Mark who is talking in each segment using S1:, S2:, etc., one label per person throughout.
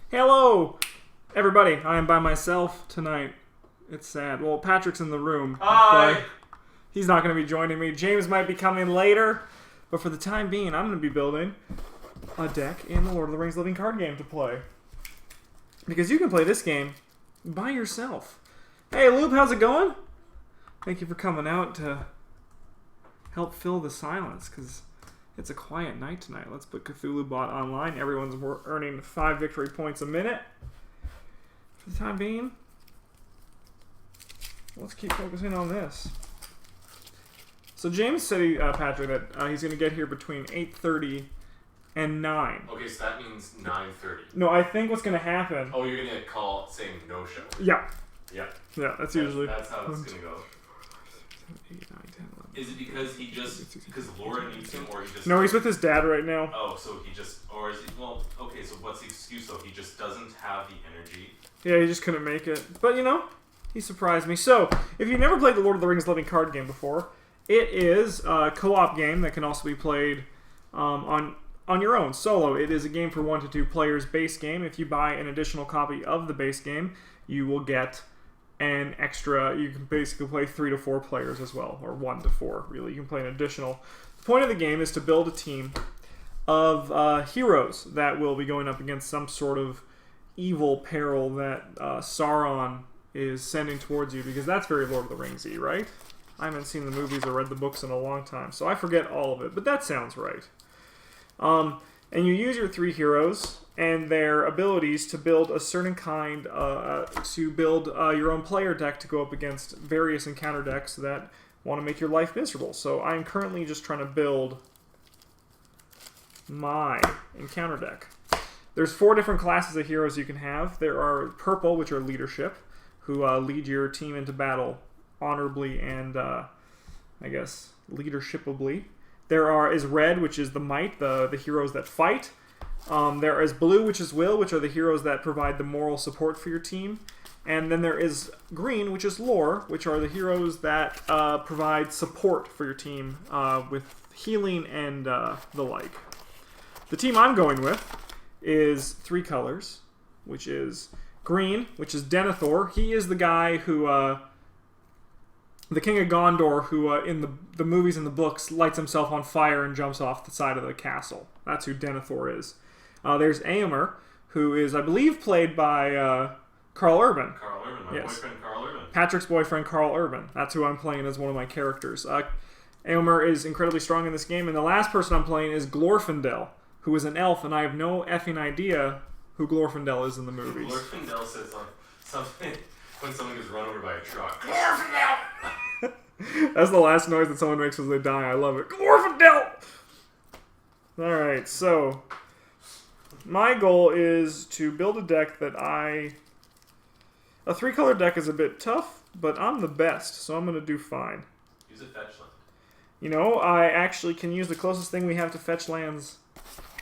S1: Hello, everybody. I am by myself tonight. It's sad. Well, Patrick's in the room.
S2: Hi.
S1: But he's not going to be joining me. James might be coming later. But for the time being, I'm going to be building a deck in the Lord of the Rings living card game to play. Because you can play this game by yourself. Hey, Loop, how's it going? Thank you for coming out to help fill the silence, because it's a quiet night tonight. Let's put Cthulhu Bot online. Everyone's earning 5 victory points a minute. For the time being, let's keep focusing on this. So James said, Patrick, that he's going to get here between 8:30 and 9.
S2: Okay, so that means 9:30.
S1: No, I think what's going to happen...
S2: Oh, you're going to call saying no show.
S1: Yeah.
S2: Yeah.
S1: Yeah, that's usually...
S2: That's how it's going to go.
S1: 8, 9, 10, 11.
S2: Is it because Laura needs him, or he just...
S1: No, he's with his dad right now.
S2: Oh, so he just... Or is he... Well, okay, so what's the excuse, though? He just doesn't have the energy.
S1: Yeah, he just couldn't make it. But, you know, he surprised me. So, if you've never played the Lord of the Rings living card game before, it is a co-op game that can also be played on your own, solo. It is a game for 1 to 2 players base game. If you buy an additional copy of the base game, you will get an extra... You can basically play 3 to 4 players as well, or 1 to 4, really. You can play an additional... The point of the game is to build a team of heroes that will be going up against some sort of evil peril that Sauron is sending towards you, because that's very Lord of the Rings-y, right? I haven't seen the movies or read the books in a long time, so I forget all of it, but that sounds right. And you use your 3 heroes and their abilities to build a certain kind, to build your own player deck to go up against various encounter decks that want to make your life miserable. So I'm currently just trying to build my encounter deck. There's 4 different classes of heroes you can have. There are purple, which are leadership, who lead your team into battle honorably and, I guess, leadershipably. There is red, which is the might, the heroes that fight. There is blue, which is will, which are the heroes that provide the moral support for your team. And then there is green, which is lore, which are the heroes that provide support for your team with healing and the like. The team I'm going with is 3 colors, which is green, which is Denethor. He is the guy who... the King of Gondor, who in the movies and the books lights himself on fire and jumps off the side of the castle. That's who Denethor is. There's Éomer, who is, I believe, played by Carl Urban.
S2: Carl Urban, my boyfriend Carl Urban.
S1: Patrick's boyfriend, Carl Urban. That's who I'm playing as one of my characters. Éomer is incredibly strong in this game, and the last person I'm playing is Glorfindel, who is an elf, and I have no effing idea who Glorfindel is in the movies.
S2: Glorfindel says something when someone gets run over by a truck. Glorfindel!
S1: That's the last noise that someone makes as they die. I love it. Glorfindel! Alright, so... my goal is to build a deck that A 3-color deck is a bit tough, but I'm the best, so I'm going to do fine.
S2: Use a fetch land.
S1: You know, I actually can use the closest thing we have to fetch lands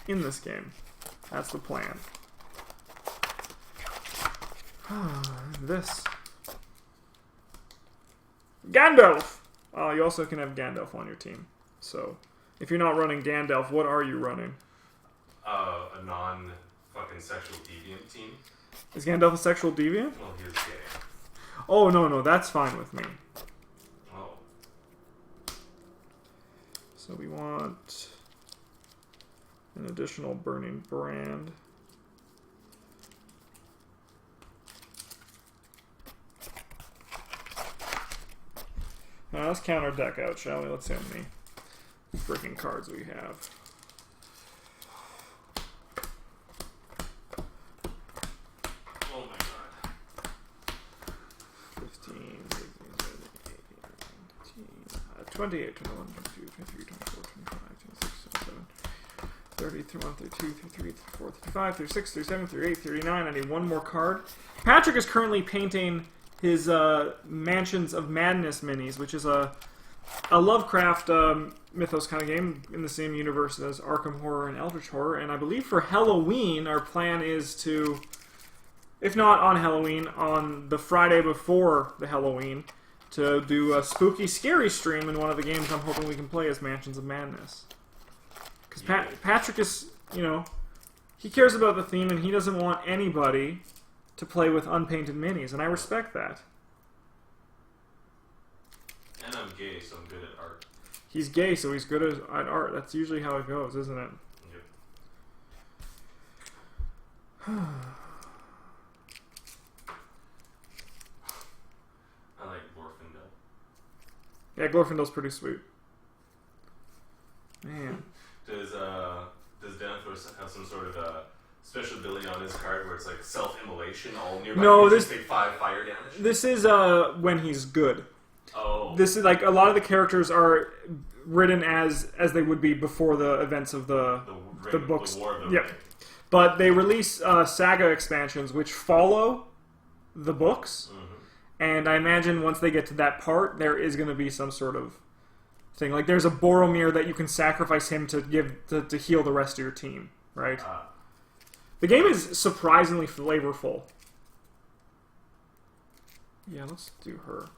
S1: in this game. That's the plan. This... Gandalf! You also can have Gandalf on your team. So, if you're not running Gandalf, what are you running?
S2: A non-fucking sexual deviant team.
S1: Is Gandalf a sexual deviant?
S2: Well, he is gay.
S1: Oh, no, that's fine with me.
S2: Oh.
S1: So we want an additional burning brand. Now let's count our deck out, shall we? Let's see how many freaking cards we have.
S2: Oh my god.
S1: 15, 28, 21, 22, 23, 24, 25, 26, 27, 30, 31, 32, 33, 34, 35, 36, 37, 38, 39. I need one more card. Patrick is currently painting his Mansions of Madness minis, which is a Lovecraft mythos kind of game in the same universe as Arkham Horror and Eldritch Horror. And I believe for Halloween, our plan is to, if not on Halloween, on the Friday before the Halloween, to do a spooky, scary stream in one of the games I'm hoping we can play as Mansions of Madness. Because Patrick is, you know, He cares about the theme, and he doesn't want anybody to play with unpainted minis, and I respect that.
S2: And I'm gay, so I'm good at art.
S1: He's gay, so he's good at art. That's usually how it goes, isn't it?
S2: Yep. I like Glorfindel.
S1: Yeah, Glorfindel's pretty sweet. Man.
S2: Does Denethor have some sort of special ability on his card where it's like self-immolation, all nearby creatures take 5 fire damage?
S1: This is when he's good.
S2: Oh.
S1: This is like a lot of the characters are written as they would be before the events of the books.
S2: The War of the
S1: Yep.
S2: Ring.
S1: But they release saga expansions which follow the books.
S2: Mm-hmm.
S1: And I imagine once they get to that part, there is going to be some sort of thing. Like there's a Boromir that you can sacrifice him to heal the rest of your team, right? The game is surprisingly flavorful. Yeah, let's do her.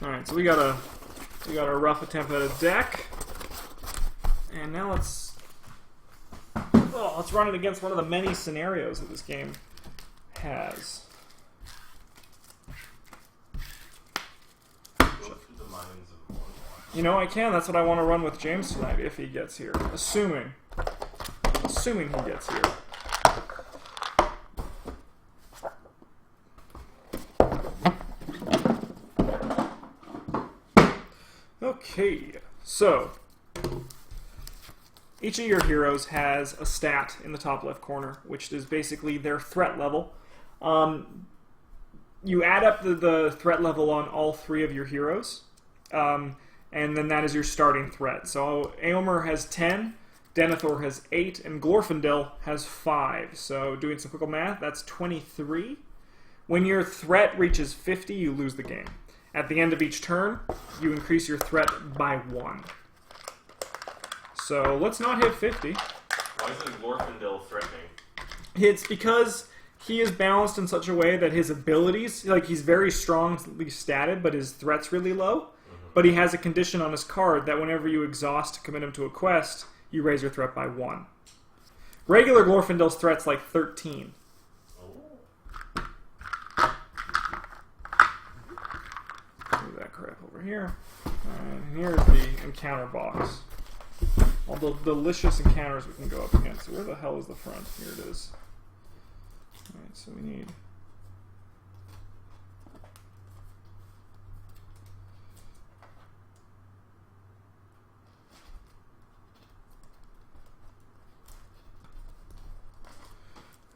S1: All right, so we got a rough attempt at a deck, and now let's run it against one of the many scenarios that this game has.
S2: Go through the minds of one.
S1: You know, I can. That's what I want to run with James tonight if he gets here. Assuming he gets here. Okay, so each of your heroes has a stat in the top left corner, which is basically their threat level. You add up the threat level on all 3 of your heroes, and then that is your starting threat. So Éomer has 10, Denethor has 8, and Glorfindel has 5. So doing some quick math, that's 23. When your threat reaches 50, you lose the game. At the end of each turn, you increase your threat by 1. So let's not hit 50.
S2: Why isn't Glorfindel threatening?
S1: It's because he is balanced in such a way that his abilities, like he's very strongly statted, but his threat's really low. Mm-hmm. But he has a condition on his card that whenever you exhaust to commit him to a quest, you raise your threat by 1. Regular Glorfindel's threat's like 13. Move that crap over here. And here's the encounter box. All the delicious encounters we can go up against. So where the hell is the front? Here it is. Alright, so we need...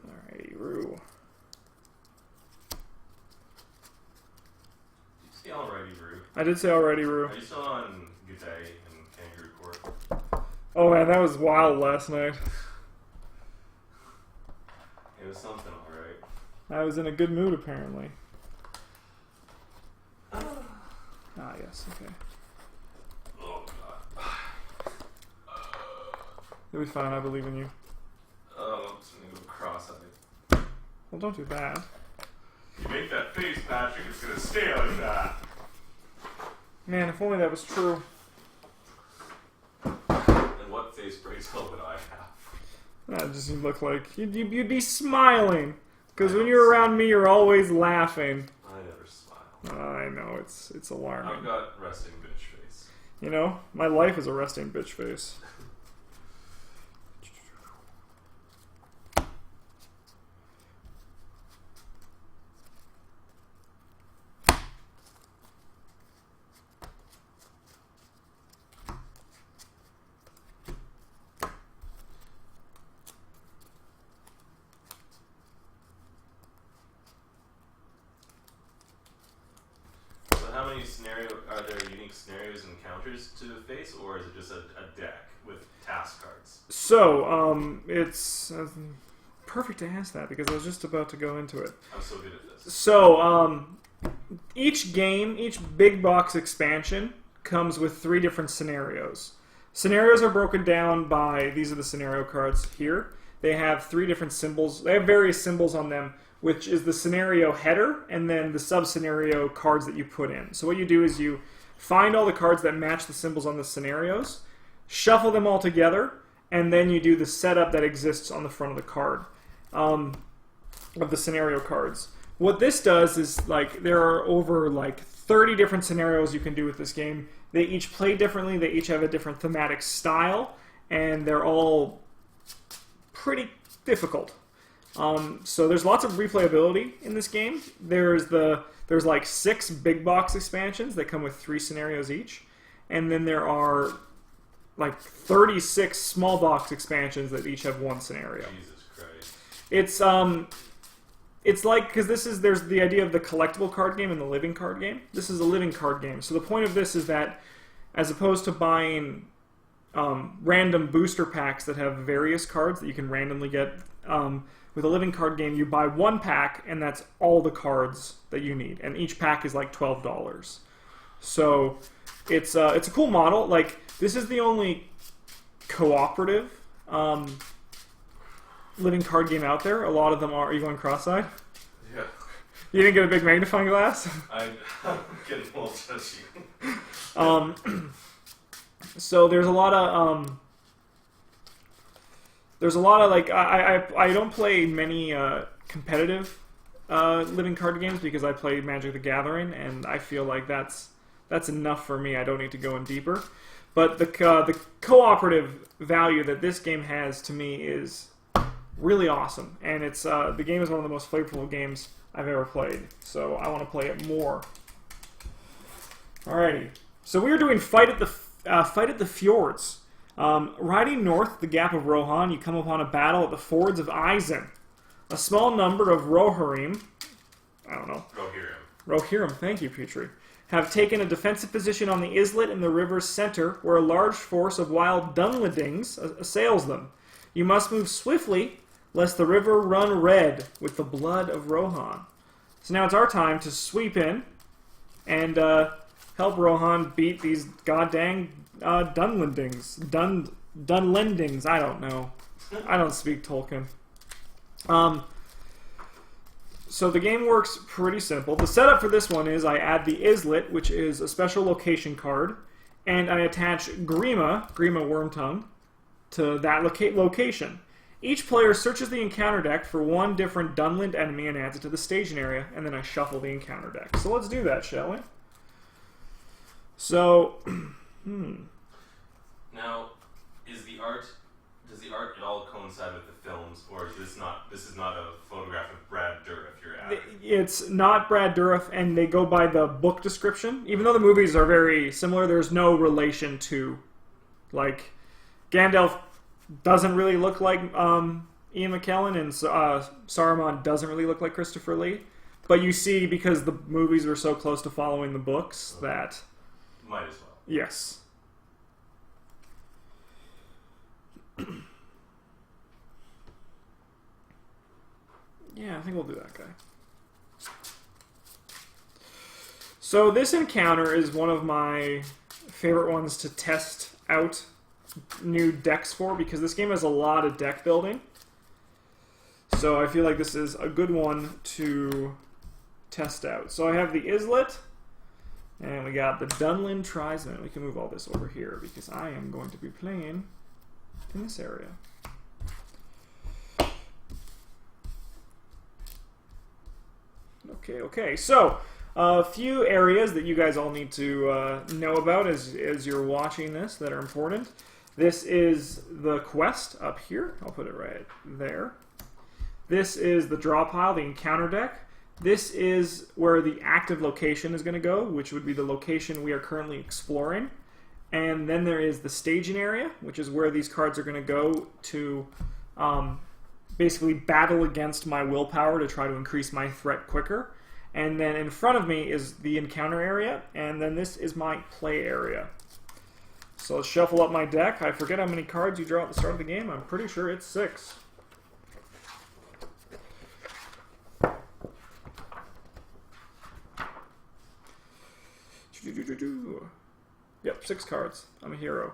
S1: Alrighty, Roo.
S2: Say already, Roo.
S1: I did say already, Roo.
S2: Are you still on G'day and Kangaroo Court?
S1: Oh man, that was wild last night.
S2: It was something, alright.
S1: I was in a good mood, apparently. Ah, yes, okay.
S2: Oh, God.
S1: You'll be fine, I believe in you.
S2: Oh, I'm just gonna go cross-eyed.
S1: Well, don't do that.
S2: You make that face, Patrick, it's gonna stay like that.
S1: Man, if only that was true.
S2: And what face bracelet would I have?
S1: That just look like you'd be smiling. Because when you're around me, you're always laughing.
S2: I never smile.
S1: I know, it's alarming.
S2: I've got resting bitch face.
S1: You know, my life is a resting bitch face.
S2: How many are there unique scenarios and encounters to face, or is it just a deck with task cards?
S1: So, it's perfect to ask that because I was just about to go into it.
S2: I'm so good at this.
S1: So, each game, each big box expansion comes with 3 different scenarios. Scenarios are broken down by, these are the scenario cards here. They have 3 different symbols. They have various symbols on them, which is the scenario header and then the sub-scenario cards that you put in. So what you do is you find all the cards that match the symbols on the scenarios, shuffle them all together, and then you do the setup that exists on the front of the card, of the scenario cards. What this does is, like, there are over, like, 30 different scenarios you can do with this game. They each play differently, they each have a different thematic style, and they're all pretty difficult. So there's lots of replayability in this game. There's like 6 big box expansions that come with 3 scenarios each, and then there are like 36 small box expansions that each have 1 scenario.
S2: Jesus Christ!
S1: It's like, because there's the idea of the collectible card game and the living card game. This is a living card game. So the point of this is that, as opposed to buying random booster packs that have various cards that you can randomly get, with a living card game, you buy 1 pack, and that's all the cards that you need. And each pack is like $12. So it's a cool model. Like, this is the only cooperative living card game out there. A lot of them are. Are you going cross-eyed?
S2: Yeah.
S1: You didn't get a big magnifying glass?
S2: I'm getting a little touchy.
S1: So there's a lot of like, I don't play many competitive living card games because I play Magic the Gathering, and I feel like that's enough for me. I don't need to go in deeper. But the cooperative value that this game has to me is really awesome, and it's the game is one of the most flavorful games I've ever played. So I want to play it more. Alrighty, so we are doing Fight at the Fjords. Riding north the Gap of Rohan, you come upon a battle at the fords of Eisen. A small number of Rohirrim, Rohirrim, thank you, Petrie, have taken a defensive position on the islet in the river's center, where a large force of wild Dunlendings assails them. You must move swiftly, lest the river run red with the blood of Rohan. So now it's our time to sweep in and help Rohan beat these goddamn Dunlendings. Dunlendings, I don't know. I don't speak Tolkien. So the game works pretty simple. The setup for this one is I add the Islet, which is a special location card, and I attach Grima Wormtongue, to that location. Each player searches the encounter deck for 1 different Dunland enemy and adds it to the staging area, and then I shuffle the encounter deck. So let's do that, shall we? So,
S2: Now, does the art at all coincide with the films, or is this is not a photograph of Brad Dourif you're at?
S1: It's not Brad Dourif, and they go by the book description. Even though the movies are very similar, there's no relation to, like, Gandalf doesn't really look like Ian McKellen, and Saruman doesn't really look like Christopher Lee. But you see, because the movies were so close to following the books, that...
S2: Might as well.
S1: Yes. Yeah, I think we'll do that guy. So this encounter is one of my favorite ones to test out new decks for, because this game has a lot of deck building. So I feel like this is a good one to test out. So I have the Islet, and we got the Dunland Tribesmen. We can move all this over here because I am going to be playing in this area. Okay. So a few areas that you guys all need to know about as you're watching this that are important. This is the quest up here. I'll put it right there. This is the draw pile, the encounter deck. This is where the active location is going to go, which would be the location we are currently exploring. And then there is the staging area, which is where these cards are going to go to basically battle against my willpower to try to increase my threat quicker. And then in front of me is the encounter area, and then this is my play area. So let's shuffle up my deck. I forget how many cards you draw at the start of the game. I'm pretty sure it's 6. Yep, 6 cards. I'm a hero.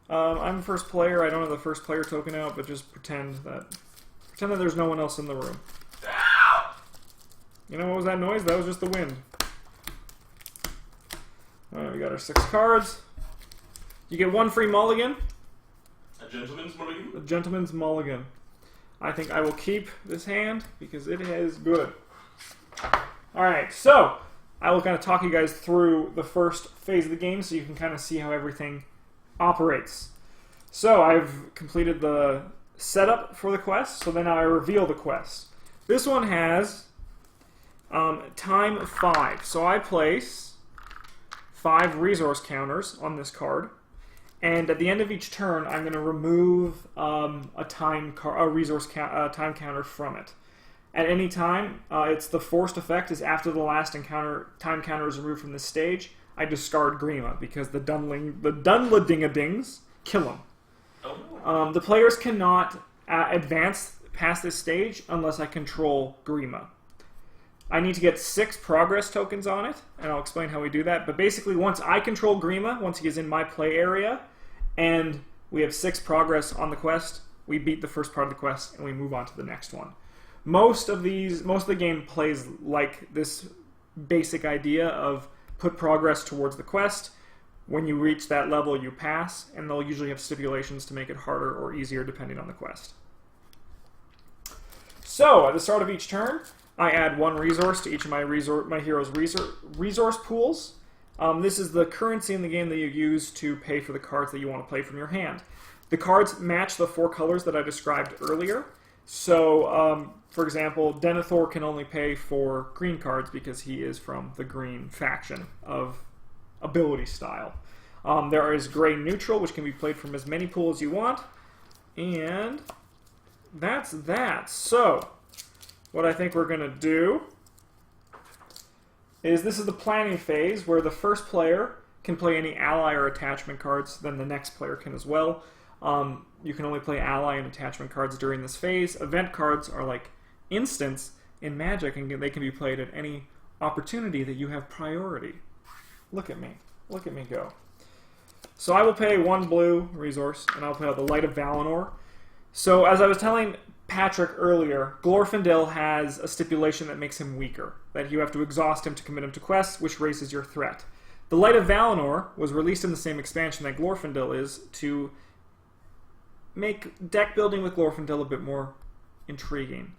S1: I'm first player. I don't have the first player token out, but just pretend that there's no one else in the room. You know what was that noise? That was just the wind. Alright, we got our 6 cards. You get one free mulligan.
S2: A gentleman's mulligan?
S1: A gentleman's mulligan. I think I will keep this hand because it is good. Alright, so I will kind of talk you guys through the first phase of the game so you can kind of see how everything operates. So I've completed the setup for the quest, so then I reveal the quest. This one has time 5. So I place 5 resource counters on this card. And at the end of each turn, I'm going to remove a time counter from it. At any time, it's the forced effect is after the last time counter is removed from this stage. I discard Grima because the Dunladingadings kill him.
S2: Oh.
S1: The players cannot advance past this stage unless I control Grima. I need to get 6 progress tokens on it, and I'll explain how we do that. But basically, once I control Grima, once he is in my play area, and we have 6 progress on the quest, we beat the first part of the quest, and we move on to the next one. Most of the game plays like this basic idea of put progress towards the quest. When you reach that level, you pass, and they'll usually have stipulations to make it harder or easier depending on the quest. So, at the start of each turn, I add 1 resource to each of my hero's resource pools. This is the currency in the game that you use to pay for the cards that you want to play from your hand. The cards match the 4 colors that I described earlier. So, for example, Denethor can only pay for green cards because he is from the green faction of ability style. There is gray neutral, which can be played from as many pools as you want. And that's that. So, what I think we're going to do is this is the planning phase where the first player can play any ally or attachment cards, then the next player can as well. You can only play ally and attachment cards during this phase. Event cards are like instants in Magic, and they can be played at any opportunity that you have priority. Look at me. Look at me go. So I will pay 1 blue resource, and I'll play out the Light of Valinor. So as I was telling Patrick earlier, Glorfindel has a stipulation that makes him weaker, that you have to exhaust him to commit him to quests, which raises your threat. The Light of Valinor was released in the same expansion that Glorfindel is to make deck building with Glorfindel a bit more intriguing.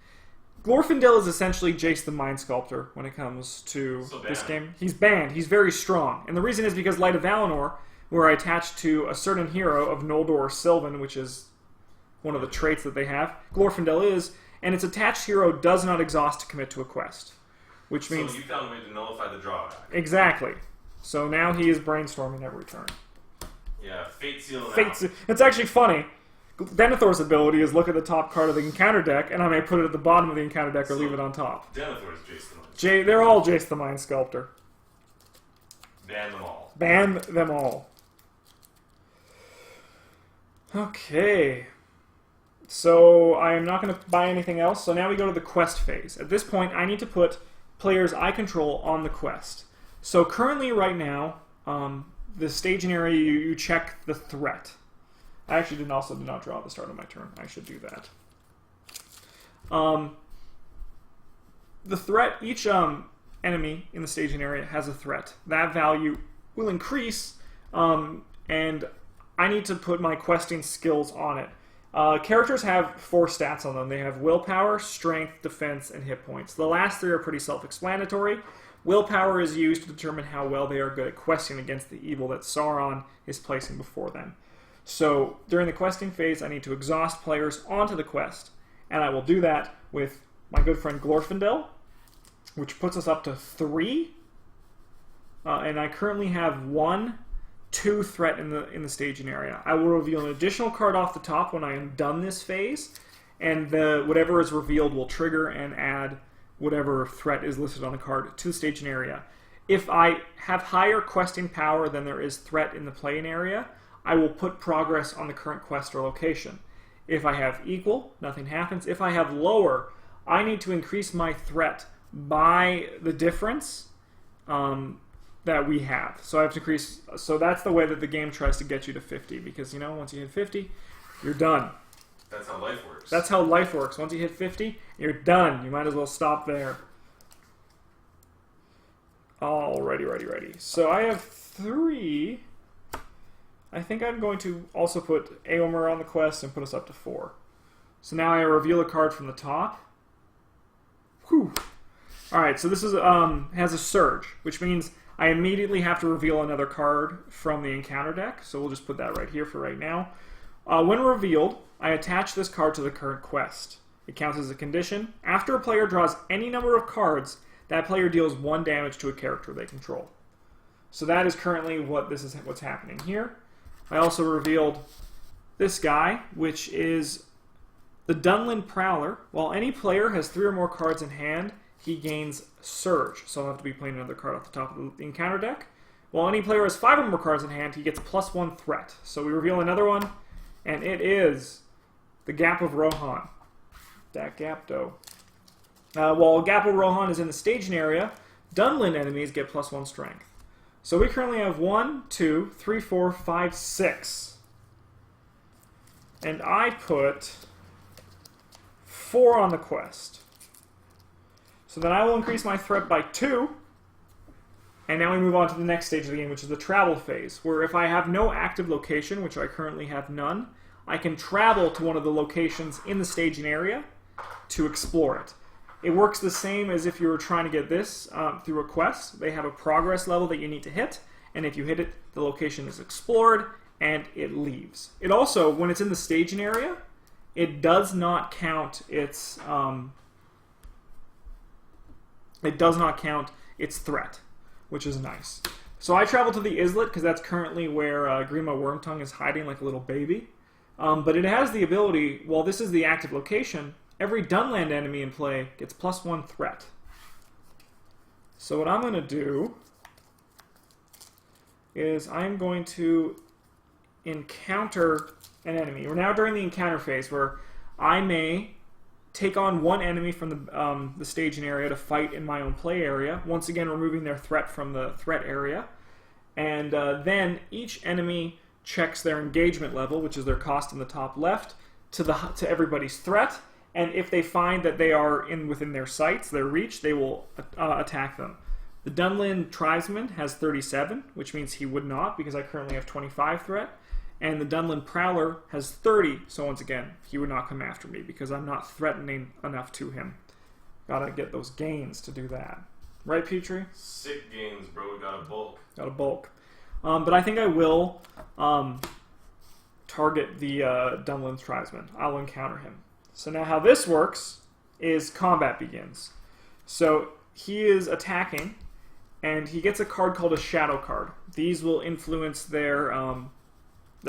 S1: Glorfindel is essentially Jace the Mind Sculptor when it comes to this game. He's banned. He's very strong. And the reason is because Light of Valinor, where I attach to a certain hero of Noldor or Sylvan, which is one of the traits that they have, Glorfindel is, and its attached hero does not exhaust to commit to a quest. Which means...
S2: So you found a way to nullify the drawback.
S1: Exactly. So now he is brainstorming every turn.
S2: Yeah, Fate Seal
S1: Fate Seal. It's actually funny. Denethor's ability is look at the top card of the encounter deck, and I may put it at the bottom of the encounter deck or leave it on top.
S2: Denethor is Jace the Mind Sculptor.
S1: They're all Jace the Mind Sculptor.
S2: Ban them all.
S1: Ban them all. Okay. So I am not going to buy anything else, so now we go to the quest phase. At this point, I need to put players I control on the quest. So currently, right now, the staging area, you check the threat. I actually did not draw at the start of my turn. I should do that. The threat, each enemy in the staging area has a threat. That value will increase, and I need to put my questing skills on it. Characters have 4 stats on them. They have willpower, strength, defense, and hit points. The last 3 are pretty self-explanatory. Willpower is used to determine how well they are good at questing against the evil that Sauron is placing before them. So during the questing phase, I need to exhaust players onto the quest, and I will do that with my good friend Glorfindel, which puts us up to 3. And I currently have 2 threat in the staging area. I will reveal an additional card off the top when I am done this phase, and whatever is revealed will trigger and add whatever threat is listed on the card to the staging area. If I have higher questing power than there is threat in the playing area, I will put progress on the current quest or location. If I have equal, nothing happens. If I have lower, I need to increase my threat by the difference that we have. So I have to increase. So that's the way that the game tries to get you to 50, because once you hit 50, you're done.
S2: That's how life works.
S1: That's how life works. Once you hit 50, you're done. You might as well stop there. Alrighty, ready. So I have 3. I think I'm going to also put Aomer on the quest and put us up to 4. So now I reveal a card from the top. Whew. Alright, so this is has a surge, which means I immediately have to reveal another card from the encounter deck. So we'll just put that right here for right now. When revealed, I attach this card to the current quest. It counts as a condition. After a player draws any number of cards, that player deals 1 damage to a character they control. So that is currently what's happening here. I also revealed this guy, which is the Dunland Prowler. While any player has 3 or more cards in hand, he gains Surge. So I'll have to be playing another card off the top of the encounter deck. While any player has 5 or more cards in hand, he gets +1 threat. So we reveal another one, and it is the Gap of Rohan. That Gapdo. While Gap of Rohan is in the staging area, Dunland enemies get +1 strength. So we currently have 1, 2, 3, 4, 5, 6. And I put 4 on the quest. So then I will increase my threat by 2. And now we move on to the next stage of the game, which is the travel phase, where if I have no active location, which I currently have none, I can travel to one of the locations in the staging area to explore it. It works the same as if you were trying to get this through a quest. They have a progress level that you need to hit, and if you hit it, the location is explored, and it leaves. It also, when it's in the staging area, it does not count its threat, which is nice. So I travel to the Islet because that's currently where Grima Wormtongue is hiding like a little baby. But it has the ability, while this is the active location, every Dunland enemy in play gets +1 threat. So what I'm going to do is I'm going to encounter an enemy. We're now during the encounter phase where I may take on one enemy from the staging area to fight in my own play area, once again removing their threat from the threat area. And then each enemy checks their engagement level, which is their cost in the top left, to everybody's threat. And if they find that they are within their sights, their reach, they will attack them. The Dunland Tribesman has 37, which means he would not, because I currently have 25 threat. And the Dunland Prowler has 30, so once again, he would not come after me, because I'm not threatening enough to him. Gotta get those gains to do that. Right, Petrie?
S2: Sick gains, bro. Got a bulk.
S1: Got a bulk. But I think I will target the Dunland Tribesman. I'll encounter him. So now how this works is combat begins. So he is attacking, and he gets a card called a Shadow card. These will influence their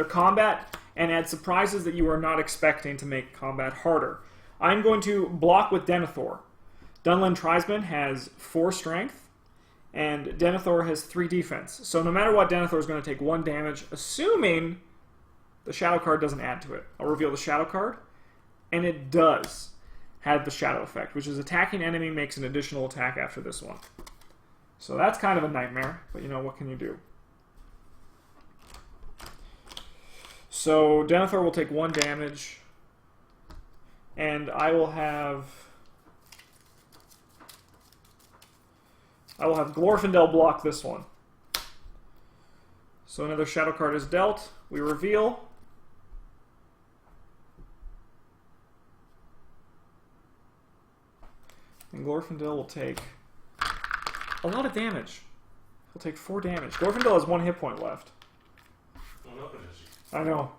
S1: combat and add surprises that you are not expecting to make combat harder. I'm going to block with Denethor. Dunland Tribesman has 4 strength, and Denethor has 3 defense. So no matter what, Denethor is going to take 1 damage, assuming the Shadow card doesn't add to it. I'll reveal the Shadow card. And it does have the Shadow effect, which is attacking enemy makes an additional attack after this one. So that's kind of a nightmare, but you know, what can you do? So Denethor will take 1 damage, and I will have Glorfindel block this one. So another Shadow card is dealt. We reveal. And Glorfindel will take a lot of damage. He'll take 4 damage. Glorfindel has 1 hit point left. I know.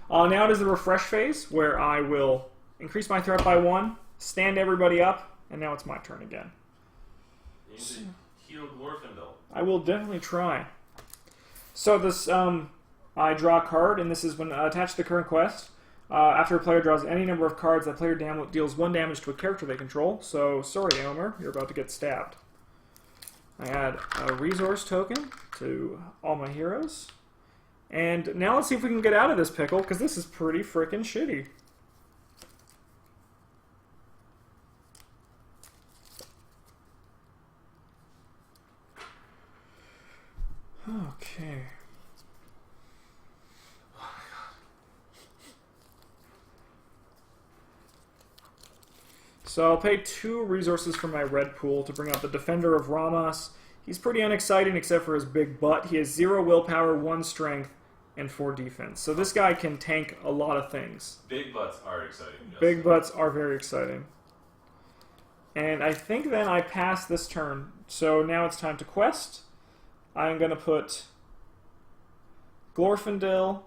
S1: Now it is the refresh phase, where I will increase my threat by 1, stand everybody up, and now it's my turn again.
S2: You need to heal Glorfindel.
S1: I will definitely try. So this, I draw a card, and this is when attached to the current quest. After a player draws any number of cards, that player deals 1 damage to a character they control. So, sorry, Aomer, you're about to get stabbed. I add a resource token to all my heroes. And now let's see if we can get out of this pickle, because this is pretty freaking shitty. Okay. So I'll pay 2 resources from my red pool to bring out the Defender of Ramas. He's pretty unexciting except for his big butt. He has 0 willpower, 1 strength, and 4 defense. So this guy can tank a lot of things.
S2: Big butts are exciting. Justin.
S1: Big butts are very exciting. And I think then I pass this turn. So now it's time to quest. I'm going to put Glorfindel.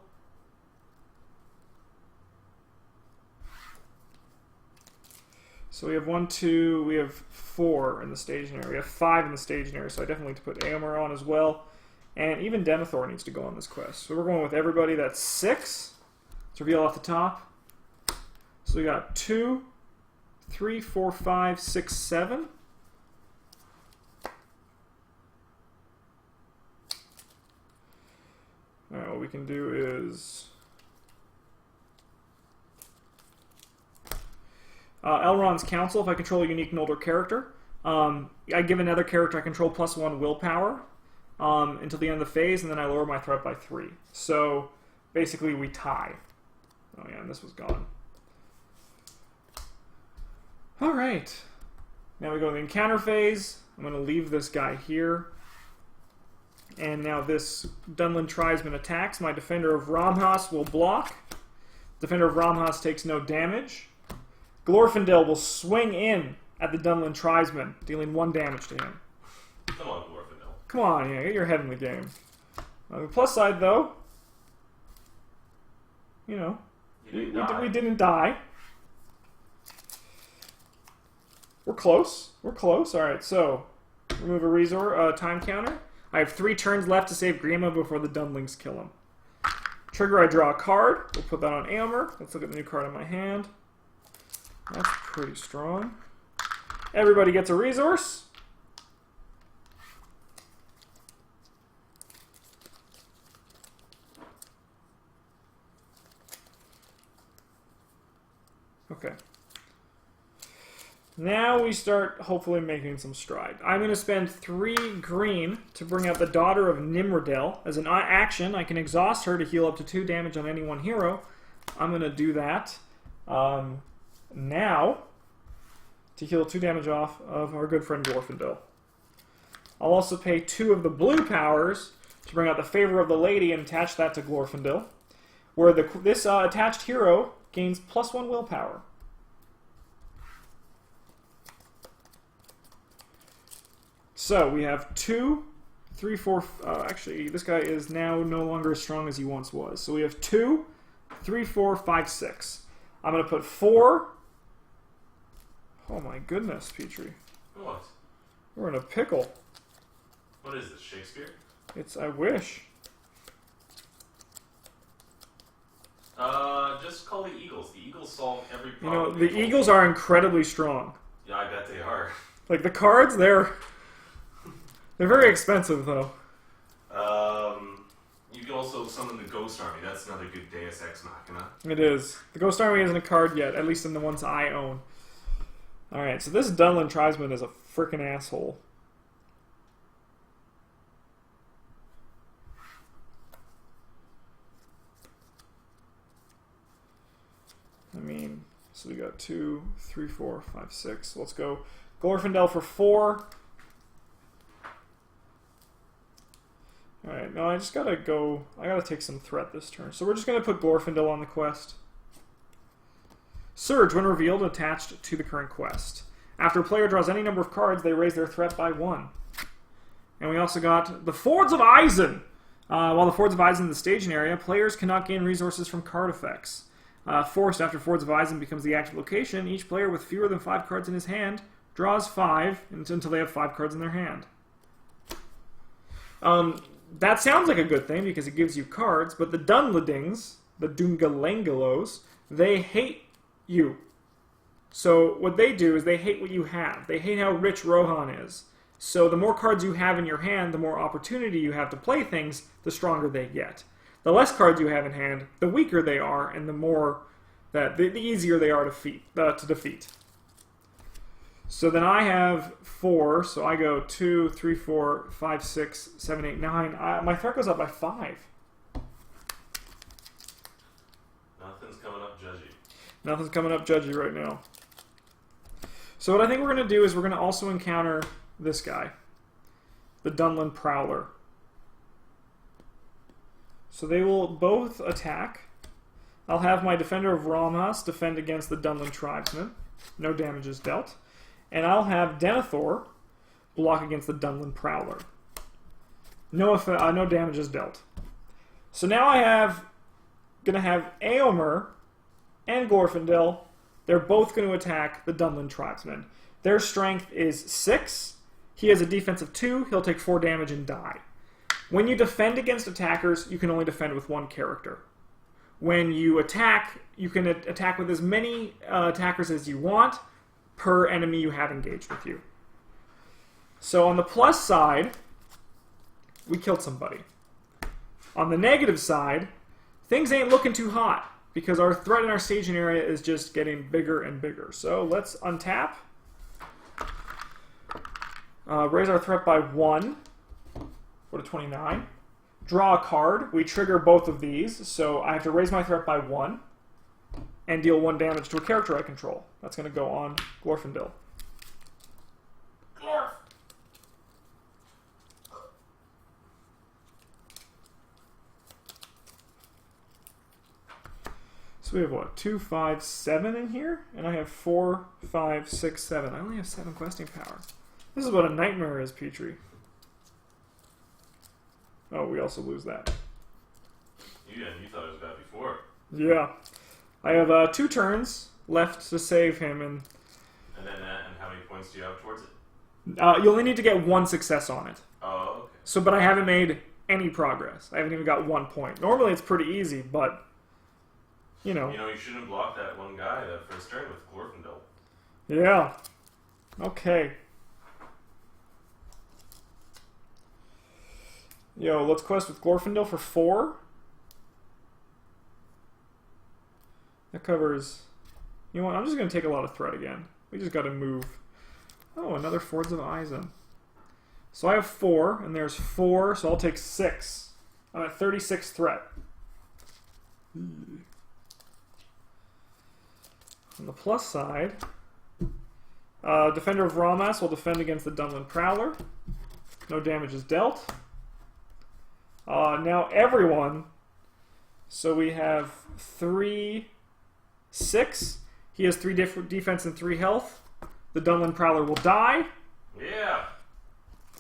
S1: So we have 1, 2, we have 4 in the staging area. We have 5 in the staging area, so I definitely need to put Aomer on as well. And even Denethor needs to go on this quest. So we're going with everybody that's 6. Let's reveal off the top. So we got 2, 3, 4, 5, 6, 7. Alright, what we can do is Elrond's Council. If I control a unique Noldor character, I give another character I control +1 willpower until the end of the phase, and then I lower my threat by 3. So basically we tie. Oh yeah, and this was gone. Alright. Now we go to the encounter phase. I'm going to leave this guy here. And now this Dunlin Tribesman attacks. My Defender of Ramhas will block. Defender of Ramhas takes no damage. Glorfindel will swing in at the Dunlin Tribesman, dealing 1 damage to him.
S2: Come on, Glorfindel.
S1: Come on, yeah, get your head in the game. On the plus side, though, you know, we didn't die. We're close. We're close. All right, so remove a resource time counter. I have 3 turns left to save Grima before the Dunlings kill him. Trigger, I draw a card. We'll put that on Aomer. Let's look at the new card in my hand. That's pretty strong. Everybody gets a resource. Okay. Now we start hopefully making some stride. I'm going to spend 3 green to bring out the Daughter of Nimrodel. As an action, I can exhaust her to heal up to 2 damage on any one hero. I'm going to do that now to heal 2 damage off of our good friend Glorfindel. I'll also pay 2 of the blue powers to bring out the Favor of the Lady and attach that to Glorfindel, where this attached hero gains +1 willpower. So we have 2, 3, 4. Actually, this guy is now no longer as strong as he once was. So we have 2, 3, 4, 5, 6. I'm going to put 4. Oh my goodness, Petrie.
S2: What?
S1: We're in a pickle.
S2: What is this, Shakespeare?
S1: It's I wish.
S2: Just call the Eagles. The Eagles solve every
S1: You
S2: problem.
S1: know, the Eagles are incredibly strong.
S2: Yeah, I bet they are.
S1: Like, the cards, they're very expensive, though.
S2: You can also summon the Ghost Army. That's another good Deus Ex Machina.
S1: It is. The Ghost Army isn't a card yet, at least in the ones I own. Alright, so this Dunlin Tribesman is a frickin' asshole. I mean, so we got 2, 3, 4, 5, 6. Let's go Glorfindel for 4. Alright, no, I just gotta go. I gotta take some threat this turn. So we're just gonna put Glorfindel on the quest. Surge, when revealed, attached to the current quest. After a player draws any number of cards, they raise their threat by 1. And we also got the Fords of Eisen. While the Fords of Eisen in the staging area, players cannot gain resources from card effects. Forced after Fords of Eisen becomes the active location, each player with fewer than 5 cards in his hand draws 5 until they have 5 cards in their hand. That sounds like a good thing because it gives you cards, but the Dunlendings, the Dungalangalos, they hate you. So what they do is they hate what you have. They hate how rich Rohan is. So the more cards you have in your hand, the more opportunity you have to play things, the stronger they get. The less cards you have in hand, the weaker they are, and the easier they are to defeat. So then I have 4, so I go 2, 3, 4, 5, 6, 7, 8, 9. My threat goes up by 5.
S2: Nothing's coming up judgy.
S1: Nothing's coming up judgy right now. So what I think we're going to do is we're going to also encounter this guy, the Dunlin Prowler. So they will both attack. I'll have my Defender of Ramhas defend against the Dunlin Tribesman. No damage is dealt. And I'll have Denethor block against the Dunlin Prowler. No damage is dealt. So now I have gonna have Éomer and Glorfindel. They're both going to attack the Dunlin Tribesmen. Their strength is 6. He has a defense of 2. He'll take 4 damage and die. When you defend against attackers, you can only defend with one character. When you attack, you can attack with as many attackers as you want per enemy you have engaged with you. So on the plus side, we killed somebody. On the negative side, things ain't looking too hot, because our threat in our staging area is just getting bigger and bigger. So let's untap. Raise our threat by 1. Go to 29. Draw a card. We trigger both of these, so I have to raise my threat by 1 and deal 1 damage to a character I control. That's going to go on Glorfindel.
S2: Glorf!
S1: So we have what? 2, 5, 7 in here? And I have 4, 5, 6, 7. I only have 7 questing power. This is what a nightmare is, Petrie. Oh, we also lose that.
S2: Yeah, you thought it was bad before.
S1: Yeah. I have 2 turns left to save him, and
S2: how many points do you have towards it?
S1: you only need to get 1 success on it.
S2: Oh, okay.
S1: So, but I haven't made any progress. I haven't even got 1 point. Normally it's pretty easy, but you know.
S2: You shouldn't block that one guy that first turn with Glorfindel.
S1: Yeah. Okay. Yo, let's quest with Glorfindel for 4. That covers... You know what? I'm just going to take a lot of threat again. We just got to move. Oh, another Fords of Eisen. So I have 4, and there's 4, so I'll take 6. I'm at 36 threat. On the plus side, Defender of Ramhas will defend against the Dunlin Prowler. No damage is dealt. Now everyone, so we have 3, 6. He has 3 defense and 3 health. The Dunlin Prowler will die.
S2: Yeah.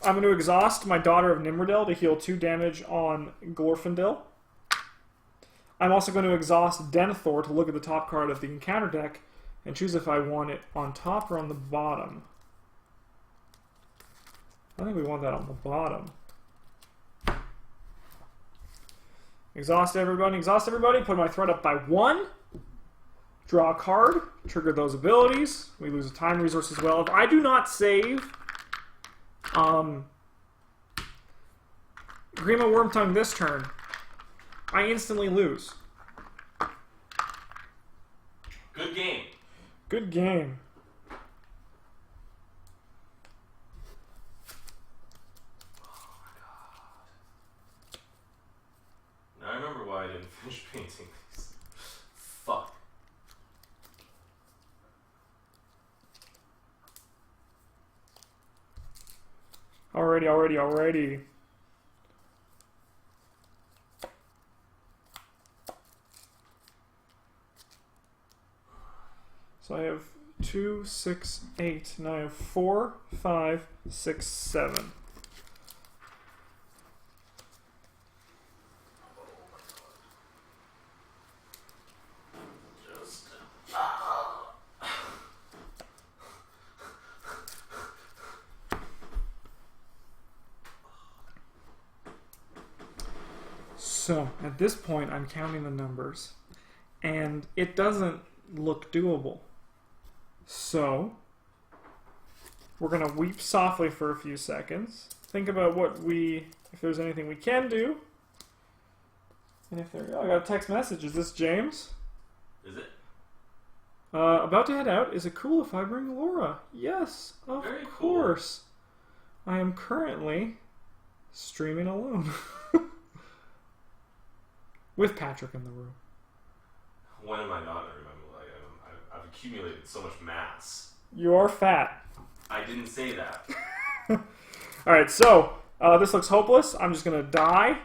S1: I'm going to exhaust my Daughter of Nimrodel to heal 2 damage on Glorfindel. I'm also going to exhaust Denethor to look at the top card of the encounter deck and choose if I want it on top or on the bottom. I think we want that on the bottom. Exhaust everybody, put my threat up by 1. Draw a card, trigger those abilities. We lose a time resource as well. If I do not save Grima Wormtongue this turn, I instantly lose.
S2: Good game.
S1: Good game.
S2: I remember why I didn't finish painting these. Fuck.
S1: Alrighty. So I have 2, 6, 8. Now I have 4, 5, 6, 7. So, at this point, I'm counting the numbers, and it doesn't look doable. So, we're going to weep softly for a few seconds, think about if there's anything we can do, and if there, I got a text message. Is this James?
S2: Is it?
S1: About to head out. Is it cool if I bring Laura? Yes, of
S2: Very
S1: course. Cool. I am currently streaming alone. With Patrick in the room.
S2: When am I not? I remember. I've accumulated so much mass.
S1: You are fat.
S2: I didn't say that.
S1: Alright, so this looks hopeless. I'm just going to die.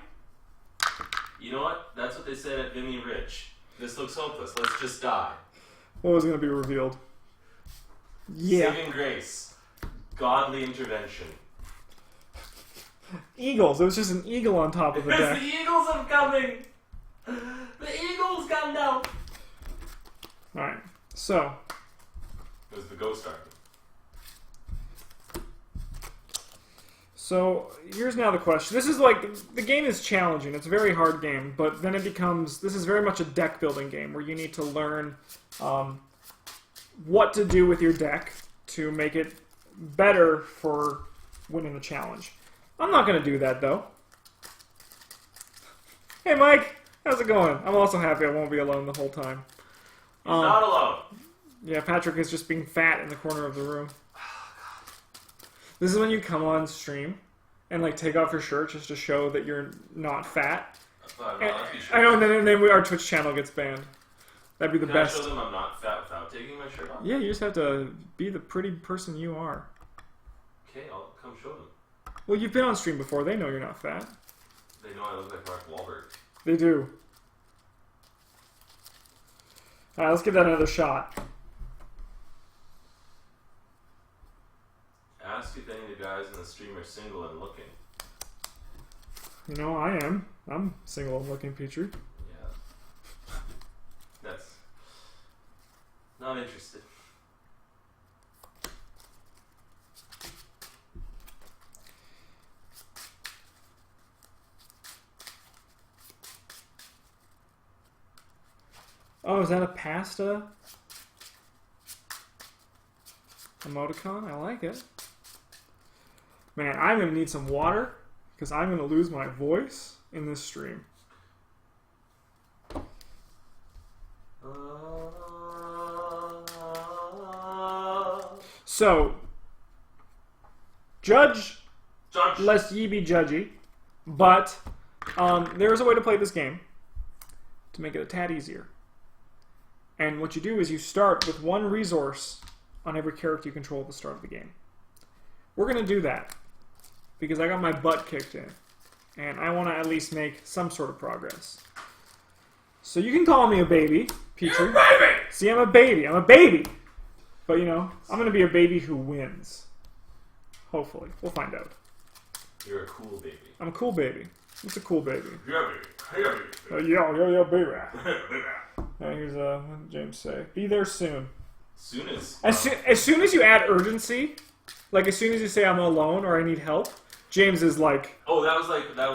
S2: You know what? That's what they said at Vimy Ridge. This looks hopeless. Let's just die.
S1: What was going to be revealed? Yeah.
S2: Saving grace. Godly intervention.
S1: Eagles. It was just an eagle on top of the deck.
S2: The Eagles are coming! The Eagles come down!
S1: Alright, so.
S2: It was the Ghost Army.
S1: So, here's now the question. This is like, the game is challenging. It's a very hard game, but then it becomes, this is very much a deck building game where you need to learn what to do with your deck to make it better for winning the challenge. I'm not going to do that, though. Hey, Mike. How's it going? I'm also happy I won't be alone the whole time.
S2: He's not alone.
S1: Yeah, Patrick is just being fat in the corner of the room. This is when you come on stream and like take off your shirt just to show that you're not fat. I know, and then our Twitch channel gets banned. That'd be the best.
S2: Can I show them I'm not fat without taking my shirt off?
S1: Yeah, you just have to be the pretty person you are.
S2: Okay, I'll come show them.
S1: Well, you've been on stream before. They know you're not fat.
S2: They know I look like Mark Wahlberg.
S1: They do. Alright, let's give that another shot.
S2: Ask if any of the guys in the stream are single and looking.
S1: You know, I am. I'm single and looking, Petrie.
S2: Yeah. That's... not interested.
S1: Oh, is that a pasta emoticon? I like it. Man, I'm going to need some water because I'm going to lose my voice in this stream. So, judge lest ye be judgy, but there is a way to play this game to make it a tad easier. And what you do is you start with one resource on every character you control at the start of the game. We're going to do that because I got my butt kicked in. And I want to at least make some sort of progress. So you can call me a baby, Petrie.
S2: You're a baby!
S1: See, I'm a baby. I'm a baby! But, you know, I'm going to be a baby who wins. Hopefully. We'll find out.
S2: You're a cool baby.
S1: I'm a cool baby. What's a cool baby?
S2: Yeah, baby. Yeah, baby.
S1: Yeah, baby. Here's what did James say? Be there soon. As soon as you add urgency, like as soon as you say I'm alone or I need help, James is like...
S2: Oh, that was like when I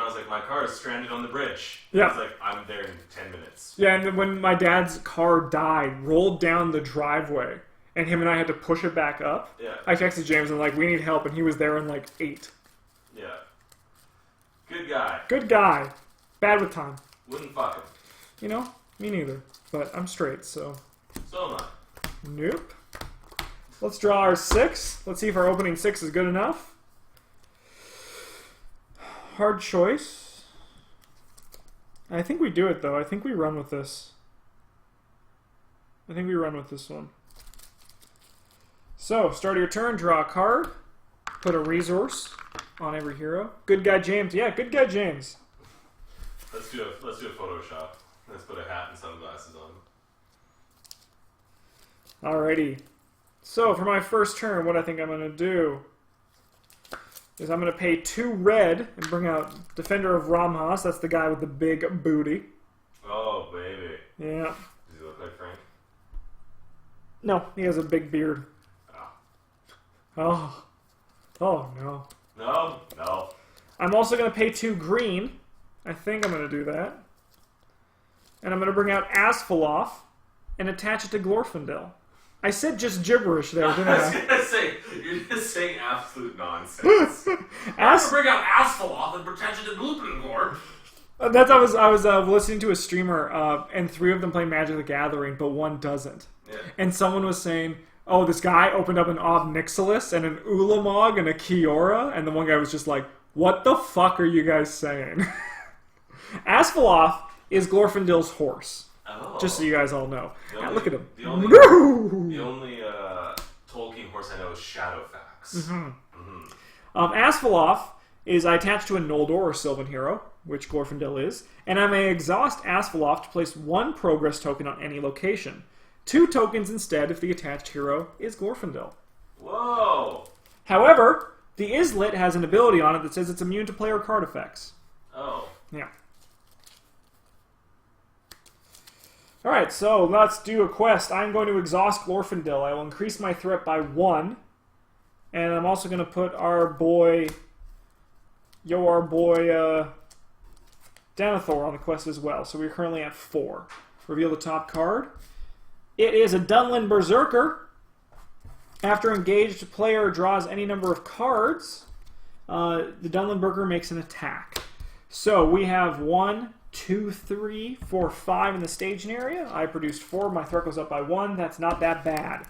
S2: was like, my car is stranded on the bridge.
S1: Yeah.
S2: I was like, I'm there in 10 minutes.
S1: Yeah, and then when my dad's car died, rolled down the driveway, and him and I had to push it back up,
S2: yeah.
S1: I texted James and like, we need help, and he was there in like 8.
S2: Yeah. Good guy.
S1: Good guy. Bad with time.
S2: Wouldn't fuck him.
S1: You know? Me neither. But I'm straight, so...
S2: So am I.
S1: Nope. Let's draw our 6. Let's see if our opening 6 is good enough. Hard choice. I think we do it, though. I think we run with this. I think we run with this one. So, start of your turn, draw a card. Put a resource on every hero. Good guy James. Yeah, good guy James.
S2: Let's do a Photoshop. Let's put a hat and sunglasses on.
S1: Alrighty. So, for my first turn, what I think I'm going to do is I'm going to pay 2 red and bring out Defender of Ramhas. That's the guy with the big booty.
S2: Oh, baby.
S1: Yeah.
S2: Does he look like Frank?
S1: No, he has a big beard.
S2: Oh.
S1: Oh, no.
S2: No.
S1: I'm also going to pay 2 green. I think I'm going to do that. And I'm going to bring out Asfaloth and attach it to Glorfindel. I said just gibberish there, didn't I?
S2: I was going to say, you're just saying absolute nonsense. I'm going to bring out Asfaloth and attach it to Glorfindel.
S1: I was listening to a streamer, and 3 of them play Magic the Gathering, but 1 doesn't.
S2: Yeah.
S1: And someone was saying, oh, this guy opened up an Ob Nixilis and an Ulamog and a Kiora, and the one guy was just like, what the fuck are you guys saying? Asfaloth is Glorfindel's horse.
S2: Oh.
S1: Just so you guys all know. Look at him.
S2: The only Tolkien horse I know is Shadowfax.
S1: Asfaloth is I attach to a Noldor or Sylvan hero, which Glorfindel is, and I may exhaust Asfaloth to place 1 progress token on any location. 2 tokens instead if the attached hero is Glorfindel.
S2: Whoa!
S1: However, the Islet has an ability on it that says it's immune to player card effects.
S2: Oh.
S1: Yeah. Alright, so let's do a quest. I'm going to exhaust Glorfindel. I will increase my threat by 1. And I'm also going to put our boy Denethor on the quest as well. So we're currently at 4. Reveal the top card. It is a Dunlin Berserker. After engaged player draws any number of cards, the Dunlin Berserker makes an attack. So we have 1, 2, 3, 4, 5 in the staging area. I produced 4. My threat goes up by 1. That's not that bad.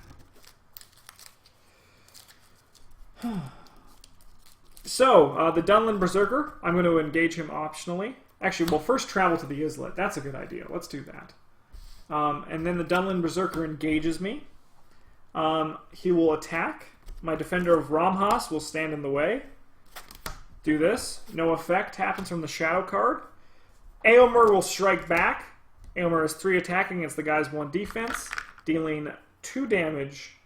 S1: So, the Dunlin Berserker, I'm going to engage him optionally. Actually, we'll first travel to the Islet. That's a good idea. Let's do that. And then the Dunlin Berserker engages me. He will attack. My Defender of Ramhas will stand in the way. Do this. No effect happens from the Shadow card. Aomer will strike back. Aomer has 3 attacking against the guy's 1 defense, dealing 2 damage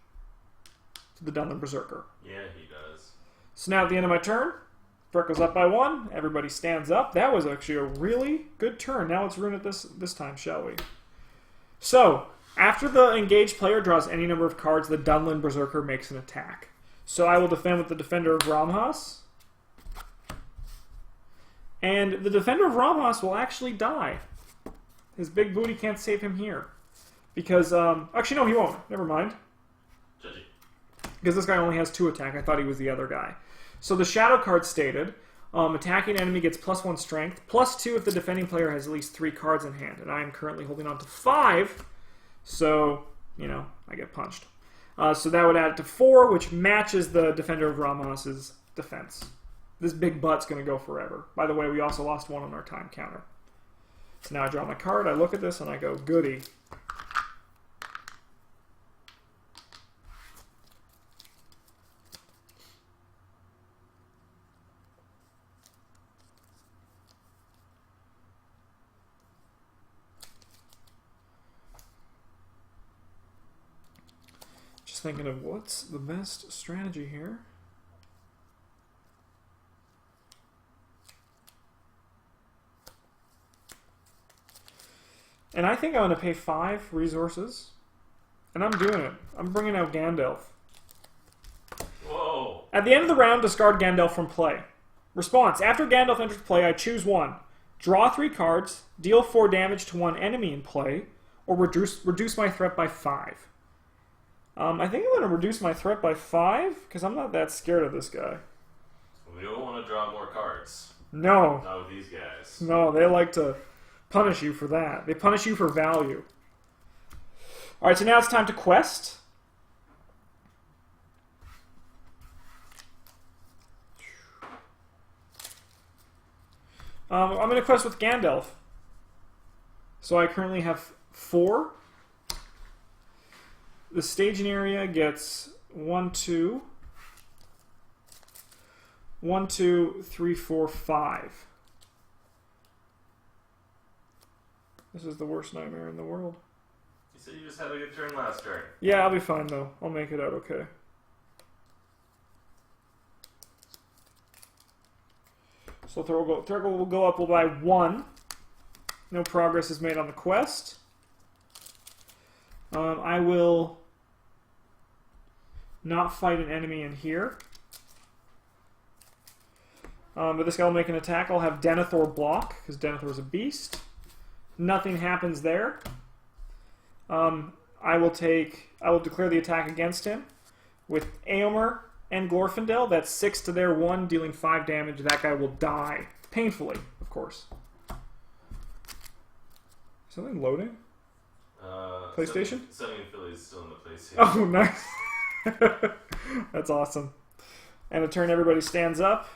S1: to the Dunlin Berserker.
S2: Yeah, he does.
S1: So now at the end of my turn, threat goes up by 1. Everybody stands up. That was actually a really good turn. Now let's ruin it this time, shall we? So, after the engaged player draws any number of cards, the Dunlin Berserker makes an attack. So I will defend with the Defender of Ramhas. And the Defender of Ramhas will actually die. His big booty can't save him here. Because, actually no, he won't. Never mind.
S2: Judgy.
S1: Because this guy only has 2 attack. I thought he was the other guy. So the Shadow card stated, attacking enemy gets +1 strength, +2 if the defending player has at least 3 cards in hand. And I am currently holding on to 5, so, you know, I get punched. So that would add it to 4, which matches the Defender of Ramhas' defense. This big butt's going to go forever. By the way, we also lost 1 on our time counter. So now I draw my card, I look at this, and I go, goody. Just thinking of what's the best strategy here. And I think I'm going to pay 5 resources. And I'm doing it. I'm bringing out Gandalf.
S2: Whoa.
S1: At the end of the round, discard Gandalf from play. Response. After Gandalf enters play, I choose 1. Draw 3 cards, deal 4 damage to 1 enemy in play, or reduce my threat by 5. I think I'm going to reduce my threat by 5, because I'm not that scared of this guy.
S2: We don't want to draw more cards.
S1: No.
S2: Not with these guys.
S1: No, they like to punish you for that. They punish you for value. Alright, so now it's time to quest. I'm going to quest with Gandalf. So I currently have 4. The staging area gets 1, 2, 1, 2, 3, 4, 5. This is the worst nightmare in the world.
S2: You said you just had a good turn last turn.
S1: Yeah, I'll be fine though. I'll make it out okay. So threat will go up by 1. No progress is made on the quest. I will not fight an enemy in here. But this guy will make an attack. I'll have Denethor block, because Denethor is a beast. Nothing happens there. I will declare the attack against him with Aomer and Glorfindel. That's 6 to their 1, dealing 5 damage. That guy will die. Painfully, of course. Something loading? PlayStation?
S2: Sunny and Philly is still in the PlayStation.
S1: Oh, nice. That's awesome. And a turn everybody stands up.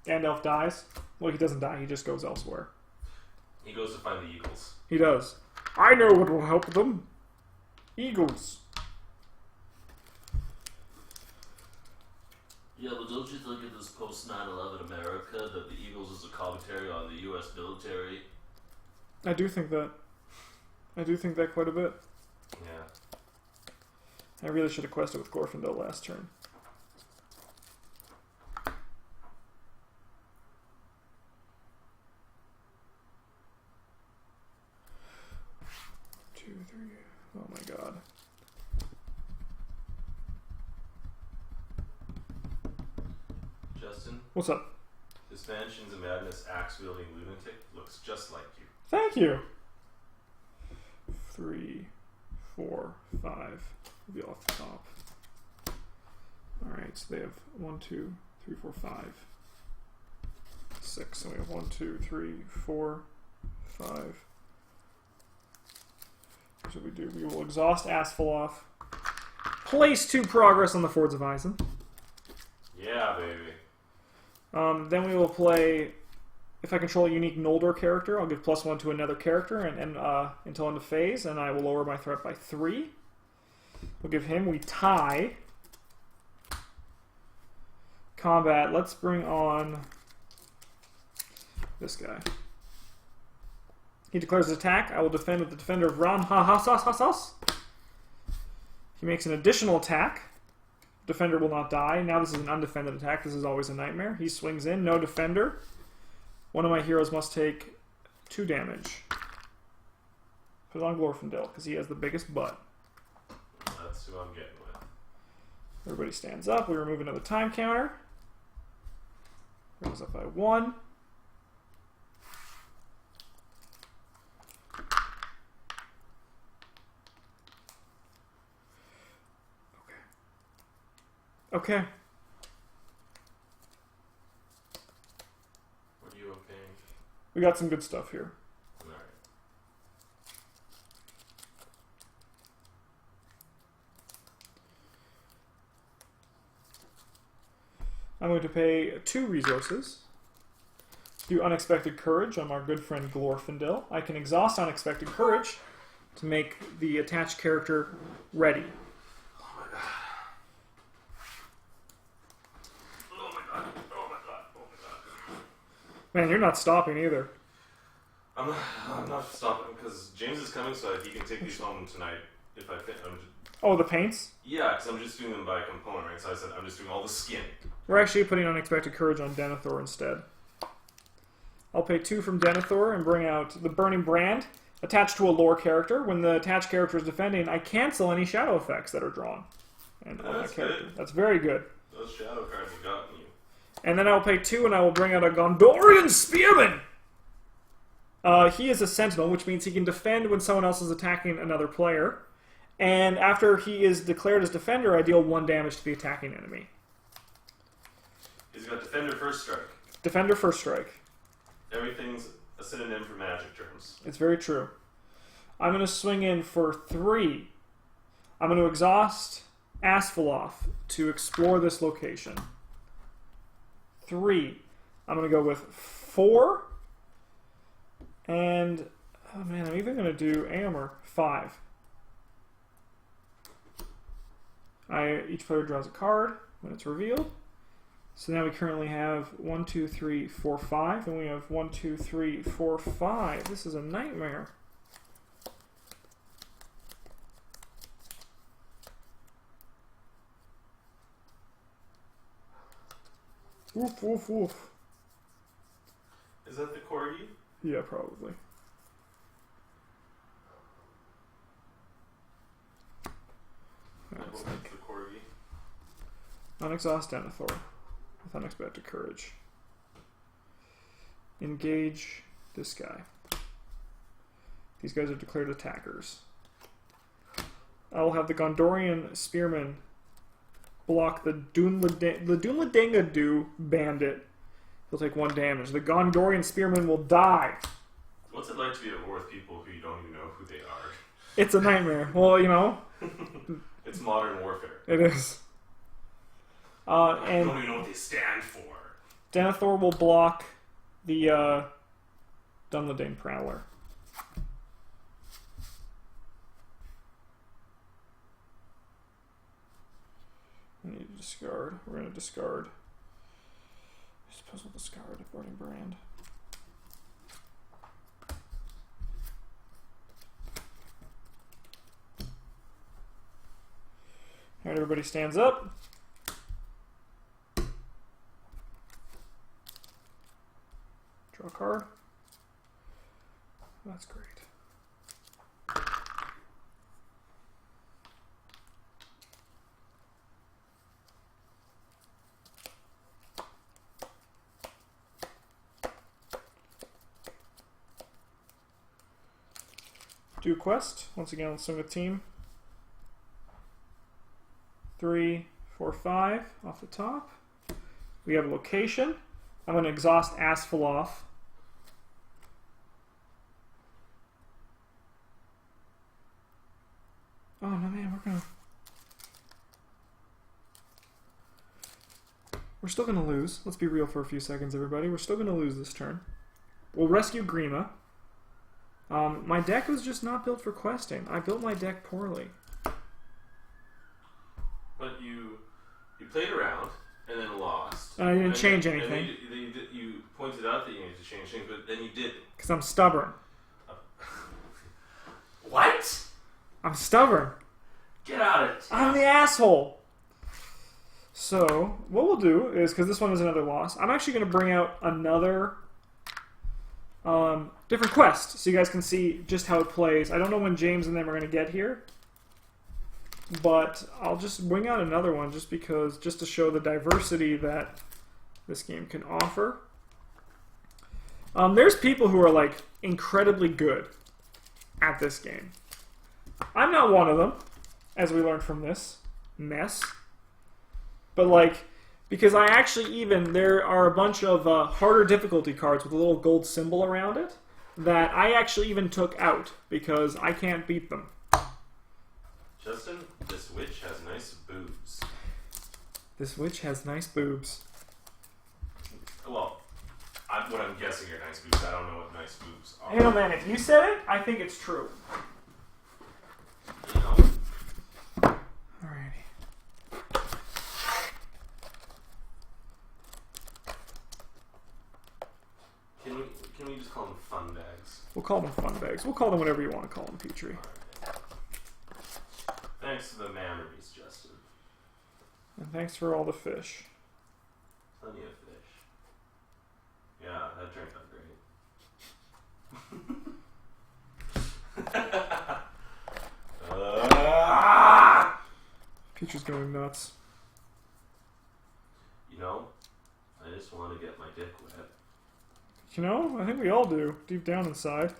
S1: Gandalf dies. Well, he doesn't die. He just goes elsewhere.
S2: He goes to find the eagles.
S1: He does. I know what will help them. Eagles.
S3: Yeah, but don't you think in this post 9/11 America that the Eagles is a commentary on the U.S. military?
S1: I do think that. I do think that quite a bit.
S2: Yeah.
S1: I really should have quested with Glorfindel last turn. Two, three. Oh my god.
S2: Justin?
S1: What's up?
S2: This Mansions of Madness axe-wielding lunatic looks just like you.
S1: Thank you! 3, 4, 5. We'll be off the top. Alright, so they have 1, 2, 3, 4, 5. 6. And we have 1, 2, 3, 4, 5. So we do. We will exhaust Asfaloth. Place 2 progress on the Fords of Eisen.
S2: Yeah, baby.
S1: Then we will play. If I control a unique Noldor character, I'll give +1 to another character and until end of phase, and I will lower my threat by 3. We'll give him. We tie. Combat. Let's bring on this guy. He declares his attack. I will defend with the Defender of Ram-ha-ha-sas-ha-sas. He makes an additional attack. Defender will not die. Now this is an undefended attack. This is always a nightmare. He swings in. No defender. One of my heroes must take 2 damage. Put it on Glorfindel, because he has the biggest butt.
S2: That's who I'm getting with.
S1: Everybody stands up. We remove another time counter. Goes up by 1. Okay.
S2: What are you okaying?
S1: We got some good stuff here.
S2: Alright.
S1: I'm going to pay 2 resources. Do Unexpected Courage on our good friend Glorfindel. I can exhaust Unexpected Courage to make the attached character ready. Man, you're not stopping either.
S2: I'm not stopping because James is coming, so he can take these home tonight if I fit.
S1: Oh, the paints?
S2: Yeah, because I'm just doing them by component, right? So I said I'm just doing all the skin.
S1: We're actually putting Unexpected Courage on Denethor instead. I'll pay 2 from Denethor and bring out the Burning Brand attached to a lore character. When the attached character is defending, I cancel any shadow effects that are drawn. And on that character.
S2: Good.
S1: That's very good.
S2: Those shadow cards have gotten you.
S1: And then I'll pay 2 and I will bring out a Gondorian Spearman! He is a sentinel, which means he can defend when someone else is attacking another player. And after he is declared as defender, I deal 1 damage to the attacking enemy.
S2: He's got Defender First Strike.
S1: Defender First Strike.
S2: Everything's a synonym for magic terms.
S1: It's very true. I'm going to swing in for 3. I'm going to exhaust Asfaloth to explore this location. 3. I'm going to go with 4. And, oh man, I'm even going to do Amber. 5. Each player draws a card when it's revealed. So now we currently have 1, 2, 3, 4, 5. And we have 1, 2, 3, 4, 5. This is a nightmare. Woof, woof, woof.
S2: Is that the corgi?
S1: Yeah, probably.
S2: I hope it's the corgi.
S1: Unexhaust Denethor with Unexpected Courage. Engage this guy. These guys are declared attackers. I will have the Gondorian Spearman block the Dunladengadu Bandit. He'll take 1 damage. The Gondorian Spearman will die.
S2: What's it like to be at war with people who you don't even know who they are?
S1: It's a nightmare. Well, you know.
S2: It's modern warfare.
S1: It is.
S2: You
S1: And
S2: don't even know what they stand for.
S1: Denethor will block the Dunladane Prowler. I need to discard. We're going to discard. I suppose we'll discard a Burning Brand. Alright, everybody stands up. Draw a card. That's great. Do a quest. Once again, let's swing a team. 3, 4, 5 off the top. We have a location. I'm going to exhaust Asfaloth. Oh no, man, we're still going to lose. Let's be real for a few seconds, everybody. We're still going to lose this turn. We'll rescue Grima. My deck was just not built for questing. I built my deck poorly.
S3: But you played around and then lost.
S1: And I didn't change anything.
S3: And you pointed out that you needed to change things, but then you didn't.
S1: Because I'm stubborn.
S3: What?
S1: I'm stubborn.
S3: Get out of it.
S1: I'm the asshole. So, what we'll do is, because this one is another loss, I'm actually going to bring out another different quest so you guys can see just how it plays. I don't know when James and them are going to get here, but I'll just wing out another one just to show the diversity that this game can offer. There's people who are like incredibly good at this game. I'm not one of them, as we learned from this mess. But like, because I actually there are a bunch of harder difficulty cards with a little gold symbol around it that I actually even took out because I can't beat them.
S3: Justin, this witch has nice boobs.
S1: This witch has nice boobs.
S3: Well, what I'm guessing are nice boobs. I don't know what nice boobs are.
S1: Hey, no, man, if you said it, I think it's true.
S3: You know?
S1: Alrighty.
S3: Can we just call them fun bags?
S1: We'll call them fun bags. We'll call them whatever you want to call them, Petrie.
S3: Thanks to the memories, Justin.
S1: And thanks for all the fish.
S3: Plenty of fish. Yeah, that turned out great.
S1: Petrie's going nuts.
S3: You know, I just want to get my dick wet.
S1: You know, I think we all do, deep down inside.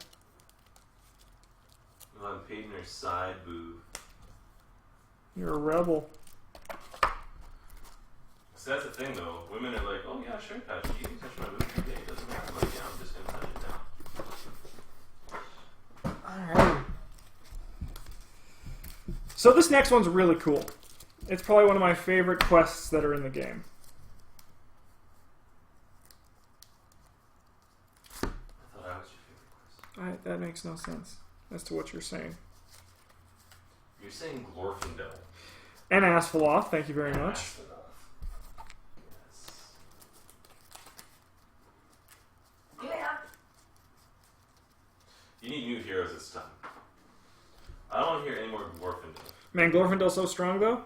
S3: Well, I'm Peyton's side boob.
S1: You're a rebel.
S3: So that's the thing, though. Women are like, oh yeah, sure, Patrick, you can touch my boob today. It doesn't matter. I'm like, yeah, I'm just going to touch it now.
S1: Alright. So this next one's really cool. It's probably one of my favorite quests that are in the game.
S3: I thought that was your favorite quest.
S1: That makes no sense as to what you're saying.
S3: You're saying Glorfindel.
S1: And Asfaloth, thank you very much.
S3: Asfaloth. Yes. Yeah. You need new heroes this time. I don't want to hear any more Glorfindel.
S1: Man, Glorfindel's so strong though.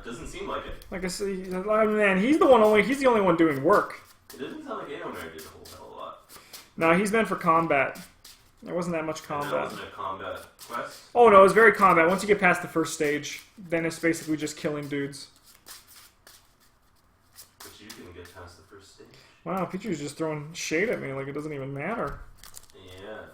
S3: Doesn't seem like it.
S1: Like I said, man, he's the only one doing work.
S3: It doesn't sound like anyone did a whole hell of a lot.
S1: No, he's meant for combat. There wasn't that much combat.
S3: And that wasn't a combat quest?
S1: Oh no, it was very combat. Once you get past the first stage, then it's basically just killing dudes.
S3: But you didn't get past the first stage.
S1: Wow, Pichu's just throwing shade at me like it doesn't even matter.
S3: Yeah.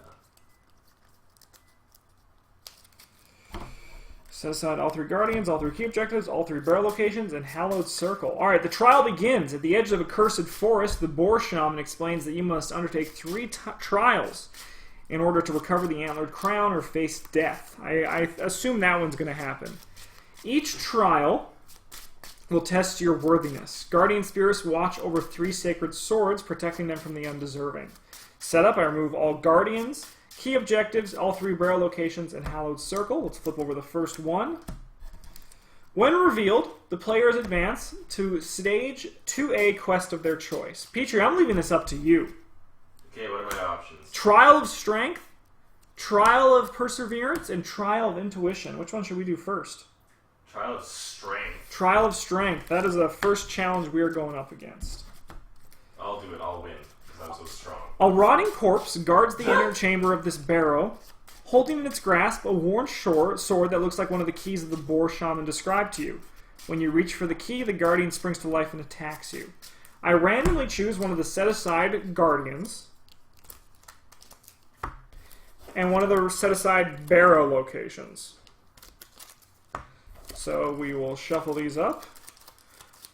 S1: Set aside all 3 guardians, all 3 key objectives, all 3 barrel locations, and hallowed circle. Alright, the trial begins. At the edge of a cursed forest, the boar shaman explains that you must undertake 3 trials in order to recover the antlered crown or face death. I assume that one's going to happen. Each trial will test your worthiness. Guardian spirits watch over 3 sacred swords, protecting them from the undeserving. Setup, I remove all guardians, key objectives, all 3 barrel locations, and hallowed circle. Let's flip over the first one. When revealed, the players advance to stage 2A quest of their choice. Petrie, I'm leaving this up to you.
S3: Okay, what are my options?
S1: Trial of Strength, Trial of Perseverance, and Trial of Intuition. Which one should we do first?
S3: Trial of Strength.
S1: Trial of Strength. That is the first challenge we are going up against.
S3: I'll do it. I'll win, because I'm so strong.
S1: A rotting corpse guards the inner chamber of this barrow, holding in its grasp a worn sword that looks like one of the keys of the boar shaman described to you. When you reach for the key, the guardian springs to life and attacks you. I randomly choose one of the set-aside guardians and one of the set-aside barrow locations. So we will shuffle these up.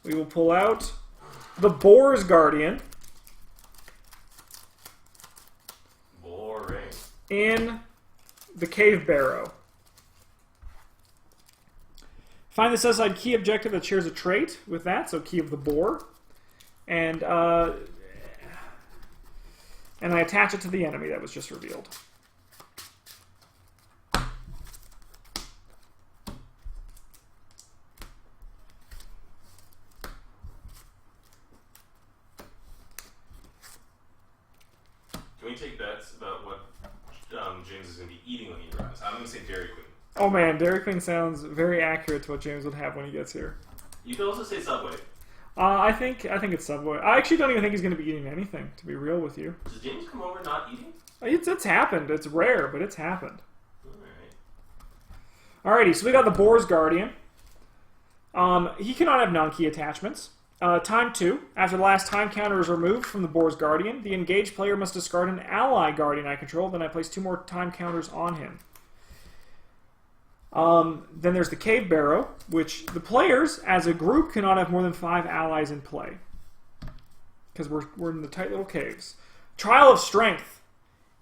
S1: We will pull out the Boar's Guardian.
S3: Boring.
S1: In the Cave Barrow. Find the set-aside key objective that shares a trait with that, so Key of the Boar. And I attach it to the enemy that was just revealed.
S3: Can we take bets about what James is going to be eating when he arrives? I'm going to say Dairy Queen.
S1: Oh man, Dairy Queen sounds very accurate to what James would have when he gets here.
S3: You could also say Subway.
S1: I think it's Subway. I actually don't even think he's going to be eating anything, to be real with you.
S3: Does James come over not eating?
S1: It's happened. It's rare, but it's happened.
S3: Alright.
S1: Alrighty, so we got the Boar's Guardian. He cannot have non-key attachments. Time 2. After the last time counter is removed from the Boar's Guardian, the engaged player must discard an ally guardian I control, then I place 2 more time counters on him. Then there's the Cave Barrow, which the players, as a group, cannot have more than 5 allies in play. Because we're in the tight little caves. Trial of Strength.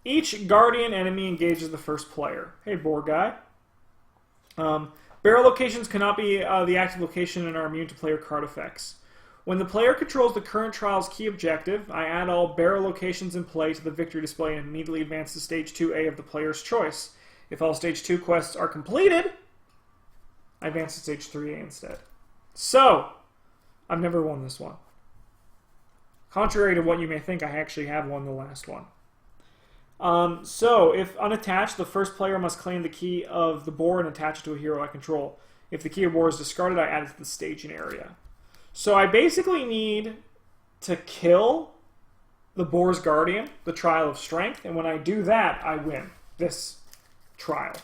S1: Each guardian enemy engages the first player. Hey, boar guy. Barrow locations cannot be the active location and are immune to player card effects. When the player controls the current trial's key objective, I add all barrow locations in play to the victory display and immediately advance to Stage 2A of the player's choice. If all Stage 2 quests are completed, I advance to Stage 3A instead. So, I've never won this one. Contrary to what you may think, I actually have won the last one. So, if unattached, the first player must claim the key of the boar and attach it to a hero I control. If the key of boar is discarded, I add it to the staging area. So I basically need to kill the Boar's Guardian, the Trial of Strength, and when I do that, I win this trial.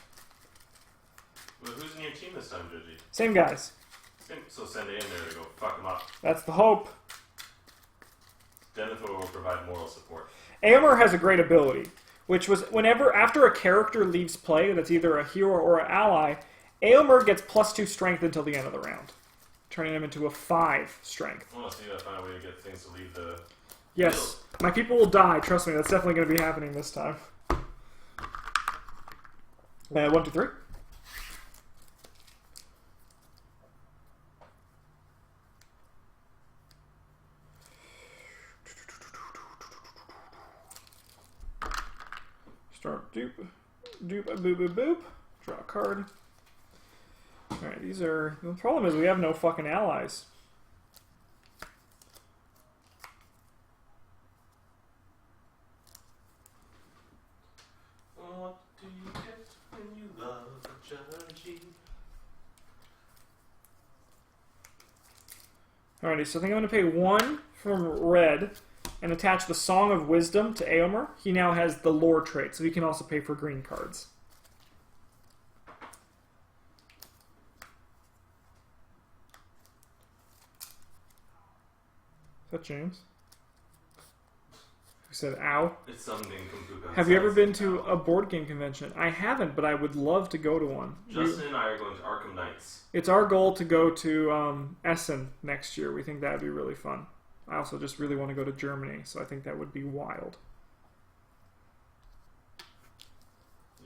S3: Well, who's in your team this time, Judgy?
S1: Same guys.
S3: So send it in there to go fuck them up.
S1: That's the hope.
S3: Denethor will provide moral support.
S1: Aomer has a great ability, which was after a character leaves play, that's either a hero or an ally, Aomer gets +2 strength until the end of the round, turning him into a 5 strength.
S3: Well, so you gotta find a way to get things to leave the...
S1: Yes, my people will die, trust me, that's definitely going to be happening this time. 1, 2, 3. Start doop, doop, boop, boop, boop. Draw a card. Alright, these are... The problem is we have no fucking allies.
S3: What do you get when you love a Judgy?
S1: Alrighty, so I think I'm going to pay 1 from red and attach the Song of Wisdom to Aomer. He now has the lore trait, so he can also pay for green cards. Is that James? Who said ow?
S3: It's something completely...
S1: Have you ever been to a board game convention? I haven't, but I would love to go to one.
S3: Justin and I are going to Arkham Knights.
S1: It's our goal to go to Essen next year. We think that would be really fun. I also just really want to go to Germany, so I think that would be wild.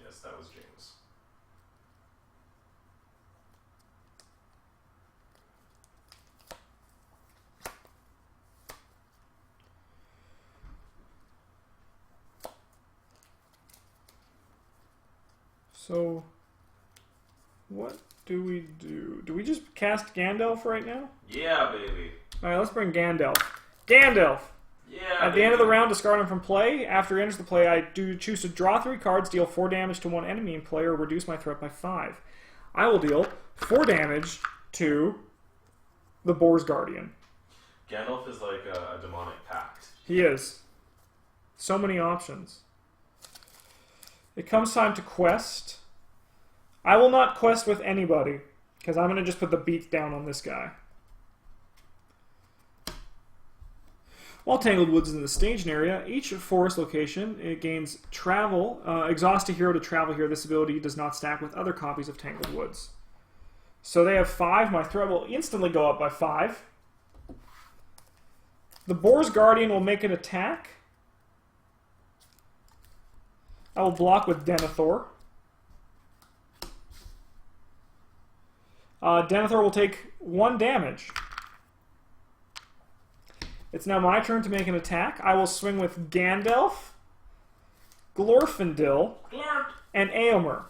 S3: Yes, that was James.
S1: So, what do we do? Do we just cast Gandalf right now?
S3: Yeah, baby.
S1: Alright, let's bring Gandalf. Gandalf!
S3: Yeah,
S1: At the end of the round, discard him from play. After he enters the play, I do choose to draw 3 cards, deal 4 damage to one enemy in play, or reduce my threat by 5. I will deal 4 damage to the Boar's Guardian.
S3: Gandalf is like a demonic pact.
S1: He is. So many options. It comes time to quest. I will not quest with anybody, because I'm going to just put the beat down on this guy. While Tangled Woods is in the staged area, each forest location it gains travel. Exhaust a hero to travel here. This ability does not stack with other copies of Tangled Woods. So they have 5. My threat will instantly go up by 5. The Boar's Guardian will make an attack. I will block with Denethor. Denethor will take 1 damage. It's now my turn to make an attack. I will swing with Gandalf, Glorfindel, and Éomer.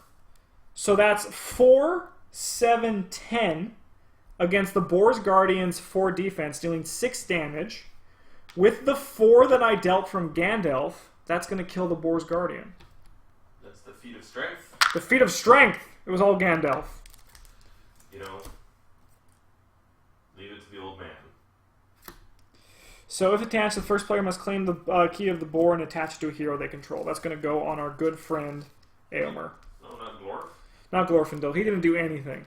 S1: So that's 4, 7, 10 against the Boar's Guardian's 4 defense, dealing 6 damage. With the 4 that I dealt from Gandalf, that's going to kill the Boar's Guardian.
S3: That's the feat of strength.
S1: The feat of strength! It was all Gandalf.
S3: You know, leave it to the old man.
S1: So if attached, the first player must claim the key of the boar and attach it to a hero they control. That's going to go on our good friend, Éomer.
S3: No, not Glorf.
S1: Not Glorfindel. He didn't do anything.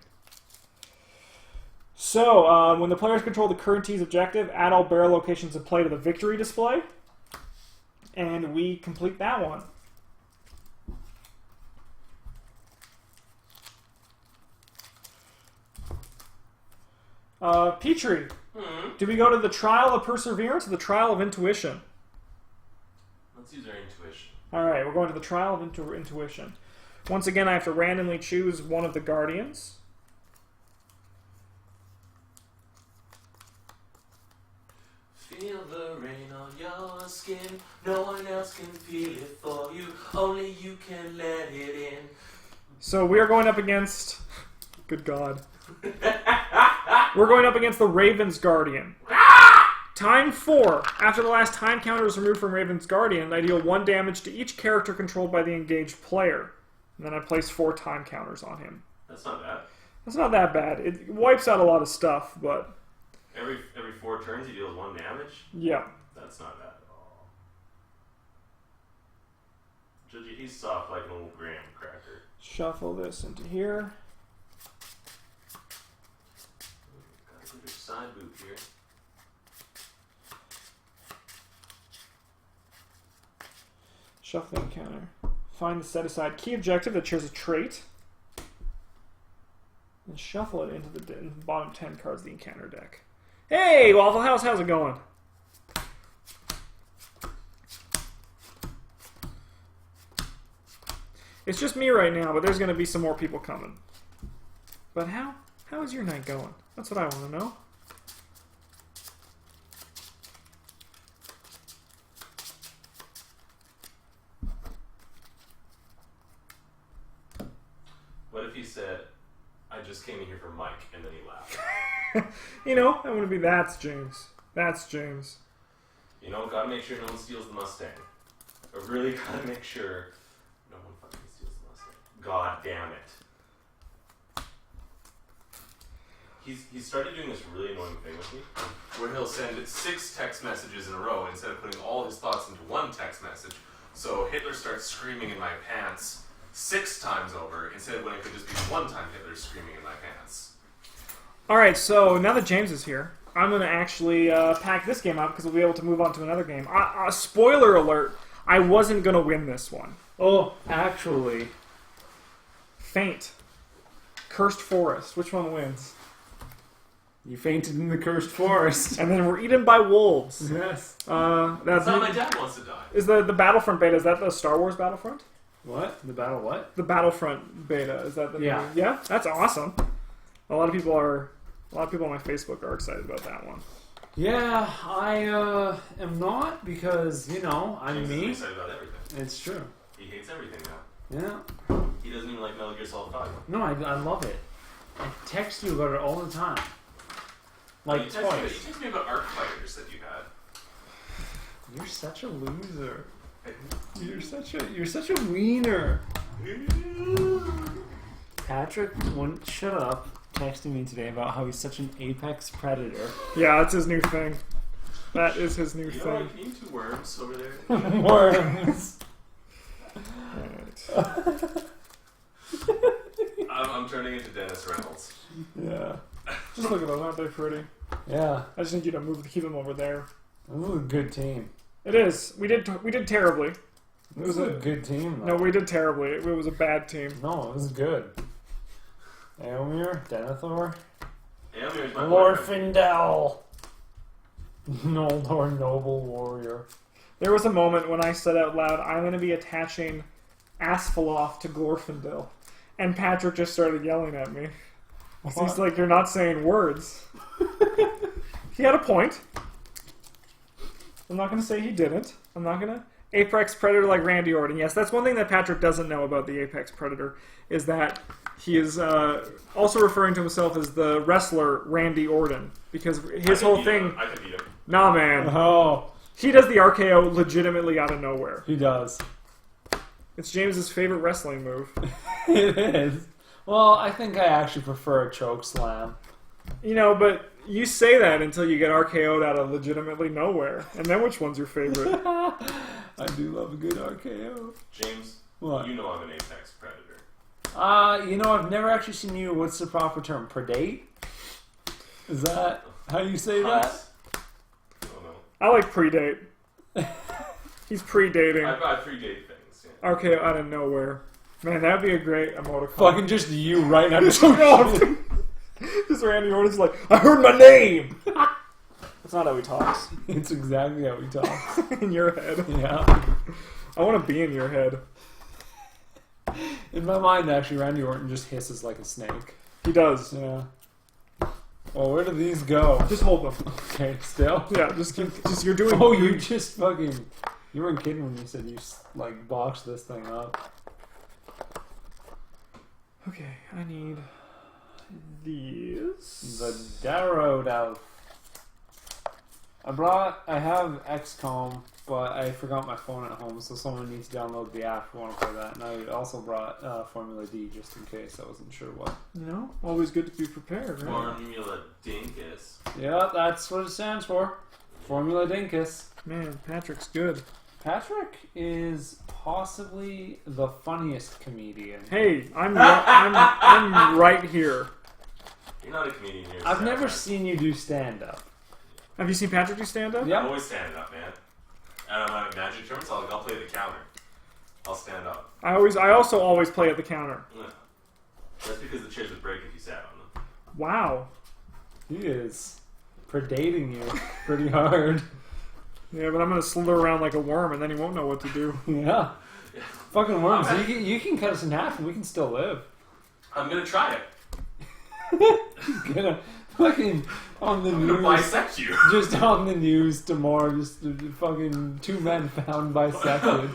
S1: So, when the players control the current team's objective, add all barrel locations in play to the victory display. And we complete that one. Petrie. Do we go to the Trial of Perseverance or the Trial of Intuition?
S3: Let's use our intuition.
S1: Alright, we're going to the Trial of Intuition. Once again, I have to randomly choose one of the Guardians.
S3: Feel the rain on your skin. No one else can feel it for you. Only you can let it in.
S1: So we are going up against... Good God. We're going up against the Raven's Guardian. Time 4. After the last time counter is removed from Raven's Guardian, I deal 1 damage to each character controlled by the engaged player. And then I place 4 time counters on him.
S3: That's not bad.
S1: That's not that bad. It wipes out a lot of stuff, but...
S3: Every 4 turns he deals 1 damage?
S1: Yeah.
S3: That's not bad at all. Judgy, he's soft like an old graham cracker.
S1: Shuffle this into here.
S3: Gotta get your side boot here.
S1: Shuffling counter. Find the set-aside key objective that shares a trait. And shuffle it into the bottom 10 cards of the encounter deck. Hey, Waffle House, how's it going? It's just me right now, but there's going to be some more people coming. But how is your night going? That's what I want to know.
S3: What if he said, I just came in here for Mike, and then he laughed?
S1: You know, I want to be, that's James. That's James.
S3: You know, gotta make sure no one steals the Mustang. I really gotta make sure no one fucking steals the Mustang. God damn it. He's started doing this really annoying thing with me, where he'll send 6 text messages in a row instead of putting all his thoughts into one text message. So Hitler starts screaming in my pants 6 times over, instead of when it could just be one time Hitler screaming in my pants.
S1: Alright, so now that James is here, I'm going to actually pack this game up because we'll be able to move on to another game. Spoiler alert, I wasn't going to win this one.
S4: Oh, actually.
S1: Faint. Cursed Forest. Which one wins?
S4: You fainted in the cursed forest.
S1: And then we're eaten by wolves.
S4: Yes.
S3: That's how my dad wants to die.
S1: Is the Battlefront beta, is that the Star Wars Battlefront?
S4: What? The battle what?
S1: The Battlefront beta, is that the
S4: Yeah.
S1: new? Yeah? That's awesome. A lot of people on my Facebook are excited about that one.
S4: Yeah, I am not because, you know, I'm
S3: James is
S4: me.
S3: excited about everything.
S4: It's true.
S3: He hates everything now.
S4: Yeah.
S3: He doesn't even like Metal Gear Solid 5.
S4: No, I love it. I text you about it all the time. Like
S3: you
S4: twice.
S3: text me about arc fighters that you had.
S4: You're such a loser. You're such a wiener. Patrick wouldn't shut up texting me today about how he's such an apex predator.
S1: Yeah, that's his new thing. That is his new
S3: You know
S1: thing.
S3: what? Can you two worms over there?
S4: Worms.
S1: Right.
S3: I'm turning into Dennis Reynolds.
S4: Yeah.
S1: Just look at those, aren't they pretty?
S4: Yeah.
S1: I just need you to keep them over there.
S4: This is a good team.
S1: It is. We did terribly.
S4: This is a good team, though.
S1: No, we did terribly. It was a bad team.
S4: No, it was good. Aomir, Denethor,
S3: Aomir's my
S4: Glorfindel. Noldor, noble warrior.
S1: There was a moment when I said out loud, I'm going to be attaching Asfaloth to Glorfindel. And Patrick just started yelling at me. He's like, you're not saying words. He had a point. I'm not going to say he didn't. I'm not going to... Apex Predator like Randy Orton. Yes, that's one thing that Patrick doesn't know about the Apex Predator, is that he is also referring to himself as the wrestler Randy Orton. Because his whole thing...
S3: I can beat him.
S1: Nah, man.
S4: Oh,
S1: He does the RKO legitimately out of nowhere.
S4: he does.
S1: It's James's favorite wrestling move.
S4: It is. Well, I think I actually prefer a choke slam.
S1: You know, but you say that until you get RKO'd out of legitimately nowhere. And then which one's your favorite?
S4: I do love a good RKO.
S3: James,
S4: What?
S3: you know I'm an apex predator.
S4: You know, I've never actually seen you. What's the proper term? Predate? Is that how you say that?
S3: I don't know.
S1: I like predate. He's predating.
S3: I predate things. Yeah.
S1: RKO out of nowhere. Man, that'd be a great emoticon.
S4: Fucking just you right now.
S1: Just Randy Orton's like, I heard my name! That's not how he talks.
S4: It's exactly how he talks.
S1: In your head.
S4: Yeah.
S1: I want to be in your head.
S4: In my mind, actually, Randy Orton just hisses like a snake.
S1: He does.
S4: Yeah. Well, where do these go?
S1: Just hold them.
S4: Okay, still?
S1: Yeah, just you're doing...
S4: Oh, you just fucking... You weren't kidding when you said you, like, boxed this thing up.
S1: Okay, I need these.
S4: The Darrow Elf. I have XCOM, but I forgot my phone at home, so someone needs to download the app if you want to play that. And I also brought Formula D just in case. I wasn't sure what.
S1: You know, always good to be prepared, right?
S3: Formula Dinkus.
S4: Yeah, that's what it stands for. Formula Dinkus.
S1: Man, Patrick's good.
S4: Patrick is possibly the funniest comedian.
S1: Hey, I'm right here.
S3: You're not a comedian. You're a
S4: I've never
S3: stand-up.
S4: seen you do stand-up.
S1: Have you seen Patrick do stand-up?
S3: I'm
S4: Yeah.
S3: always standing up, man. And I'm magic terms. I'll play the counter. I'll stand up.
S1: I also always play at the counter.
S3: Yeah. That's because the chairs would break if you sat on them.
S1: Wow.
S4: He is predating you pretty hard.
S1: Yeah, but I'm gonna slither around like a worm, and then he won't know what to do.
S4: Yeah. Fucking worms. You can cut us in half and we can still live.
S3: I'm gonna try it.
S4: Gonna fucking on the
S3: I'm gonna
S4: news.
S3: bisect you.
S4: Just on the news tomorrow, just fucking 2 men found bisected.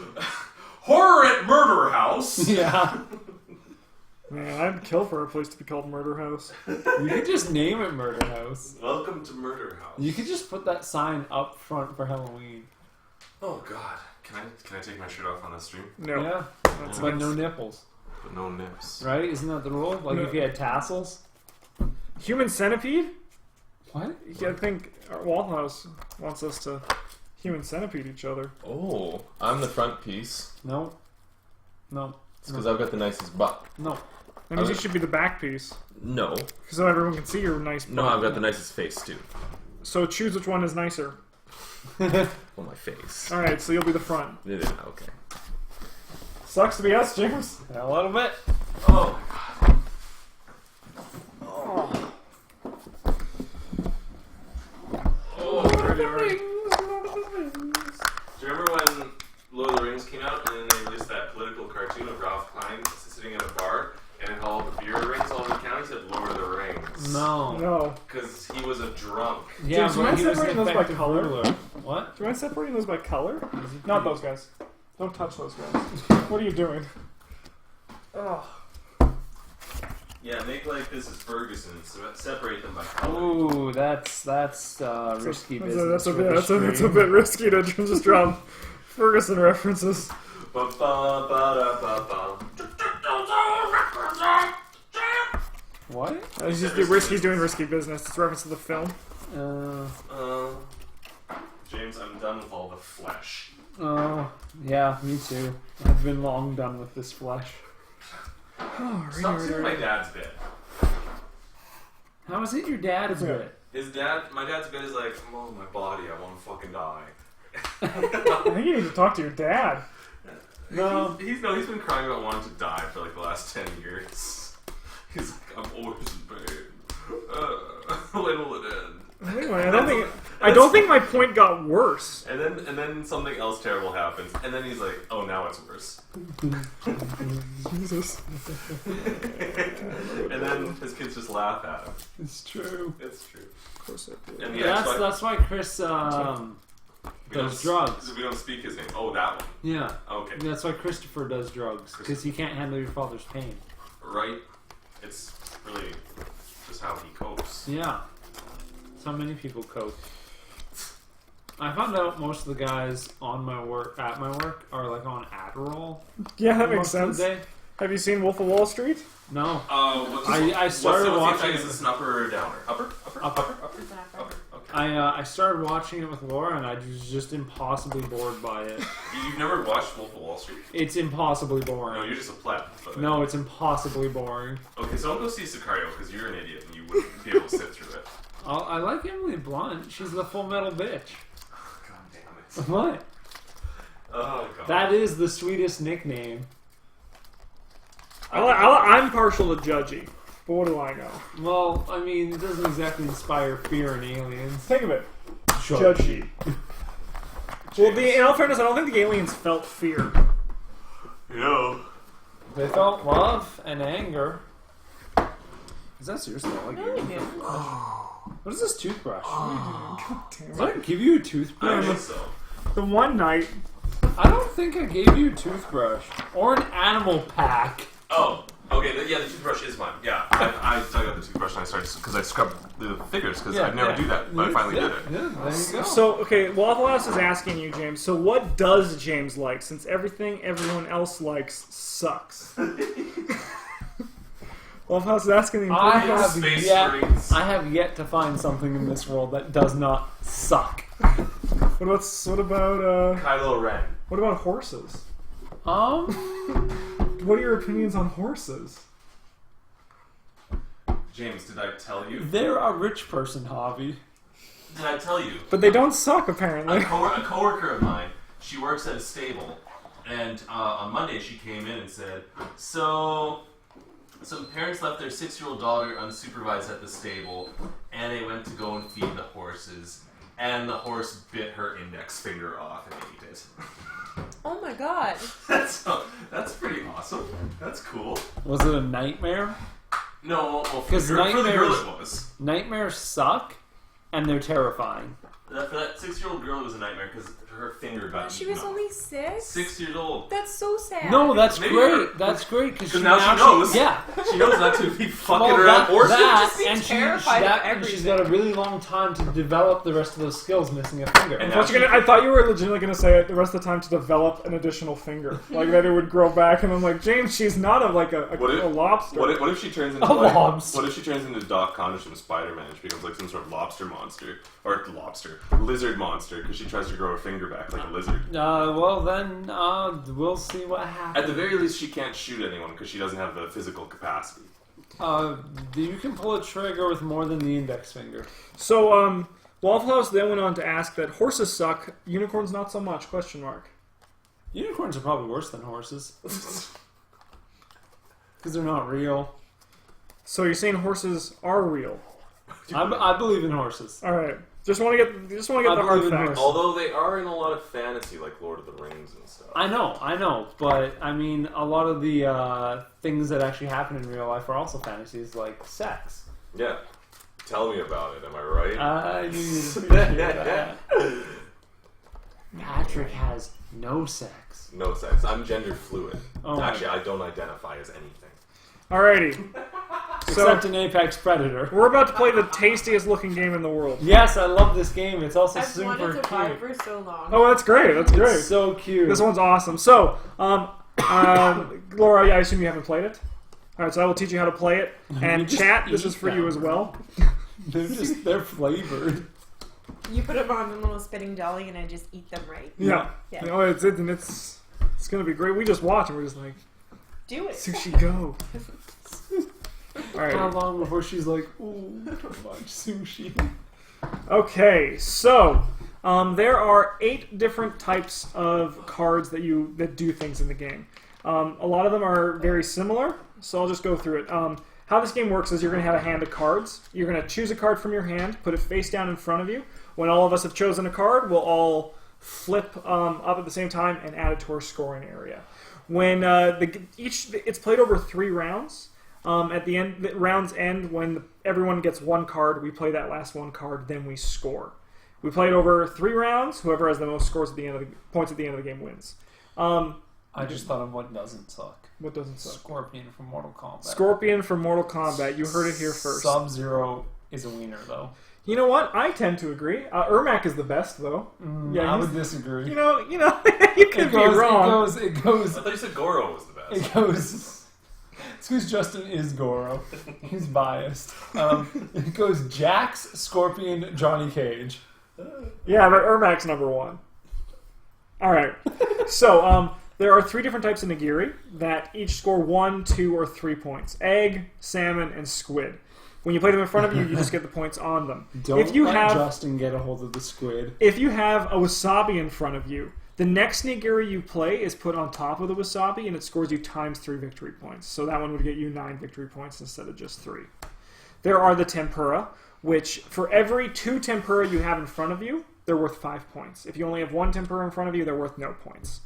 S3: Horror at Murder House.
S4: Yeah.
S1: Man, I'd kill for a place to be called Murder House.
S4: You could just name it Murder House.
S3: Welcome to Murder House.
S4: You could just put that sign up front for Halloween.
S3: Oh God. Can I take my shirt off on the stream?
S1: No.
S4: Yeah.
S1: That's
S4: But no nipples.
S3: But no nips.
S4: Right? Isn't that the rule? Like
S1: No.
S4: if you had tassels?
S1: Human Centipede?
S4: What?
S1: Yeah, I think Wallhouse wants us to human centipede each other.
S5: Oh, I'm the front piece.
S4: No. No.
S5: It's because I've got the nicest butt.
S4: No.
S1: That means you should be the back piece.
S5: No.
S1: So everyone can see your nice
S5: No,
S1: butt.
S5: I've got the nicest face, too.
S1: So choose which one is nicer.
S5: Well, my face.
S1: Alright, so you'll be the front.
S5: It is, okay.
S1: Sucks to be us, James.
S4: A little bit.
S3: Oh my God. Oh.
S1: Lord of the Rings.
S3: Do you remember when Lord of the Rings came out and then they released that political cartoon of Ralph Klein sitting in a bar and it had all the beer rings all over the county said Lord of the Rings?
S4: No.
S1: No.
S3: Because he was a drunk.
S4: Yeah,
S1: James, do you
S4: but
S1: mind
S4: he was an
S1: separating those by
S4: effective
S1: color?
S4: ruler. What?
S1: Do you mind separating those by color? Not those guys. Don't touch those guys. What are you doing? Oh.
S3: Yeah, make like this is Ferguson. So separate them by color.
S4: Ooh, that's risky business.
S1: That's a bit risky to just drop Ferguson references.
S4: What?
S1: He's doing risky business. It's a reference to the film.
S3: James, I'm done with all the flesh.
S4: Yeah, me too. I've been long done with this flesh.
S3: Stop sitting in my dad's bed.
S4: How is it your dad's bed?
S3: My dad's bed is like, oh, my body, I want to fucking die.
S1: I think you need to talk to your dad.
S3: No, he's been crying about wanting to die for like the last 10 years. He's like, I'm always in pain. When will it end?
S1: Anyway, I don't think my point got worse.
S3: And then something else terrible happens, and then he's like, "Oh, now it's worse."
S1: Jesus.
S3: And then his kids just laugh at him.
S4: It's true.
S3: It's true.
S1: Of course I do.
S3: And
S4: That's why Chris does drugs.
S3: We don't speak his name. Oh, that one.
S4: Yeah.
S3: Okay.
S4: That's why Christopher does drugs, because he can't handle your father's pain.
S3: Right. It's really just how he copes.
S4: Yeah. That's how many people cope. I found out most of the guys at my work are like on Adderall.
S1: Yeah, that makes
S4: most of
S1: sense.
S4: the day.
S1: Have you seen Wolf of Wall Street?
S4: No.
S3: I
S4: started watching.
S3: Is this an upper or downer? Upper. Okay.
S4: I started watching it with Laura, and I was just impossibly bored by it.
S3: You've never watched Wolf of Wall Street?
S4: It's impossibly boring.
S3: No, you're just a pleb. But...
S4: No, it's impossibly boring.
S3: Okay, so I'll go see Sicario because you're an idiot and you wouldn't be able to sit through it.
S4: I like Emily Blunt. She's the Full Metal bitch.
S3: God damn it.
S4: What?
S3: Oh, God.
S4: That is the sweetest nickname.
S1: I'm partial to Judgy, but what do I know?
S4: Well, I mean, it doesn't exactly inspire fear in aliens.
S1: Think of it. Judgy. Well, in all fairness, I don't think the aliens felt fear.
S3: Yeah.
S4: They felt love and anger. Is that seriously all I
S6: No,
S4: give
S6: you
S4: you?
S6: didn't.
S4: What is this toothbrush?
S1: Damn
S4: Did I give you a toothbrush?
S3: I think so.
S1: The one night.
S4: I don't think I gave you a toothbrush. Or an animal pack.
S3: Oh, okay. The toothbrush is mine. Yeah, I dug out the toothbrush and I started because I scrubbed the figures because I'd never do that, but I finally did it.
S4: Yeah, there you go.
S1: So, okay, Waffle House is asking you, James, so what does James like, since everything everyone else likes sucks? Waffle House is asking the
S4: I
S1: important
S4: have yet to find something in this world that does not suck.
S1: What about
S3: Kylo Ren.
S1: what about horses? What are your opinions on horses?
S3: James, did I tell you?
S4: They're a rich person hobby.
S3: Did I tell you?
S1: But they don't suck, apparently.
S3: A coworker of mine, she works at a stable, and on Monday she came in and said, so some parents left their 6-year-old daughter unsupervised at the stable, and they went to go and feed the horses, and the horse bit her index finger off and ate it.
S6: Oh my god.
S3: That's pretty awesome. That's cool.
S4: Was it a nightmare?
S3: No, well, for
S4: Because
S3: the girl
S4: nightmares,
S3: it was.
S4: nightmares suck, and they're terrifying.
S3: For that 6-year-old girl, it was a nightmare because her finger got
S6: She
S3: eaten
S6: was
S3: off.
S6: only 6?
S3: 6 years old.
S6: That's so sad.
S4: No, that's
S3: Maybe
S4: great.
S3: her-
S4: That's great because
S3: now she knows.
S4: Yeah.
S3: She knows not to be fucking
S4: Well,
S3: around horses.
S6: just be
S4: and
S6: terrified of
S4: and she's got a really long time to develop the rest of those skills, missing a finger.
S3: And
S1: I thought you were legitimately going to say it the rest of the time to develop an additional finger. Like that it would grow back, and I'm like, James, she's not a lobster.
S3: What if she turns into
S4: lobster?
S3: What if she turns into Doc Connors from Spider-Man and she becomes like some sort of lobster monster or lizard monster because she tries to grow her finger back like a lizard?
S4: Well, then we'll see what happens.
S3: At the very least, she can't shoot anyone because she doesn't have the physical capacity.
S4: You can pull a trigger with more than the index finger.
S1: So, Waffle House then went on to ask that horses suck, unicorns not so much, question mark.
S4: Unicorns are probably worse than horses. Because they're not real.
S1: So you're saying horses are real?
S4: I believe in horses.
S1: Alright. Just want to get the hard
S4: believe in
S1: facts.
S4: horses.
S3: Although they are in a lot of fantasy, like Lord of the Rings and stuff.
S4: I know, but I mean, a lot of the things that actually happen in real life are also fantasies, like sex.
S3: Yeah. Tell me about it, am I right?
S4: I knew you'd appreciate that. Patrick has no sex.
S3: No sex. I'm gender fluid.
S4: Oh.
S3: Actually, I don't identify as anything.
S1: Alrighty.
S4: Except an apex predator.
S1: We're about to play the tastiest looking game in the world.
S4: Yes, I love this game. It's also
S6: I've
S4: super
S6: wanted to buy
S4: cute.
S6: for so long.
S1: Oh, that's great. That's great.
S4: It's so cute.
S1: This one's awesome. So, Laura, I assume you haven't played it. All right, so I will teach you how to play it. And
S4: just
S1: chat, this
S4: eat
S1: is for you
S4: them.
S1: as well.
S4: They're flavored.
S6: You put them on a little spinning dolly and I just eat them right.
S1: Yeah.
S6: Yeah.
S1: You know, it's going to be great. We just watch and we're just like,
S6: Do it.
S1: sushi go. All right.
S4: How long before she's like, ooh, too much sushi?
S1: Okay, so there are 8 different types of cards that do things in the game. A lot of them are very similar, so I'll just go through it. How this game works is you're going to have a hand of cards. You're going to choose a card from your hand, put it face down in front of you. When all of us have chosen a card, we'll all flip up at the same time and add it to our scoring area. When it's played over 3 rounds. At the end, the rounds end when everyone gets 1 card. We play that last 1 card, then we score. We play it over 3 rounds. Whoever has the most scores at the end of the points at the end of the game wins.
S4: I just thought of what doesn't suck.
S1: What doesn't suck?
S4: Scorpion from Mortal Kombat.
S1: Scorpion from Mortal Kombat. You heard it here first.
S4: Sub-Zero is a wiener, though.
S1: You know what? I tend to agree. Ermac is the best, though.
S4: I would disagree.
S1: You know, you could be wrong.
S4: It goes.
S3: I thought you said Goro was the best.
S4: It goes. It's because Justin is Goro. He's biased. It goes Jax, Scorpion, Johnny Cage.
S1: Yeah, but Ermac's number 1. All right. So, there are 3 different types of nigiri that each score 1, 2, or 3 points. Egg, salmon, and squid. When you play them in front of you, you just get the points on them.
S4: Don't let Justin get a hold of the squid.
S1: If you have a wasabi in front of you, the next nigiri you play is put on top of the wasabi, and it scores you times 3 victory points. So that one would get you 9 victory points instead of just 3. There are the tempura, which for every 2 tempura you have in front of you, they're worth 5 points. If you only have 1 tempura in front of you, they're worth no points.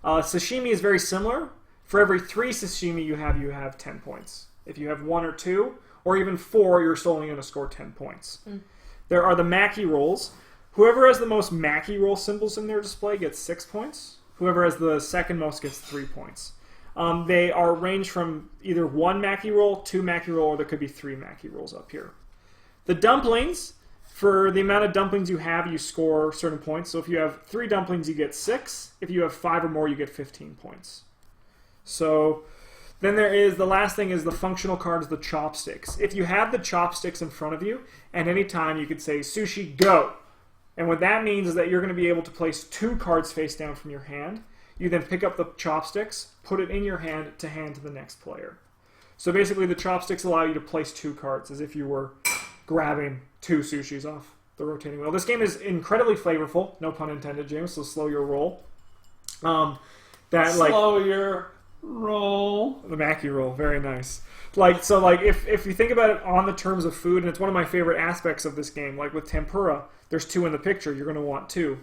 S1: Sashimi is very similar. For every 3 sashimi you have 10 points. If you have 1 or 2, or even 4, you're still only going to score 10 points. There are the maki rolls. Whoever has the most maki roll symbols in their display gets 6 points. Whoever has the second most gets 3 points. They are ranged from either 1 maki roll, 2 maki roll, or there could be 3 maki rolls up here. The dumplings, for the amount of dumplings you have, you score certain points. So if you have 3 dumplings, you get 6. If you have 5 or more, you get 15 points. So then there is, the last thing is the functional cards, the chopsticks. If you have the chopsticks in front of you, at any time you could say, sushi, go. And what that means is that you're going to be able to place 2 cards face down from your hand. You then pick up the chopsticks, put it in your hand to the next player. So basically the chopsticks allow you to place 2 cards as if you were grabbing 2 sushis off the rotating wheel. This game is incredibly flavorful, no pun intended, James, so slow your roll.
S4: Slow your roll.
S1: The Maki roll, very nice. If you think about it on the terms of food, and it's one of my favorite aspects of this game, like with tempura, there's 2 in the picture, you're going to want 2.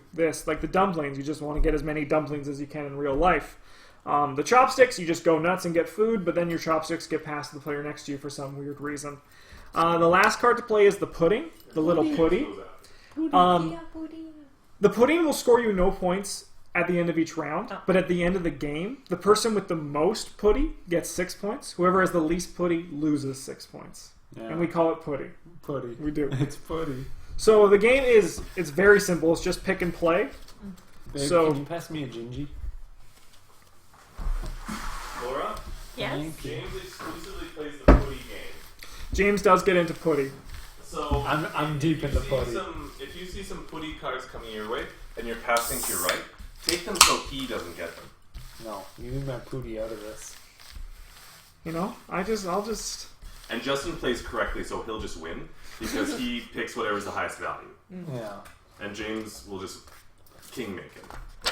S1: Like the dumplings, you just want to get as many dumplings as you can in real life. The chopsticks, you just go nuts and get food, but then your chopsticks get passed to the player next to you for some weird reason. The last card to play is the pudding, the little putty. The pudding will score you no points at the end of each round, but at the end of the game, the person with the most putty gets 6 points. Whoever has the least putty loses 6 points. Yeah. And we call it putty.
S4: Putty.
S1: We do.
S4: It's putty.
S1: So the game it's very simple. It's just pick and play.
S4: Babe,
S1: so
S4: can you pass me a Gingy?
S3: Laura?
S6: Yes.
S3: James exclusively plays the putty game.
S1: James does get into putty.
S3: So
S4: I'm deep into putty.
S3: If you see some putty cards coming your way and you're passing to your right, take them so he doesn't get them.
S4: No, you need my putty out of this.
S1: You know, I'll just.
S3: And Justin plays correctly, so he'll just win because he picks whatever's the highest value.
S4: Yeah.
S3: And James will just king make him.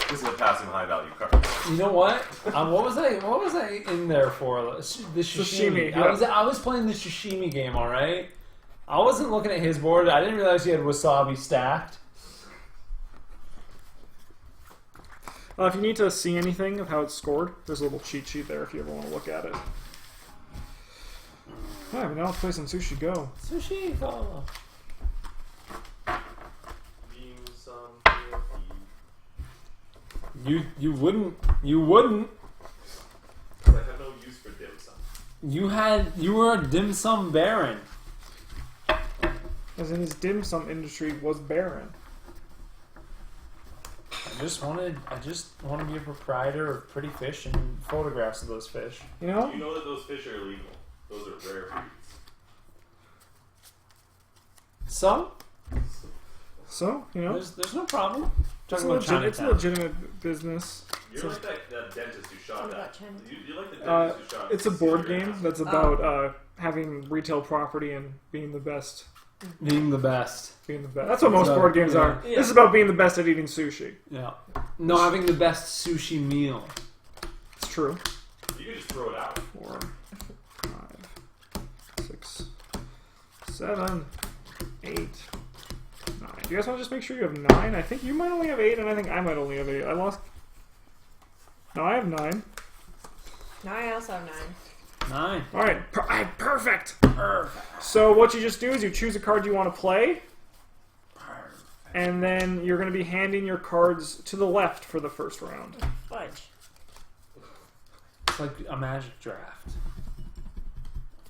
S3: This is a passing high value card.
S4: You know what? What was I in there for? The sashimi.
S1: Yeah.
S4: I was playing the sashimi game. All right. I wasn't looking at his board. I didn't realize he had wasabi stacked.
S1: If you need to see anything of how it's scored, there's a little cheat sheet there if you ever want to look at it. Alright, but now let's play some Sushi Go.
S4: Sushi Go. You wouldn't.
S3: I have no use for dim sum.
S4: You were a dim sum baron.
S1: As in his dim sum industry was barren.
S4: I just want to be a proprietor of pretty fish and photographs of those fish.
S1: You know?
S3: You know that those fish are illegal. Those are rare breeds.
S4: So,
S1: You know?
S4: there's no problem.
S1: It's
S4: Talking
S1: a,
S4: about
S1: it's a
S4: Chinatown.
S1: legitimate business.
S3: You're like that dentist who shot
S6: What
S3: that.
S6: about China?
S3: You're like the dentist who shot
S1: It's a
S3: the
S1: board
S3: Caesar
S1: game
S3: house.
S1: that's about having retail property and being the best.
S4: Being the best.
S1: Being the best. That's what most
S4: So,
S1: board games
S4: yeah.
S1: are. This is about being the best at eating sushi.
S4: Yeah. No, having the best sushi meal.
S1: It's true.
S3: You can just throw it out.
S1: 4, 5, 6, 7, 8, 9. Do you guys want to just make sure you have 9? I think you might only have 8, and I think I might only have 8. I lost. No, I have 9.
S6: No, I also have 9.
S4: 9.
S1: All right, perfect. So what you just do is you choose a card you want to play, and then you're going to be handing your cards to the left for the first round.
S6: Fudge.
S4: It's like a magic draft.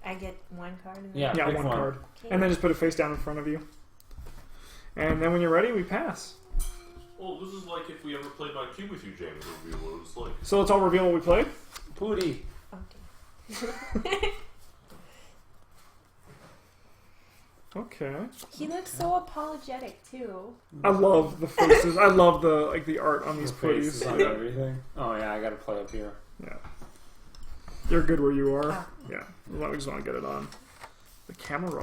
S6: I get one card. And
S4: Yeah.
S1: Yeah,
S4: pick
S1: one
S4: one.
S1: card,
S6: Okay.
S1: and then just put it face down in front of you. And then when you're ready, we pass.
S3: Well, this is like if we ever played my cube with you, James. It would be what it was like.
S1: So let's all reveal what we played.
S4: Pooty.
S6: Oh, dear.
S1: Okay.
S6: He looks so apologetic too.
S1: I love the faces. I love the art on these
S4: Faces
S1: putties.
S4: on everything. Oh yeah, I gotta play up here.
S1: Yeah. You're good where you are.
S6: Oh.
S1: Yeah. We just want to get it on the camera.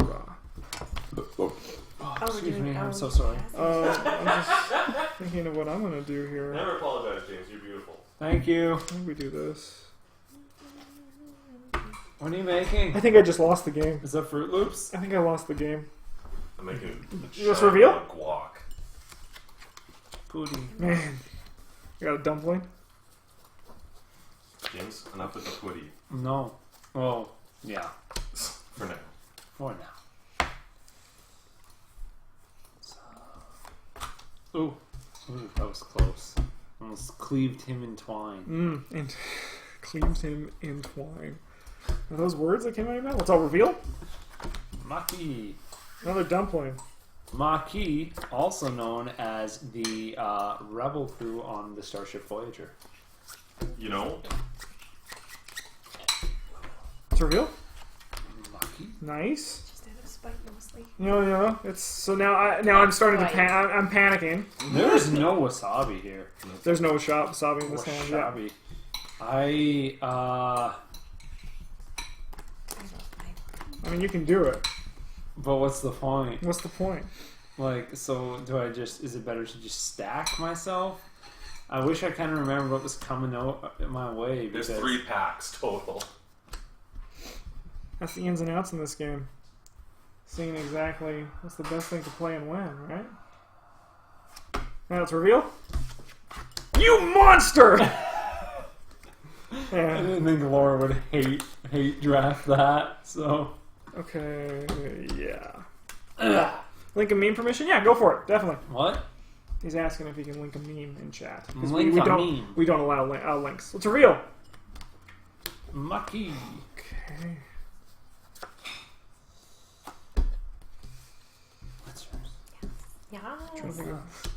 S6: Oh, we're
S4: Excuse
S6: doing
S4: me, I'm
S6: oh,
S4: so sorry.
S1: I'm just thinking of what I'm going to do here.
S3: Never apologize, James. You're beautiful.
S4: Thank you.
S1: I think we do this.
S4: What are you making?
S1: I think I just lost the game.
S4: Is that Fruit Loops?
S1: I think I lost the game.
S3: I'm making
S1: You just reveal?
S3: guac.
S4: Pooty.
S1: Man. You got a dumpling?
S3: James, enough with the pudding
S4: No. Well, yeah.
S3: for now.
S4: For now. So. Ooh, that was close. Almost cleaved him in twine.
S1: And cleaves him in twine. Are those words that came out of your mouth? Let's all reveal.
S4: Maki.
S1: Another dumpling.
S4: Maki, also known as the rebel crew on the Starship Voyager.
S3: You know,
S1: Let's reveal.
S4: Maki?
S1: Nice.
S6: Just out of spite mostly.
S1: Yeah. It's so now. I'm starting to I'm panicking.
S4: There's no wasabi here.
S1: There's no wasabi in this hand. Yeah.
S4: Wasabi.
S1: I mean, you can do it.
S4: But what's the point?
S1: What's the point?
S4: Like, so do I just? Is it better to just stack myself? I wish I kind of remember what was coming out my way.
S3: there's
S4: Because
S3: 3 packs total.
S1: That's the ins and outs in this game. Seeing exactly what's the best thing to play and when, right? Now let's reveal. You monster!
S4: I
S1: Yeah.
S4: didn't think Laura would hate draft that. So
S1: Okay. Yeah. Link a meme permission? Yeah, go for it. Definitely.
S4: what?
S1: He's asking if he can link a meme in chat. 'Cause
S4: Link
S1: we
S4: a
S1: don't,
S4: meme.
S1: We don't allow links. Let's reveal.
S4: Maki.
S1: Okay.
S4: What's yours?
S6: Yeah.
S1: Trying to think of-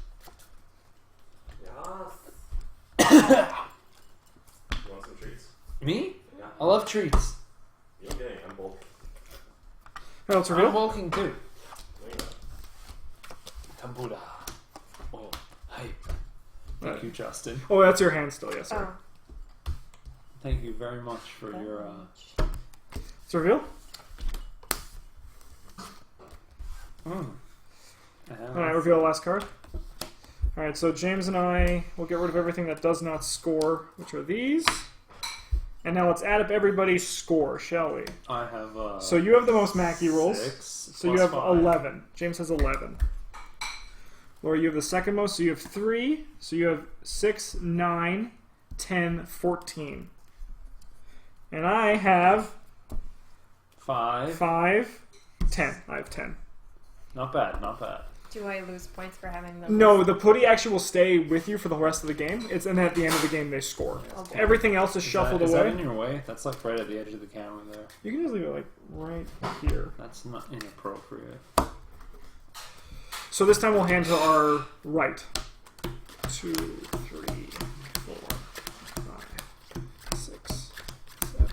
S3: You want some treats?
S4: Me?
S3: Yeah.
S4: I love treats.
S3: You okay? I'm bold.
S1: Hey, let's
S4: I'm
S1: reveal.
S4: bulking too.
S3: No, you're not.
S4: Tambuda. Oh, hype. Thank you, Justin.
S1: Oh, that's your hand still. Yes, sir.
S6: Oh.
S4: Thank you very much for your.
S1: Let's reveal. Alright, reveal the last card. Alright, so James and I will get rid of everything that does not score, which are these. And now let's add up everybody's score, shall we?
S4: I have.
S1: So you have the most Mackie rolls.
S4: 6
S1: So you
S4: plus
S1: have
S4: 5.
S1: 11. James has 11. Laura, you have the second most, so you have 3. So you have 6, 9, 10, 14. And I have
S4: 5.
S1: 5, 10. I have 10.
S4: Not bad, not bad.
S6: Do I lose points for having the
S1: No, the putty actually will stay with you for the rest of the game. And at the end of the game, they score.
S6: Okay.
S1: Everything else is shuffled
S4: Is
S1: away.
S4: that in your way? That's like right at the edge of the camera there.
S1: You can just leave it like right here.
S4: That's not inappropriate.
S1: So this time we'll hand to our right. 2, 3, 4, 5, 6, 7,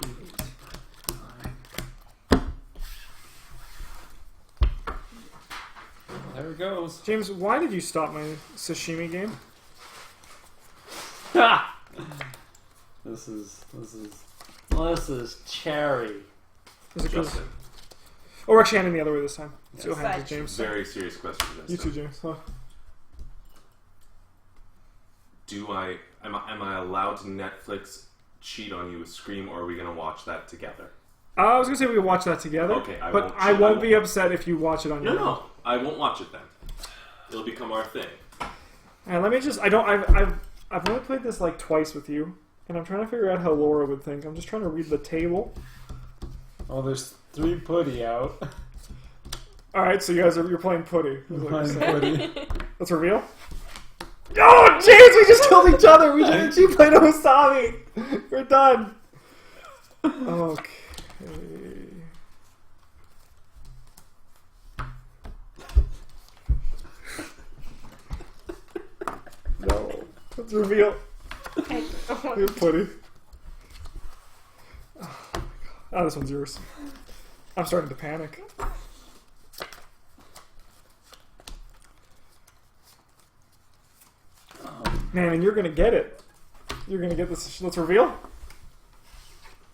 S1: 8, 9.
S4: There it goes.
S1: James, why did you stop my sashimi game?
S4: This is cherry.
S1: Is it 'cause-
S3: Justin,
S1: Oh, we're actually handing the other way this time. So you'll hand it
S6: Fudge.
S1: to James.
S3: very serious question.
S1: You too, James. Oh.
S3: Am I allowed to Netflix cheat on you with Scream, or are we gonna watch that together?
S1: I was gonna say we could watch that together.
S3: Okay,
S1: but I won't be upset if you watch it on your own.
S3: No, I won't watch it then. It'll become our thing.
S1: And let me just. I've only played this like twice with you, and I'm trying to figure out how Laura would think. I'm just trying to read the table.
S4: Oh, there's 3 putty out.
S1: All right, so you're playing putty. is what you're
S4: Playing
S1: saying.
S4: putty.
S1: Let's reveal. Oh, James, we just killed each other. She played a wasabi. We're done. Okay. No. Let's reveal. You're putty. Oh, this one's yours. I'm starting to panic. Man, and you're gonna get it. You're gonna get this. Let's reveal.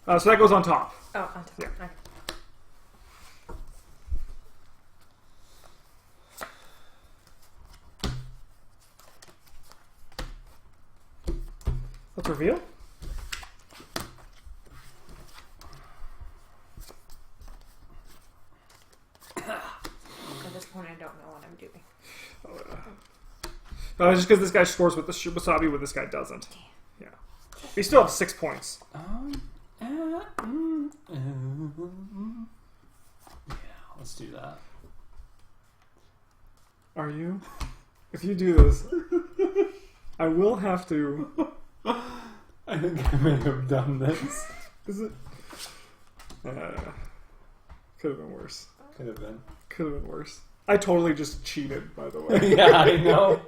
S1: So that goes on top.
S6: Oh, on top.
S1: Yeah.
S6: Okay.
S1: Let's reveal.
S6: At this point, I don't know what I'm doing.
S1: Just because this guy scores with the wasabi, but this guy doesn't. Yeah. We still have 6 points.
S4: Yeah, let's do that.
S1: Are you? If you do this, I will have to.
S4: I think I may have done this.
S1: Is it? Could have been worse.
S4: Could have been.
S1: Could have been worse. I totally just cheated, by the way.
S4: Yeah, I know.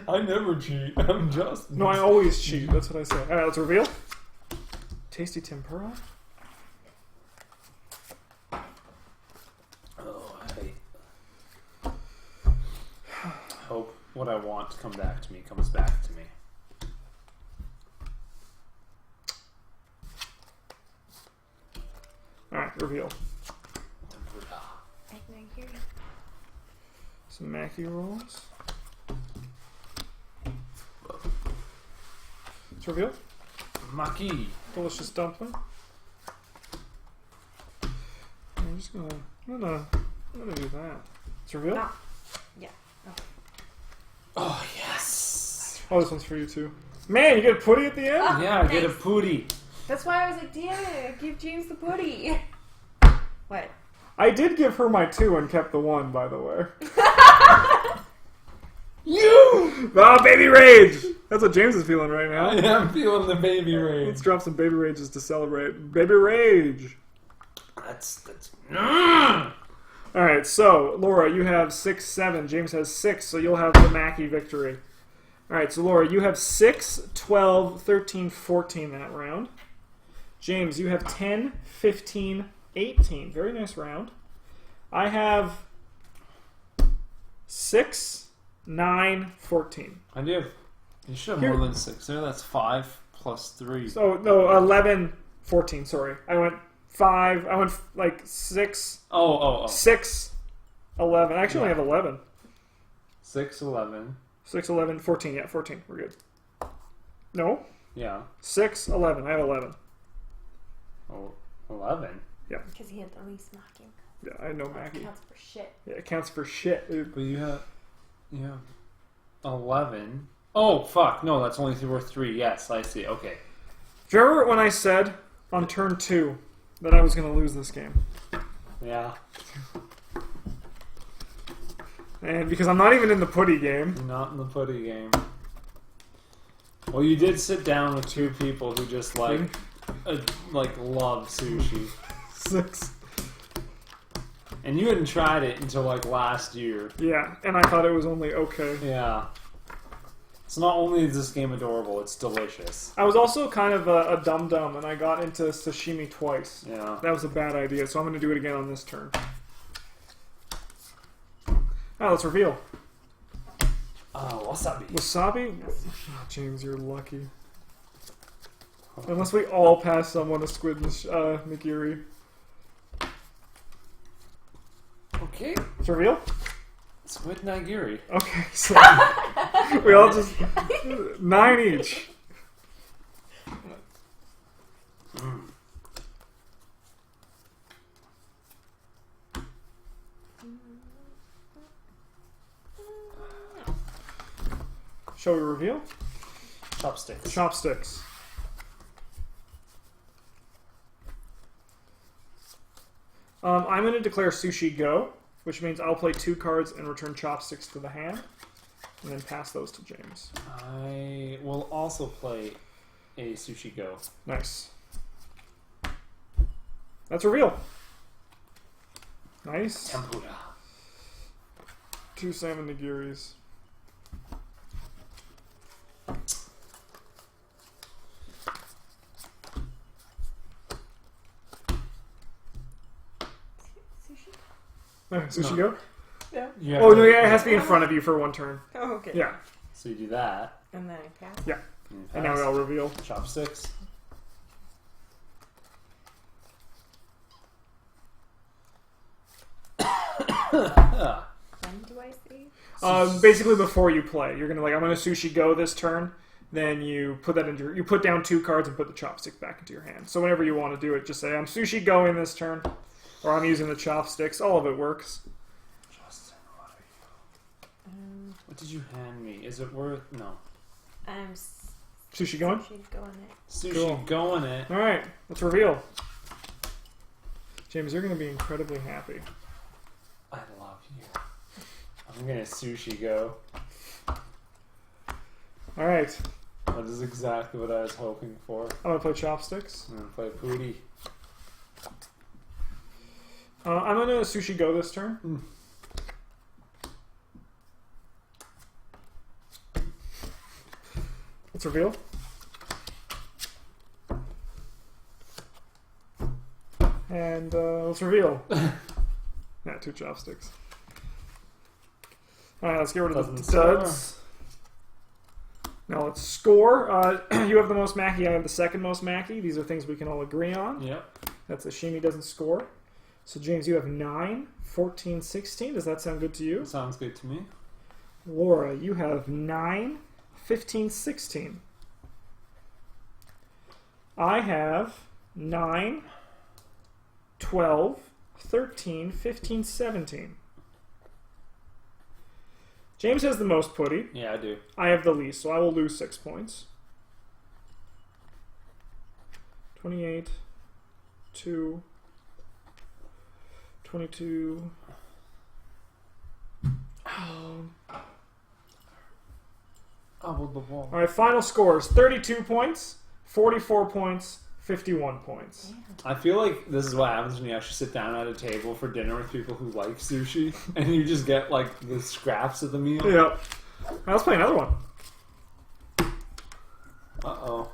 S4: I never cheat. I'm just.
S1: No, I always cheat. That's what I say. Alright, let's reveal. Tasty tempura.
S4: Oh, I hope what I want to come back to me comes back to me.
S1: Alright, reveal.
S6: I can hear you.
S1: Some Mackie rolls. Let's reveal.
S4: Maki.
S1: Delicious dumpling. I'm just gonna. I'm gonna do that. Let's reveal.
S6: No. Yeah. Okay.
S4: Oh, yes.
S1: Oh, this one's for you too. Man, you get a putty at the end?
S6: Oh,
S4: Yeah, get a
S6: thanks.
S4: pooty.
S6: That's why I was like, damn it, give James the putty. What?
S1: I did give her my 2 and kept the 1, by the way.
S4: You!
S1: Oh, baby rage! That's what James is feeling right
S4: I
S1: now.
S4: am feeling the baby
S1: Let's
S4: rage.
S1: drop some baby rages to celebrate. Baby rage!
S4: That's.
S1: Alright, so, Laura, you have 6, 7. James has 6, so you'll have the Mackie victory. Alright, so Laura, you have 6, 12, 13, 14 that round. James, you have 10, 15, 18. Very nice round. I have 6, 9, 14.
S4: I do. You should have
S1: Here-
S4: more than 6 there. That's 5 plus 3.
S1: So, no, 11, 14, sorry. I went 5, I went like 6,
S4: Oh.
S1: 6, 11. I actually only have 11.
S4: 6, 11.
S1: 6, 11, 14. Yeah, 14. We're good. No?
S4: Yeah.
S1: 6, 11. I have 11.
S4: Oh, 11.
S6: Because he had the least knocking.
S1: Yeah, I know
S6: That
S1: Mackie.
S6: counts for shit.
S1: Yeah, it counts for shit, dude.
S4: But you have 11. Oh, fuck. No, that's only worth 3. Yes, I see. Okay.
S1: Do you remember when I said on turn 2 that I was going to lose this game?
S4: Yeah.
S1: And because I'm not even in the putty game.
S4: Not in the putty game. Well, you did sit down with two people who just love sushi.
S1: 6.
S4: And you hadn't tried it until like last year.
S1: Yeah, and I thought it was only okay.
S4: Yeah. So not only is this game adorable, it's delicious.
S1: I was also kind of a dum-dum, and I got into sashimi twice.
S4: Yeah.
S1: That was a bad idea, so I'm going to do it again on this turn. Let's reveal.
S4: Wasabi.
S1: Wasabi? Oh, James, you're lucky. Unless we all pass someone a squid nigiri.
S4: Okay.
S1: Let's reveal?
S4: Squid nigiri.
S1: Okay, so we all just 9 each. Shall we reveal?
S4: Chopsticks.
S1: Chopsticks. I'm going to declare sushi go, which means I'll play 2 cards and return chopsticks to the hand, and then pass those to James.
S4: I will also play a sushi go.
S1: Nice. That's reveal. Nice.
S4: Tempura.
S1: 2 salmon nigiris. Sushi go?
S6: No.
S1: Oh, no, yeah, it has to be in front of you for 1 turn.
S6: Oh, okay.
S1: Yeah.
S4: So you do that.
S6: And then I pass.
S1: Yeah. And now we all reveal.
S4: Chopsticks.
S6: When do I see?
S1: Basically, before you play, you're gonna I'm gonna sushi go this turn. Then you put that into you put down 2 cards and put the chopstick back into your hand. So whenever you want to do it, just say I'm sushi going this turn, or I'm using the chopsticks. All of it works.
S4: Justin, what are you? What did you hand me? Is it worth? No.
S6: I'm
S1: Sushi going?
S6: Sushi going it.
S4: Sushi
S1: Cool.
S4: going it.
S1: All right, let's reveal. James, you're gonna be incredibly happy.
S4: I love you. I'm gonna sushi go.
S1: All right,
S4: That is exactly what I was hoping for.
S1: I'm gonna play chopsticks.
S4: I'm gonna play Pooty.
S1: I'm gonna sushi go this turn. Let's reveal. And let's reveal. Yeah, 2 chopsticks. Alright, let's get rid of the
S4: Doesn't
S1: duds. Now let's score. You have the most Mackie, I have the second most Mackie. These are things we can all agree on.
S4: Yep.
S1: That's Ashimi doesn't score. So James, you have 9, 14, 16. Does that sound good to you?
S4: Sounds good to me.
S1: Laura, you have 9, 15, 16. I have 9, 12, 13, 15, 17. James has the most putty.
S4: Yeah, I do.
S1: I have the least, so I will lose 6 points. 28, 2, 22.
S4: Oh, the wall.
S1: All right, final scores: 32 points, 44 points, 51 points.
S4: I feel like this is what happens when you actually sit down at a table for dinner with people who like sushi, and you just get like the scraps of the meal.
S1: Yep. Now let's play another one.
S4: Uh-oh.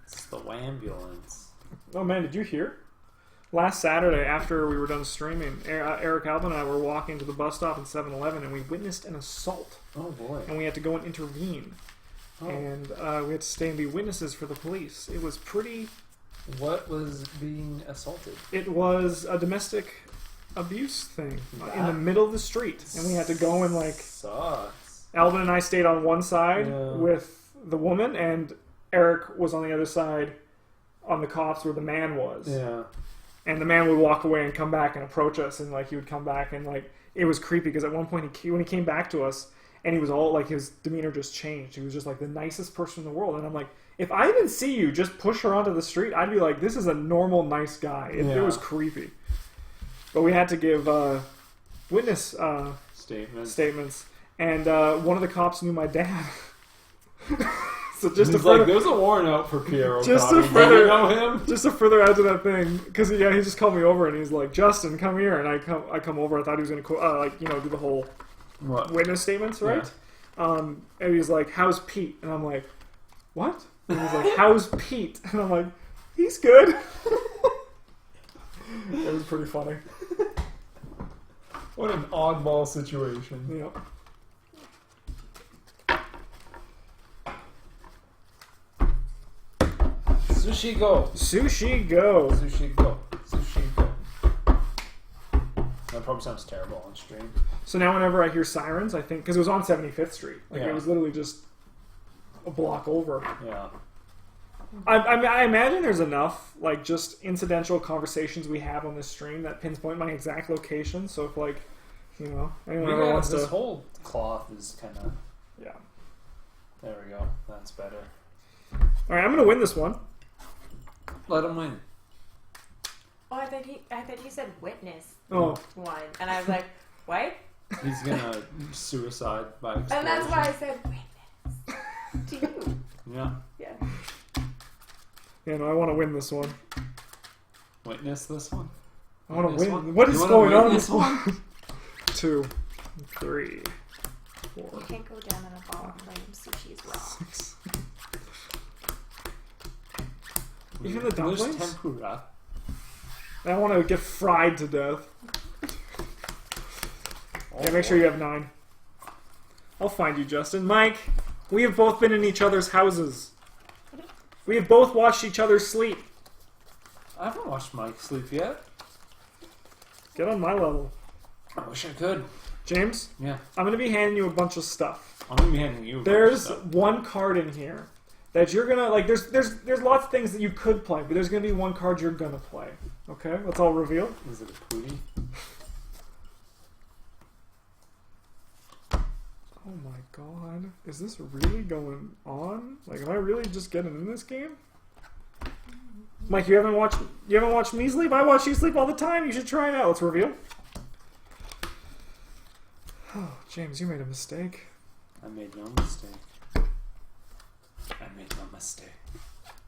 S4: It's the Wambulance.
S1: Oh man, did you hear? Last Saturday, after we were done streaming, Eric Alvin and I were walking to the bus stop in 7-Eleven, and we witnessed an assault.
S4: Oh boy.
S1: And we had to go and intervene.
S4: Oh.
S1: And we had to stay and be witnesses for the police. It was pretty...
S4: What was being assaulted?
S1: It was a domestic abuse thing in the middle of the street. And we had to go and like...
S4: Sucks.
S1: Alvin and I stayed on one side
S4: Yeah.
S1: with the woman, and Eric was on the other side on the cops where the man was.
S4: Yeah.
S1: And the man would walk away and come back and approach us, and like he would come back and like it was creepy because at one point when he came back to us and he was all like his demeanor just changed. He was just like the nicest person in the world, and I'm like, if I didn't see you just push her onto the street, I'd be like, this is a normal nice guy. It was creepy, but we had to give witness
S4: Statements.
S1: And one of the cops knew my dad. So just
S4: He's
S1: to further,
S4: like, there's a warrant out for Pierre O'Connor.
S1: Just to
S4: Do
S1: further-
S4: you know him?
S1: just to further add to that thing, because he just called me over and he's like, Justin, come here. And I come over. I thought he was going to do the whole
S4: What?
S1: witness statements, right? And he's like, how's Pete? And I'm like, what? And he's like, how's Pete? And I'm like, he's good. It was pretty funny.
S4: What an oddball situation.
S1: Yeah.
S4: Sushi go.
S1: Sushi go.
S4: Sushi go. Sushi go. That probably sounds terrible on stream.
S1: So now whenever I hear sirens, I think, because it was on 75th Street. Like,
S4: Yeah.
S1: it was literally just a block over.
S4: Yeah.
S1: I imagine there's enough, like, just incidental conversations we have on this stream that pinpoint my exact location. So if, like, anyone ever wants
S4: this
S1: to...
S4: whole cloth is kind of...
S1: Yeah.
S4: There we go. That's better.
S1: Alright, I'm going to win this one.
S4: Let him win.
S6: Oh, I thought you said witness
S1: Oh.
S6: one, and I was like, what?
S4: He's gonna suicide by explosion.
S6: And that's why I said witness to you.
S4: Yeah.
S6: Yeah.
S1: Yeah, no, I want to win this one.
S4: Witness this one.
S1: I want to
S4: Witness
S1: win.
S4: one?
S1: What
S4: You
S1: is
S4: wanna
S1: going on?
S4: witness one?
S1: 2, 3, 4,
S6: You can't go down in a ball and blame sushi as well.
S1: 6. Even the
S4: There's
S1: dumplings?
S4: tempura.
S1: I want to get fried to death. Yeah, make sure you have 9. I'll find you, Justin. Mike, we have both been in each other's houses. We have both watched each other sleep.
S4: I haven't watched Mike sleep yet.
S1: Get on my level.
S4: I wish I could.
S1: James,
S4: Yeah.
S1: I'm going to be handing you a bunch of stuff.
S4: I'm gonna be handing you. a bunch of
S1: There's
S4: stuff.
S1: one card in here that you're going to, like, there's lots of things that you could play, but there's going to be one card you're going to play. Okay? Let's all reveal.
S4: Is it a pootie?
S1: Oh my god. Is this really going on? Like, am I really just getting in this game? Mike, you haven't watched me sleep? I watch you sleep all the time. You should try it out. Let's reveal. Oh, James, you made a mistake.
S4: I made no mistake. I made no mistake.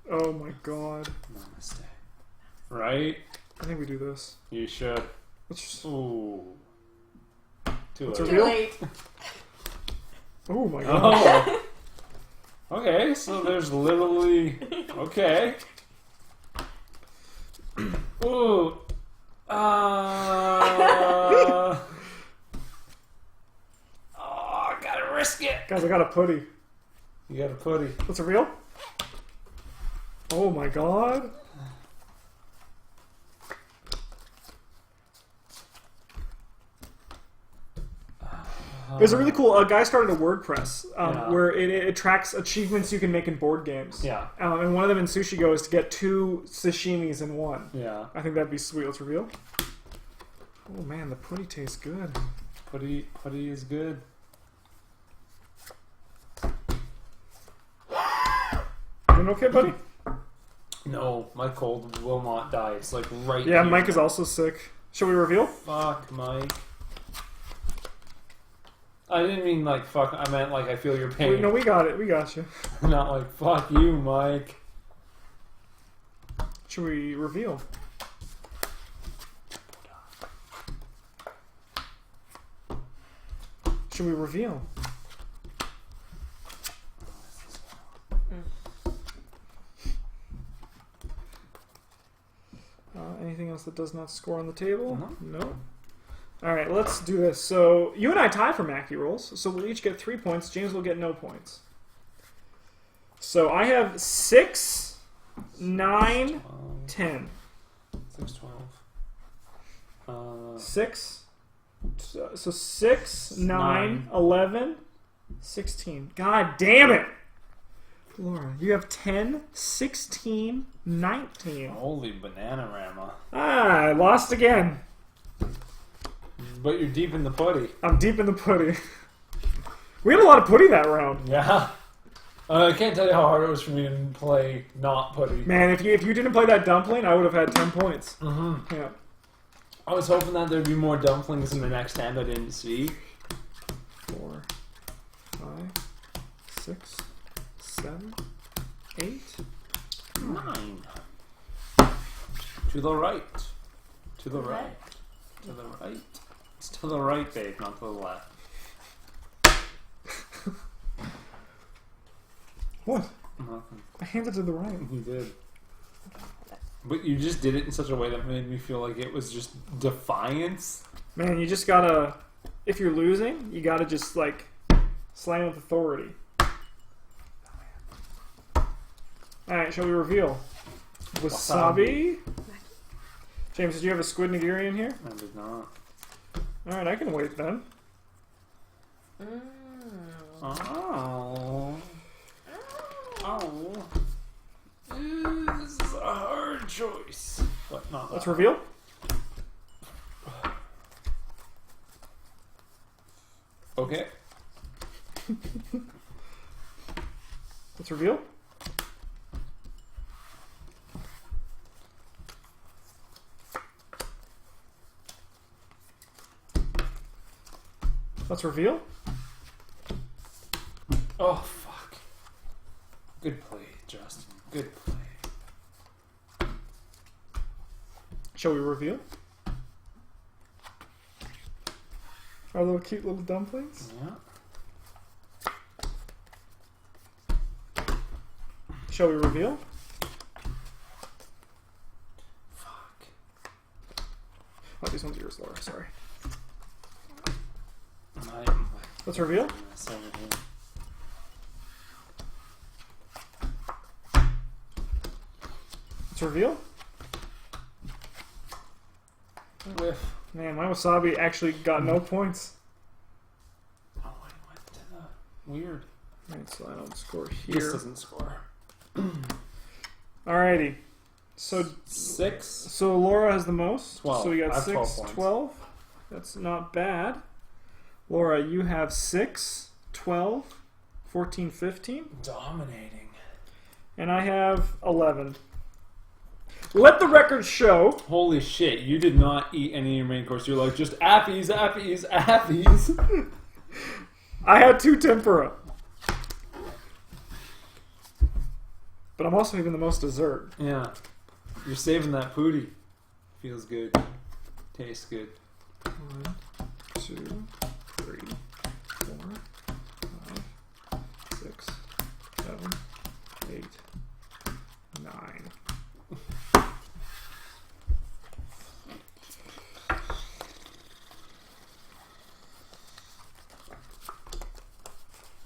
S1: Oh my god.
S4: No mistake. Right?
S1: I think we do this.
S4: You should.
S1: Let's just...
S4: Ooh. Too
S1: Let's
S4: late.
S6: Too
S1: reveal?
S6: late.
S1: Oh my god.
S4: Oh. Okay, so there's literally. Okay. Ooh. Oh, I gotta risk it.
S1: Guys, I got a putty.
S4: You got a putty.
S1: Let's reveal. Oh my god. There's a really cool... A guy started a WordPress
S4: Yeah.
S1: where it tracks achievements you can make in board games.
S4: Yeah.
S1: And one of them in Sushi Go is to get 2 sashimis in one.
S4: Yeah.
S1: I think that'd be sweet. Let's reveal. Oh man, the putty tastes good.
S4: Putty is good.
S1: You okay, buddy?
S4: No, my cold will not die. It's like right
S1: Yeah,
S4: here.
S1: Mike is also sick. Shall we reveal?
S4: Fuck, Mike. I didn't mean like fuck. I meant like I feel your pain.
S1: No, we got it. We got you.
S4: Not like fuck you, Mike.
S1: Should we reveal? Should we reveal? Anything else that does not score on the table? No. Alright, let's do this. So, you and I tie for Mackie rolls, so we'll each get 3 points. James will get no points. So, I have 6, 9, 10.
S4: 6, 12.
S1: 6. So 6, 9, 11, 16. God damn it! Laura, you have 10, 16, 19.
S4: Holy banana-rama.
S1: Ah, I lost again.
S4: But you're deep in the putty.
S1: I'm deep in the putty. We had a lot of putty that round.
S4: Yeah. I can't tell you how hard it was for me to play not putty.
S1: Man, if you didn't play that dumpling, I would have had 10 points.
S4: Mm-hmm.
S1: Yeah.
S4: I was hoping that there'd be more dumplings in the next hand I didn't see.
S1: 4, 5, 6, 7, 8,
S4: 9. To the right. To the right. To the right. It's to the right, babe, not to the left.
S1: What?
S4: Nothing.
S1: I handed to the right.
S4: You did. But you just did it in such a way that made me feel like it was just defiance.
S1: Man, you just gotta. If you're losing, you gotta just like slam with authority. Alright, shall we reveal? Wasabi? James, did you have a squid nigiri in here?
S4: I did not.
S1: Alright, I can wait then.
S4: Oh. Oh. This is a hard choice. But not
S1: Let's
S4: that
S1: reveal.
S4: Okay.
S1: Let's reveal. Let's reveal.
S4: Oh, fuck. Good play, Justin. Good play.
S1: Shall we reveal? Our little cute little dumplings?
S4: Yeah.
S1: Shall we reveal?
S4: Fuck.
S1: Oh, these ones are yours, Laura. Sorry. Let's reveal. Let's reveal.
S4: Whiff.
S1: Man, my wasabi actually got no points.
S4: Oh, I went to the weird.
S1: Alright, so I don't score
S4: This
S1: here.
S4: doesn't score.
S1: Alrighty. So
S4: 6.
S1: so Laura has the most.
S4: 12.
S1: So we
S4: I
S1: got
S4: have
S1: 6,
S4: 12 points.
S1: 12. That's not bad. Laura, you have 6, 12, 14, 15.
S4: Dominating.
S1: And I have 11. Let the record show.
S4: Holy shit, you did not eat any of your main course. You're like, just appies, appies, appies.
S1: I had 2 tempura. But I'm also even the most dessert.
S4: Yeah. You're saving that pooty. Feels good. Tastes good.
S1: 1, 2, 3, 4, 5, 6, 7, 8, 9.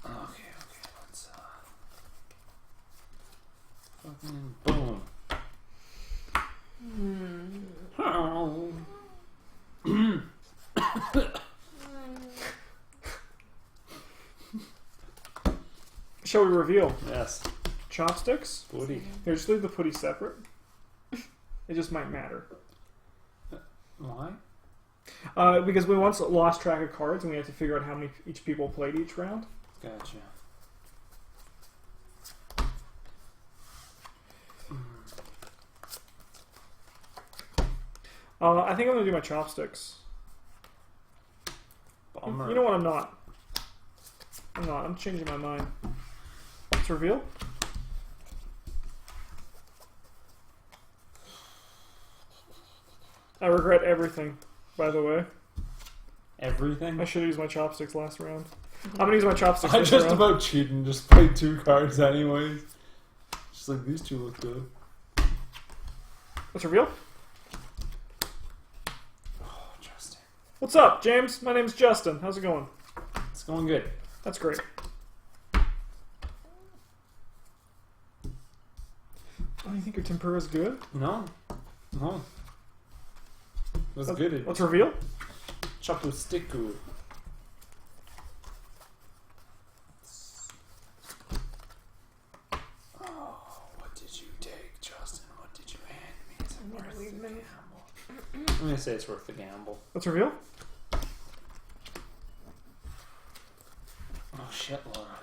S4: Okay, let's fucking boom. Oh.
S1: Shall we reveal?
S4: Yes.
S1: Chopsticks?
S4: Pooty.
S1: Here, just leave the putty separate. It just might matter.
S4: Why?
S1: Because we once lost track of cards and we had to figure out how many each people played each round.
S4: Gotcha.
S1: I think I'm going to do my chopsticks.
S4: Bummer.
S1: You know what? I'm not. I'm changing my mind. Let's reveal. I regret everything, by the way.
S4: Everything?
S1: I should have used my chopsticks last round. I'm going to use my chopsticks
S4: I
S1: this
S4: just
S1: round.
S4: about cheated and just played 2 cards anyways. Just like, these 2 look good.
S1: Let's reveal.
S4: Oh, Justin.
S1: What's up, James? My name's Justin. How's it going?
S4: It's going good.
S1: That's great. Oh, you think your tempura is good?
S4: No. No. It was good.
S1: Let's reveal.
S4: Chopustiku. Oh, what did you take, Justin? What did you hand me? Is it worth the gamble? I'm gonna say it's worth the gamble.
S1: Let's reveal.
S4: Oh shit, Laura.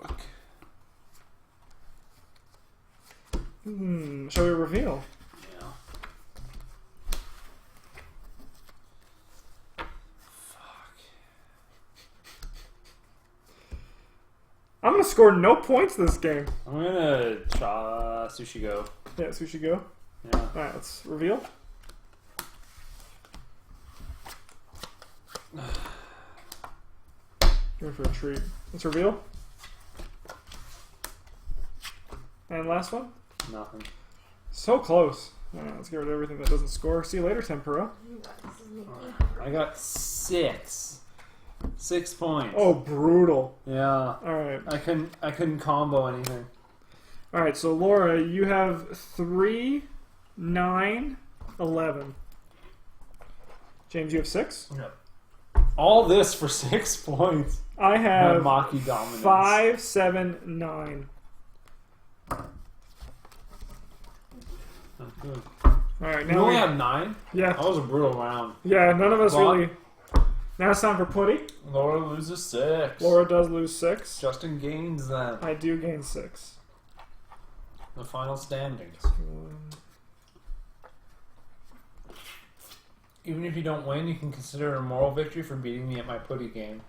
S4: Fuck.
S1: Shall we reveal?
S4: Yeah.
S1: I'm gonna score no points this game.
S4: I'm gonna try Sushi Go.
S1: Yeah, Sushi Go.
S4: Yeah.
S1: Alright, let's reveal. You're in for a treat. Let's reveal. And last one.
S4: Nothing.
S1: So close. Alright, let's get rid of everything that doesn't score. See you later, Tempura.
S4: I got 6. 6 points.
S1: Oh, brutal.
S4: Yeah.
S1: Alright.
S4: I couldn't combo anything.
S1: Alright, so Laura, you have 3, 9, 11. James, you have 6?
S4: Yep. All this for 6 points.
S1: I have
S4: Maki dominance.
S1: 5, 7, 9.
S4: Good.
S1: Alright,
S4: You
S1: now
S4: only
S1: we
S4: have 9?
S1: Yeah.
S4: That was a brutal round.
S1: Yeah, none of us
S4: Well,
S1: really. Now it's time for Putty.
S4: Laura loses 6.
S1: Laura does lose 6.
S4: Justin gains then.
S1: I do gain 6.
S4: The final standings. Even if you don't win, you can consider it a moral victory for beating me at my putty game.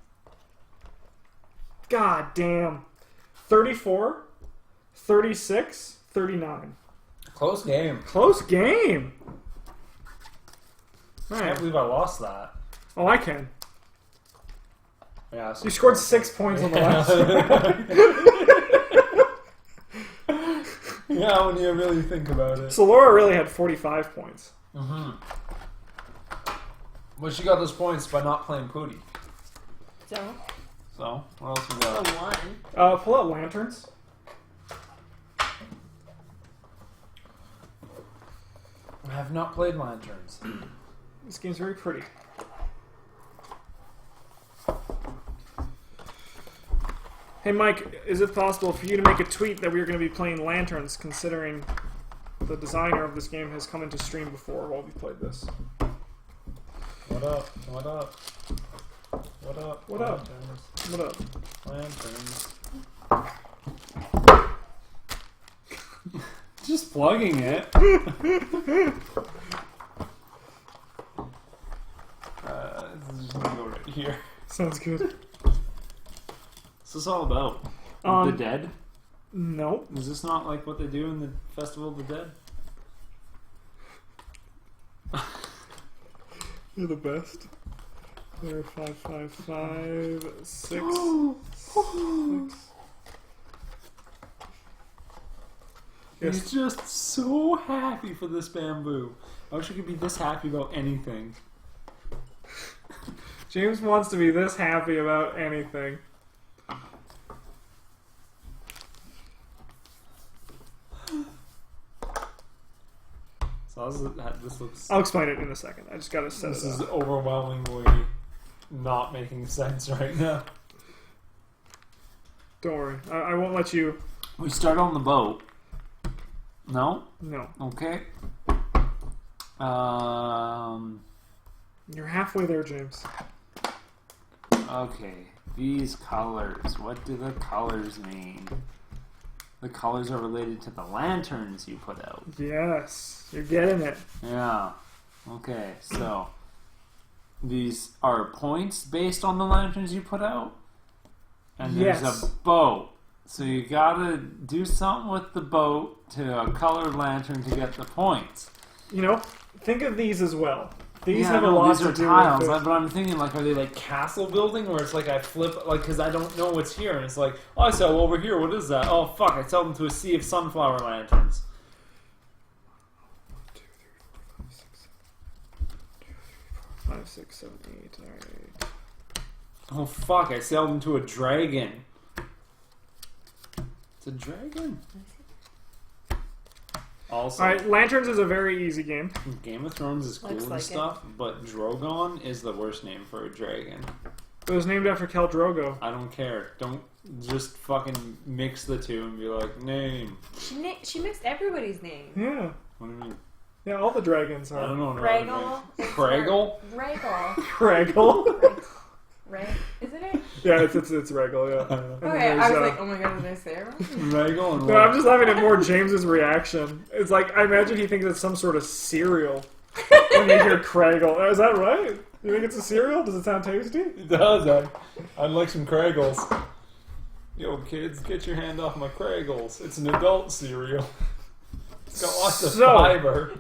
S1: God damn. 34, 36, 39.
S4: Close game.
S1: Close game.
S4: I can't
S1: Alright.
S4: believe I lost that.
S1: Oh, I can.
S4: Yeah, so
S1: You scored 6 points on the last one.
S4: Yeah, when you really think about it.
S1: So Laura really had 45 points.
S4: Mm-hmm. But she got those points by not playing putty.
S6: So,
S4: So, what else we
S6: the
S4: got?
S6: one.
S1: Pull out lanterns.
S4: I have not played Lanterns.
S1: This game's very pretty. Hey Mike, is it possible for you to make a tweet that we are going to be playing Lanterns, considering the designer of this game has come into stream before while we played this?
S4: What up? What up? What up?
S1: What up?
S4: Lanterns.
S1: What up?
S4: Lanterns. Just plugging it. This is just gonna go right here.
S1: Sounds good.
S4: What's this all about? The dead?
S1: No.
S4: Is this not like what they do in the Festival of the Dead?
S1: You're the best. There, 5, 5, 5, 6, 6. Yes.
S4: He's just so happy for this bamboo. I wish I could be this happy about anything.
S1: James wants to be this happy about anything.
S4: So this looks.
S1: I'll explain it in a second. I just gotta set
S4: This
S1: it
S4: is
S1: up.
S4: overwhelmingly not making sense right now.
S1: Don't worry. I won't let you...
S4: We start on the boat. No?
S1: No.
S4: Okay.
S1: You're halfway there, James.
S4: Okay. These colors. What do the colors mean? The colors are related to the lanterns you put out.
S1: Yes. You're getting it.
S4: Yeah. Okay, so these are points based on the lanterns you put out? And there's
S1: Yes.
S4: a boat. So you gotta do something with the boat to a colored lantern to get the points.
S1: You know, think of these as well. These
S4: Yeah,
S1: have a
S4: no,
S1: lot
S4: these
S1: to
S4: are
S1: do
S4: tiles,
S1: with
S4: but I'm thinking like, are they like castle building where it's like I flip, like, because I don't know what's here, and it's like, oh, I sell over here. What is that? Oh fuck! I sell them to a sea of sunflower lanterns.
S1: 5, 6, 7, 8. Alright.
S4: Oh fuck! I sell them to a dragon. It's a dragon. Also,
S1: Alright, Lanterns is a very easy game.
S4: Game of Thrones is cool
S6: Looks
S4: and
S6: like
S4: stuff, but Drogon is the worst name for a dragon.
S1: It was named after Khal Drogo.
S4: I don't care. Don't just fucking mix the two and be like, name.
S6: She mixed everybody's name.
S1: Yeah.
S4: What do you mean?
S1: Yeah, all the dragons
S4: I don't
S1: are.
S4: know. no
S6: Rhaegal.
S4: other names. Craigle?
S6: Rhaegal.
S1: Craigle.
S6: Right? Isn't it?
S1: Yeah, it's Regal, yeah. And
S6: Okay,
S1: there's,
S6: I was like, oh my god, did I say it wrong?
S4: Rhaegal and
S1: No, I'm just laughing at more James's reaction. It's like, I imagine he thinks it's some sort of cereal when you hear Craigle. Is that right? You think it's a cereal? Does it sound tasty?
S4: It does. I'd like some Craigles. Yo, kids, get your hand off my Kraggles. It's an adult cereal. It's got lots of
S1: So-
S4: fiber.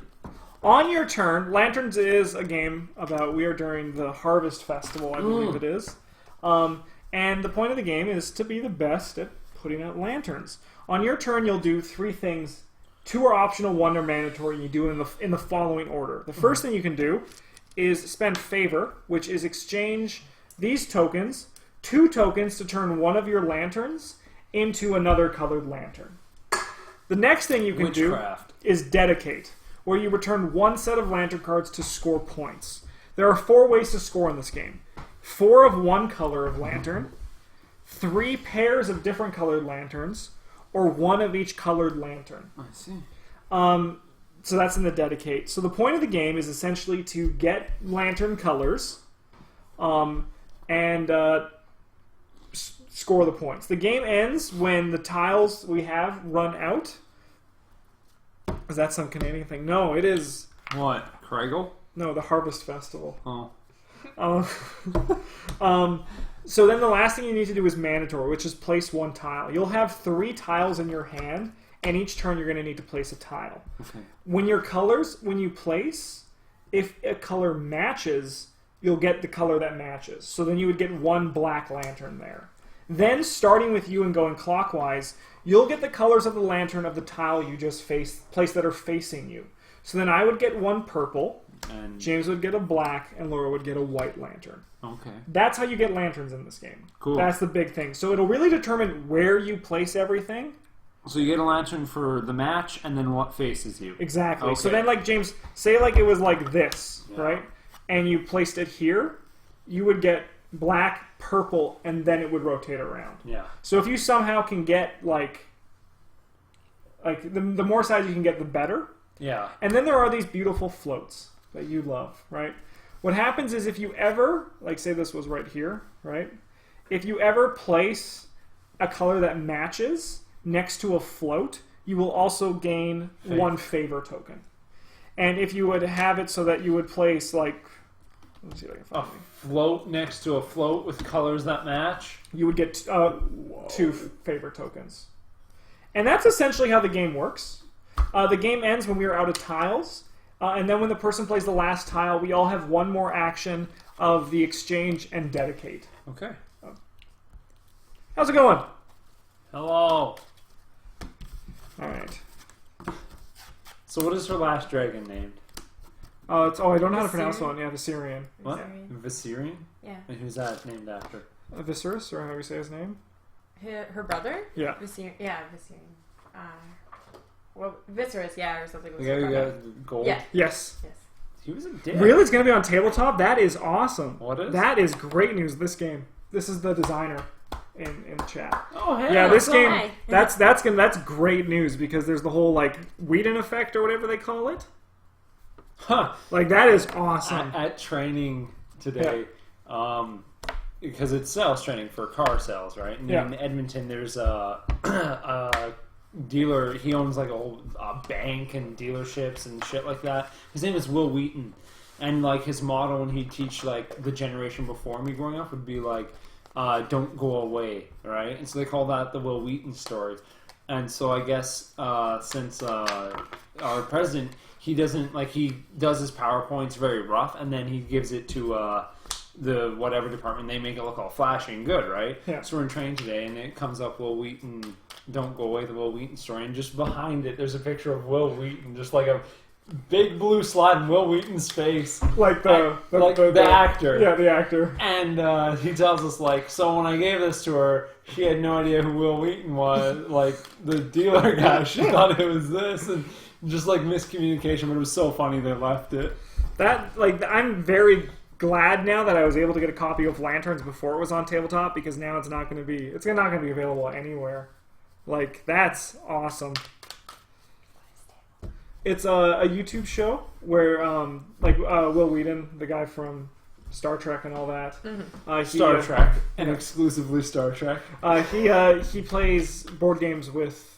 S1: On your turn, Lanterns is a game about we are during the Harvest Festival, I believe it is. And the point of the game is to be the best at putting out lanterns. On your turn, you'll do 3 things. 2 are optional, 1 are mandatory, and you do it in the following order. The first thing you can do is spend Favor, which is exchange these tokens, 2 tokens to turn one of your lanterns into another colored lantern. The next thing you can
S4: Witchcraft.
S1: do is Dedicate, where you return 1 set of lantern cards to score points. There are 4 ways to score in this game. 4 of one color of lantern, 3 pairs of different colored lanterns, or 1 of each colored lantern.
S4: I see.
S1: So that's in the Dedicate. So the point of the game is essentially to get lantern colors and score the points. The game ends when the tiles we have run out. Is that some Canadian thing? No, it is...
S4: What? Kraggle?
S1: No, the Harvest Festival.
S4: Oh.
S1: So then the last thing you need to do is mandatory, which is place 1 tile. You'll have 3 tiles in your hand, and each turn you're going to need to place a tile.
S4: Okay.
S1: When you place, if a color matches, you'll get the color that matches. So then you would get 1 black lantern there. Then, starting with you and going clockwise, you'll get the colors of the lantern of the tile you just placed that are facing you. So then I would get 1 purple,
S4: And
S1: James would get a black, and Laura would get a white lantern.
S4: okay.
S1: That's how you get lanterns in this game.
S4: Cool.
S1: That's the big thing. So it'll really determine where you place everything.
S4: So you get a lantern for the match, and then what faces you?
S1: Exactly. So
S4: Okay.
S1: then, like, James, say like it was like this,
S4: Yeah.
S1: right? And you placed it here, you would get black, purple, and then it would rotate around.
S4: Yeah.
S1: So if you somehow can get, like the more sides you can get, the better.
S4: Yeah.
S1: And then there are these beautiful floats that you love, right? What happens is if you ever, like say this was right here, right? If you ever place a color that matches next to a float, you will also gain
S4: Favor.
S1: 1 favor token. And if you would have it so that you would place like, let's see if I can
S4: A
S1: find it.
S4: float next to a float with colors that match.
S1: You would get 2 favor tokens. And that's essentially how the game works. The game ends when we are out of tiles. And then when the person plays the last tile, we all have 1 more action of the exchange and dedicate.
S4: Okay.
S1: How's it going?
S4: Hello.
S1: All right.
S4: So what is her last dragon named?
S1: I don't know how to pronounce
S6: Viserion?
S1: one. Yeah, Viserion.
S4: What?
S6: Viserion.
S4: Viserion?
S6: Yeah.
S4: And who's that named after?
S1: Viserys, or how do we say his name?
S6: Her brother?
S1: Yeah.
S6: Viserion. Yeah, Viserion. Well, Viserys, yeah, or something.
S4: The
S6: Was
S4: guy
S6: her
S4: who
S6: brother.
S4: got gold?
S6: Yeah.
S1: Yes.
S6: Yes.
S4: He was a dick.
S1: Really? It's going to be on tabletop? That is awesome.
S4: What is?
S1: That is great news, this game. This is the designer in chat.
S4: Oh, hey.
S1: Yeah, this
S6: so
S1: game,
S6: hi.
S1: that's great news because there's the whole, like, Whedon effect or whatever they call it.
S4: Huh.
S1: Like, that is awesome.
S4: At training today, because it's sales training for car sales, right? And
S1: Yeah.
S4: in Edmonton, there's a dealer. He owns like a bank and dealerships and shit like that. His name is Will Wheaton, and like his motto when he'd teach like the generation before me growing up would be like, "Don't go away," right? And so they call that the Will Wheaton story. And so I guess since our president, he doesn't he does his PowerPoints very rough, and then he gives it to the whatever department. They make it look all flashy and good, right?
S1: Yeah.
S4: So we're in training today, and it comes up Will Wheaton, "Don't Go Away," the Will Wheaton story, and just behind it, there's a picture of Will Wheaton, just like a big blue slide in Will Wheaton's face,
S1: Like
S4: the actor.
S1: Yeah, the actor.
S4: And he tells us, so when I gave this to her, she had no idea who Will Wheaton was, the dealer guy. She thought it was this, and just, miscommunication, but it was so funny they left it.
S1: I'm very glad now that I was able to get a copy of Lanterns before it was on tabletop, because now it's not going to be available anywhere. That's awesome. It's a YouTube show where, Will Wheaton, the guy from Star Trek and all that,
S4: Star Trek, and exclusively Star Trek.
S1: he plays board games with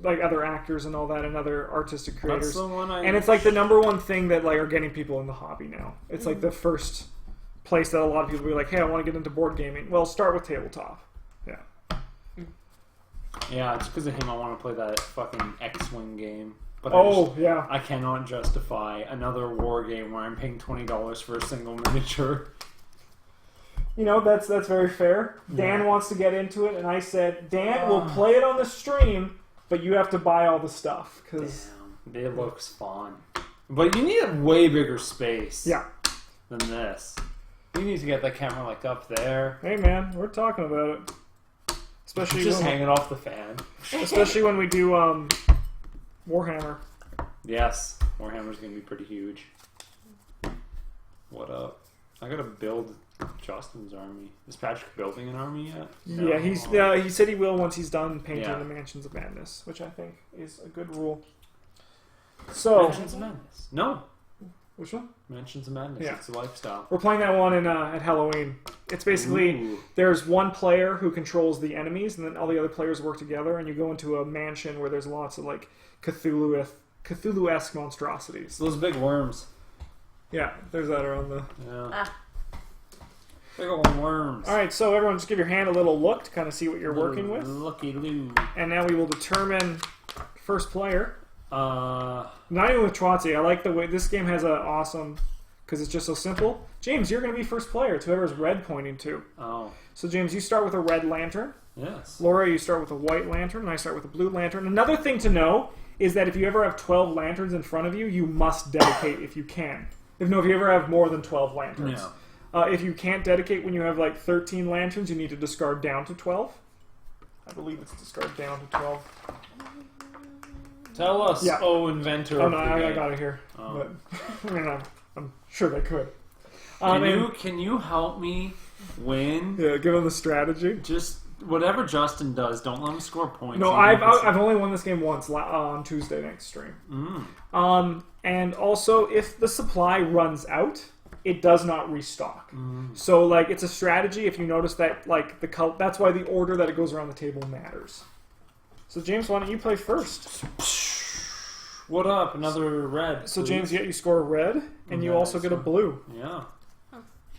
S1: other actors and all that, and other artistic creators.
S4: That's the one
S1: And it's the number one thing that are getting people in the hobby now. It's the first place that a lot of people be like, "Hey, I want to get into board gaming." Well, start with tabletop. Yeah.
S4: Yeah, just because of him, I want to play that fucking X-Wing game. But
S1: yeah.
S4: I cannot justify another war game where I'm paying $20 for a single miniature.
S1: You know, that's very fair. Dan wants to get into it, and I said, Dan, we'll play it on the stream, but you have to buy all the stuff. Cause
S4: Damn, it looks fun. But you need a way bigger space than this. You need to get that camera like up there.
S1: Hey man, we're talking about it. Especially
S4: just
S1: when
S4: hang it off the fan.
S1: Especially when we do Warhammer.
S4: Yes, Warhammer's gonna be pretty huge. What up? I gotta build Justin's army. Is Patrick building an army yet?
S1: Yeah, he said he will once he's done painting the Mansions of Madness, which I think is a good rule. So
S4: Mansions of Madness. No.
S1: Which one?
S4: Mansions of Madness.
S1: Yeah.
S4: It's a lifestyle.
S1: We're playing that one at Halloween. It's basically there's one player who controls the enemies, and then all the other players work together, and you go into a mansion where there's lots of like Cthulhu-esque monstrosities.
S4: Those big worms.
S1: Yeah, there's that around the.
S4: Yeah. Big old worms.
S1: All right, so everyone, just give your hand a little look to kind of see what you're working with.
S4: Looky loo.
S1: And now we will determine first player.
S4: Not
S1: Not even with Chwazi. I like the way this game has an awesome, because it's just so simple. James, you're going to be first player. It's whoever's red pointing to.
S4: Oh.
S1: So James, you start with a red lantern.
S4: Yes.
S1: Laura, you start with a white lantern, and I start with a blue lantern. Another thing to know is that if you ever have 12 lanterns in front of you, you must dedicate if you can. If you ever have more than 12 lanterns.
S4: Yeah.
S1: If you can't dedicate when you have like 13 lanterns, you need to discard down to 12. I believe it's discard down to 12.
S4: Tell us, inventor.
S1: Oh no, I got it here.
S4: Oh.
S1: But I'm sure they could.
S4: Can you help me win?
S1: Yeah, give them the strategy.
S4: Just whatever Justin does, don't let him score points.
S1: No, I've only won this game once on Tuesday next stream. And also, if the supply runs out, it does not restock. So, like, it's a strategy. If you notice that, like, that's why the order that it goes around the table matters. So, James, why don't you play first?
S4: What up? Another red.
S1: So,
S4: please.
S1: James, you score a red, and you also get a blue.
S4: Yeah.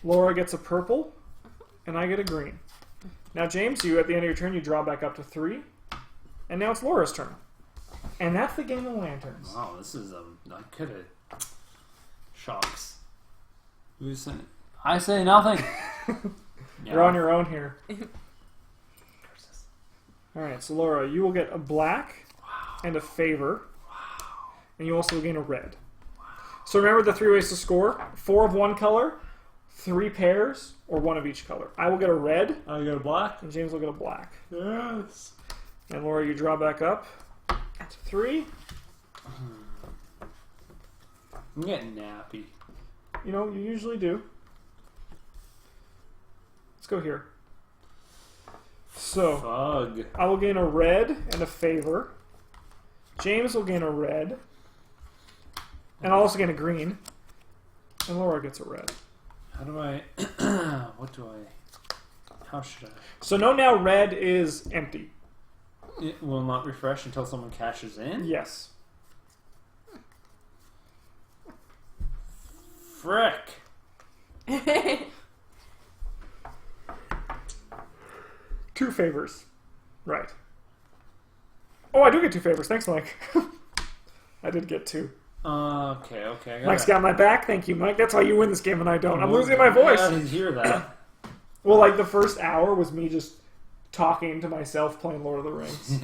S1: Laura gets a purple, and I get a green. Now, James, you at the end of your turn, you draw back up to 3, and now it's Laura's turn. And that's the game of lanterns.
S4: Wow, this is I could have shocks. Who's saying? I say nothing.
S1: You're on your own here. All right, so Laura, you will get a black and a favor, and you also gain a red. So remember the 3 ways to score: 4 of one color, 3 pairs, or 1 of each color. I will get a red.
S4: I got a black.
S1: And James will get a black.
S4: Yes.
S1: And Laura, you draw back up to 3.
S4: I'm getting nappy.
S1: You know, you usually do. Let's go here. So,
S4: Fug.
S1: I will gain a red and a favor. James will gain a red. And I'll also gain a green. And Laura gets a red.
S4: How do I... How should I...
S1: So now red is empty.
S4: It will not refresh until someone cashes in?
S1: Yes.
S4: Frick.
S1: 2 favors. Right. Oh, I do get 2 favors. Thanks, Mike. I did get 2.
S4: Okay.
S1: Mike's got my back. Thank you, Mike. That's how you win this game and I don't. I'm losing my voice.
S4: I didn't hear that.
S1: Well, like the first hour was me just talking to myself playing Lord of the Rings.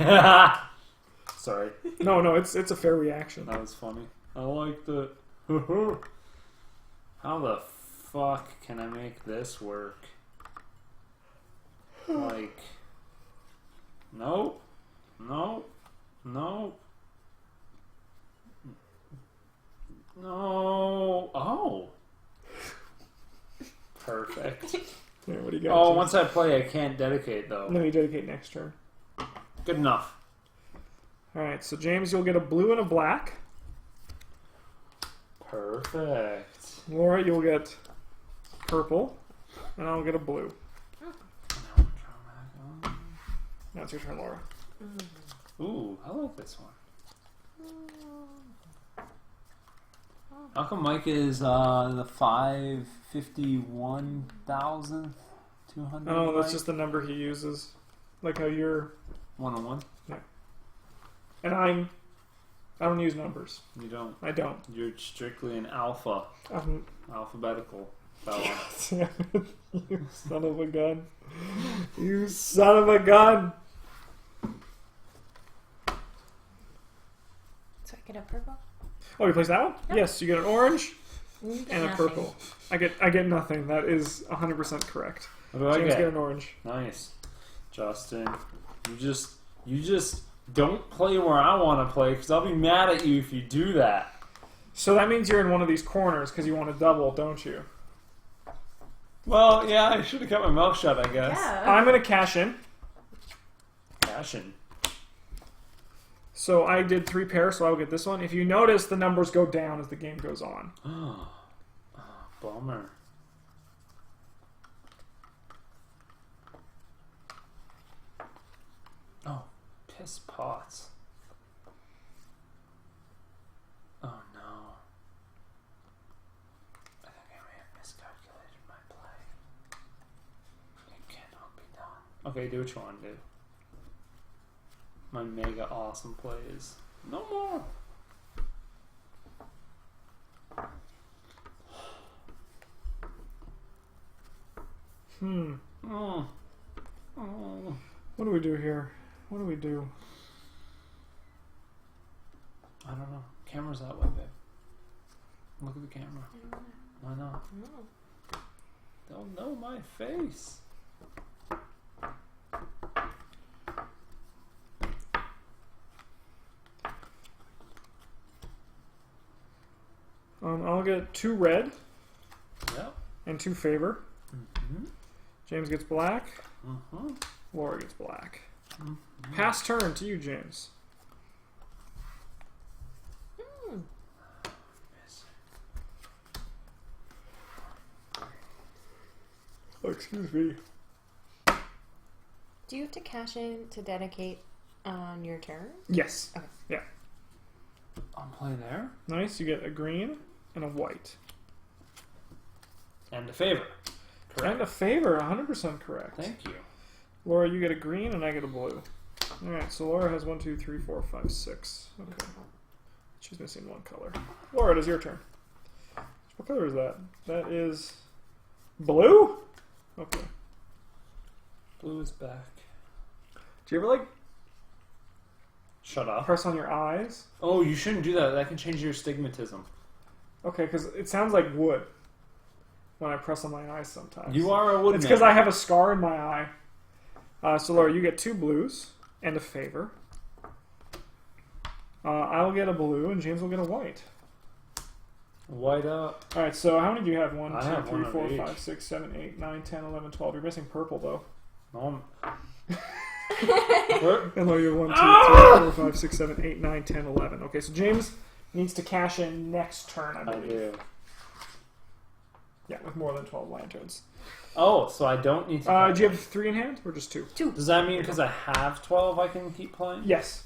S4: Sorry.
S1: No, it's a fair reaction.
S4: That was funny. I like the... How the fuck can I make this work? Like... Nope. No. Oh. Perfect.
S1: Yeah, what do you got?
S4: Oh,
S1: James?
S4: once I play, I can't dedicate, though.
S1: No, you dedicate next turn.
S4: Good enough.
S1: Alright, so James, you'll get a blue and a black.
S4: Perfect.
S1: Laura, you'll get purple. And I'll get a blue. Now it's your turn, Laura.
S4: Ooh, I like this one. How come Mike is the 551,200?
S1: Oh, that's just the number he uses. Like how you're...
S4: 101.
S1: And I don't use numbers.
S4: You don't.
S1: I don't.
S4: You're strictly an alpha. Alphabetical fella.
S1: You son of a gun. You son of a gun.
S6: So I get a purple?
S1: Oh, you place that one?
S6: Yep.
S1: Yes, you get an orange
S6: You get
S1: and a
S6: nothing.
S1: purple. I get nothing. That is 100% correct.
S4: What do I
S1: James
S4: get?
S1: get an orange.
S4: Nice. Justin, you just don't play where I want to play because I'll be mad at you if you do that.
S1: So that means you're in one of these corners because you want to double, don't you?
S4: Well, yeah, I should have kept my mouth shut, I guess.
S6: Yeah.
S1: I'm going to cash in.
S4: Passion.
S1: So I did 3 pairs, so I'll get this one. If you notice, the numbers go down as the game goes on.
S4: Oh, bummer. Oh, piss pots. Oh no. I think I may have miscalculated my play. It cannot be done. Okay, do what you want to do. My mega awesome plays. No more. Oh. Oh.
S1: What do we do here? What do we do?
S4: I don't know. Camera's that way, babe. Look at the camera. Why not? They'll know my face.
S1: I'll get 2 red
S4: Yep.
S1: and 2 favor.
S4: Mm-hmm.
S1: James gets black.
S4: Mm-hmm.
S1: Laura gets black. Pass turn to you, James. Oh, excuse me.
S6: Do you have to cash in to dedicate on your turn?
S1: Yes.
S6: Okay.
S1: Yeah.
S4: I'm playing there.
S1: Nice. You get a green and a white.
S4: And a favor. Correct.
S1: And a favor. 100% correct.
S4: Thank you.
S1: Laura, you get a green and I get a blue. Alright, so Laura has 1, 2, 3, 4, 5, 6. Okay. She's missing 1 color. Laura, it is your turn. What color is that? That is blue? Okay.
S4: Blue is back.
S1: Do you ever, like,
S4: Shut up.
S1: press on your eyes?
S4: Oh, you shouldn't do that. That can change your stigmatism.
S1: Okay, because it sounds like wood when I press on my eyes sometimes.
S4: You are a woodman.
S1: It's because I have a scar in my eye. So Laura, you get 2 blues and a favor. I'll get a blue and James will get a white.
S4: White up.
S1: Alright, so how many do you have? 1,
S4: I
S1: 2,
S4: have
S1: 3,
S4: one of
S1: 4,
S4: each.
S1: 5, 6, 7, 8, 9, 10, 11, 12. You're missing purple though.
S4: No,
S1: And Laura, you have 1, 2, 3, 4, 5, 6, 7, 8, 9, 10, 11. Okay, so James needs to cash in next turn, I
S4: I
S1: believe.
S4: do.
S1: Yeah, with more than 12 lanterns.
S4: Oh, so I don't need to.
S1: Do you have 3 in hand or just 2?
S4: Does that mean because I have 12 I can keep playing?
S1: Yes.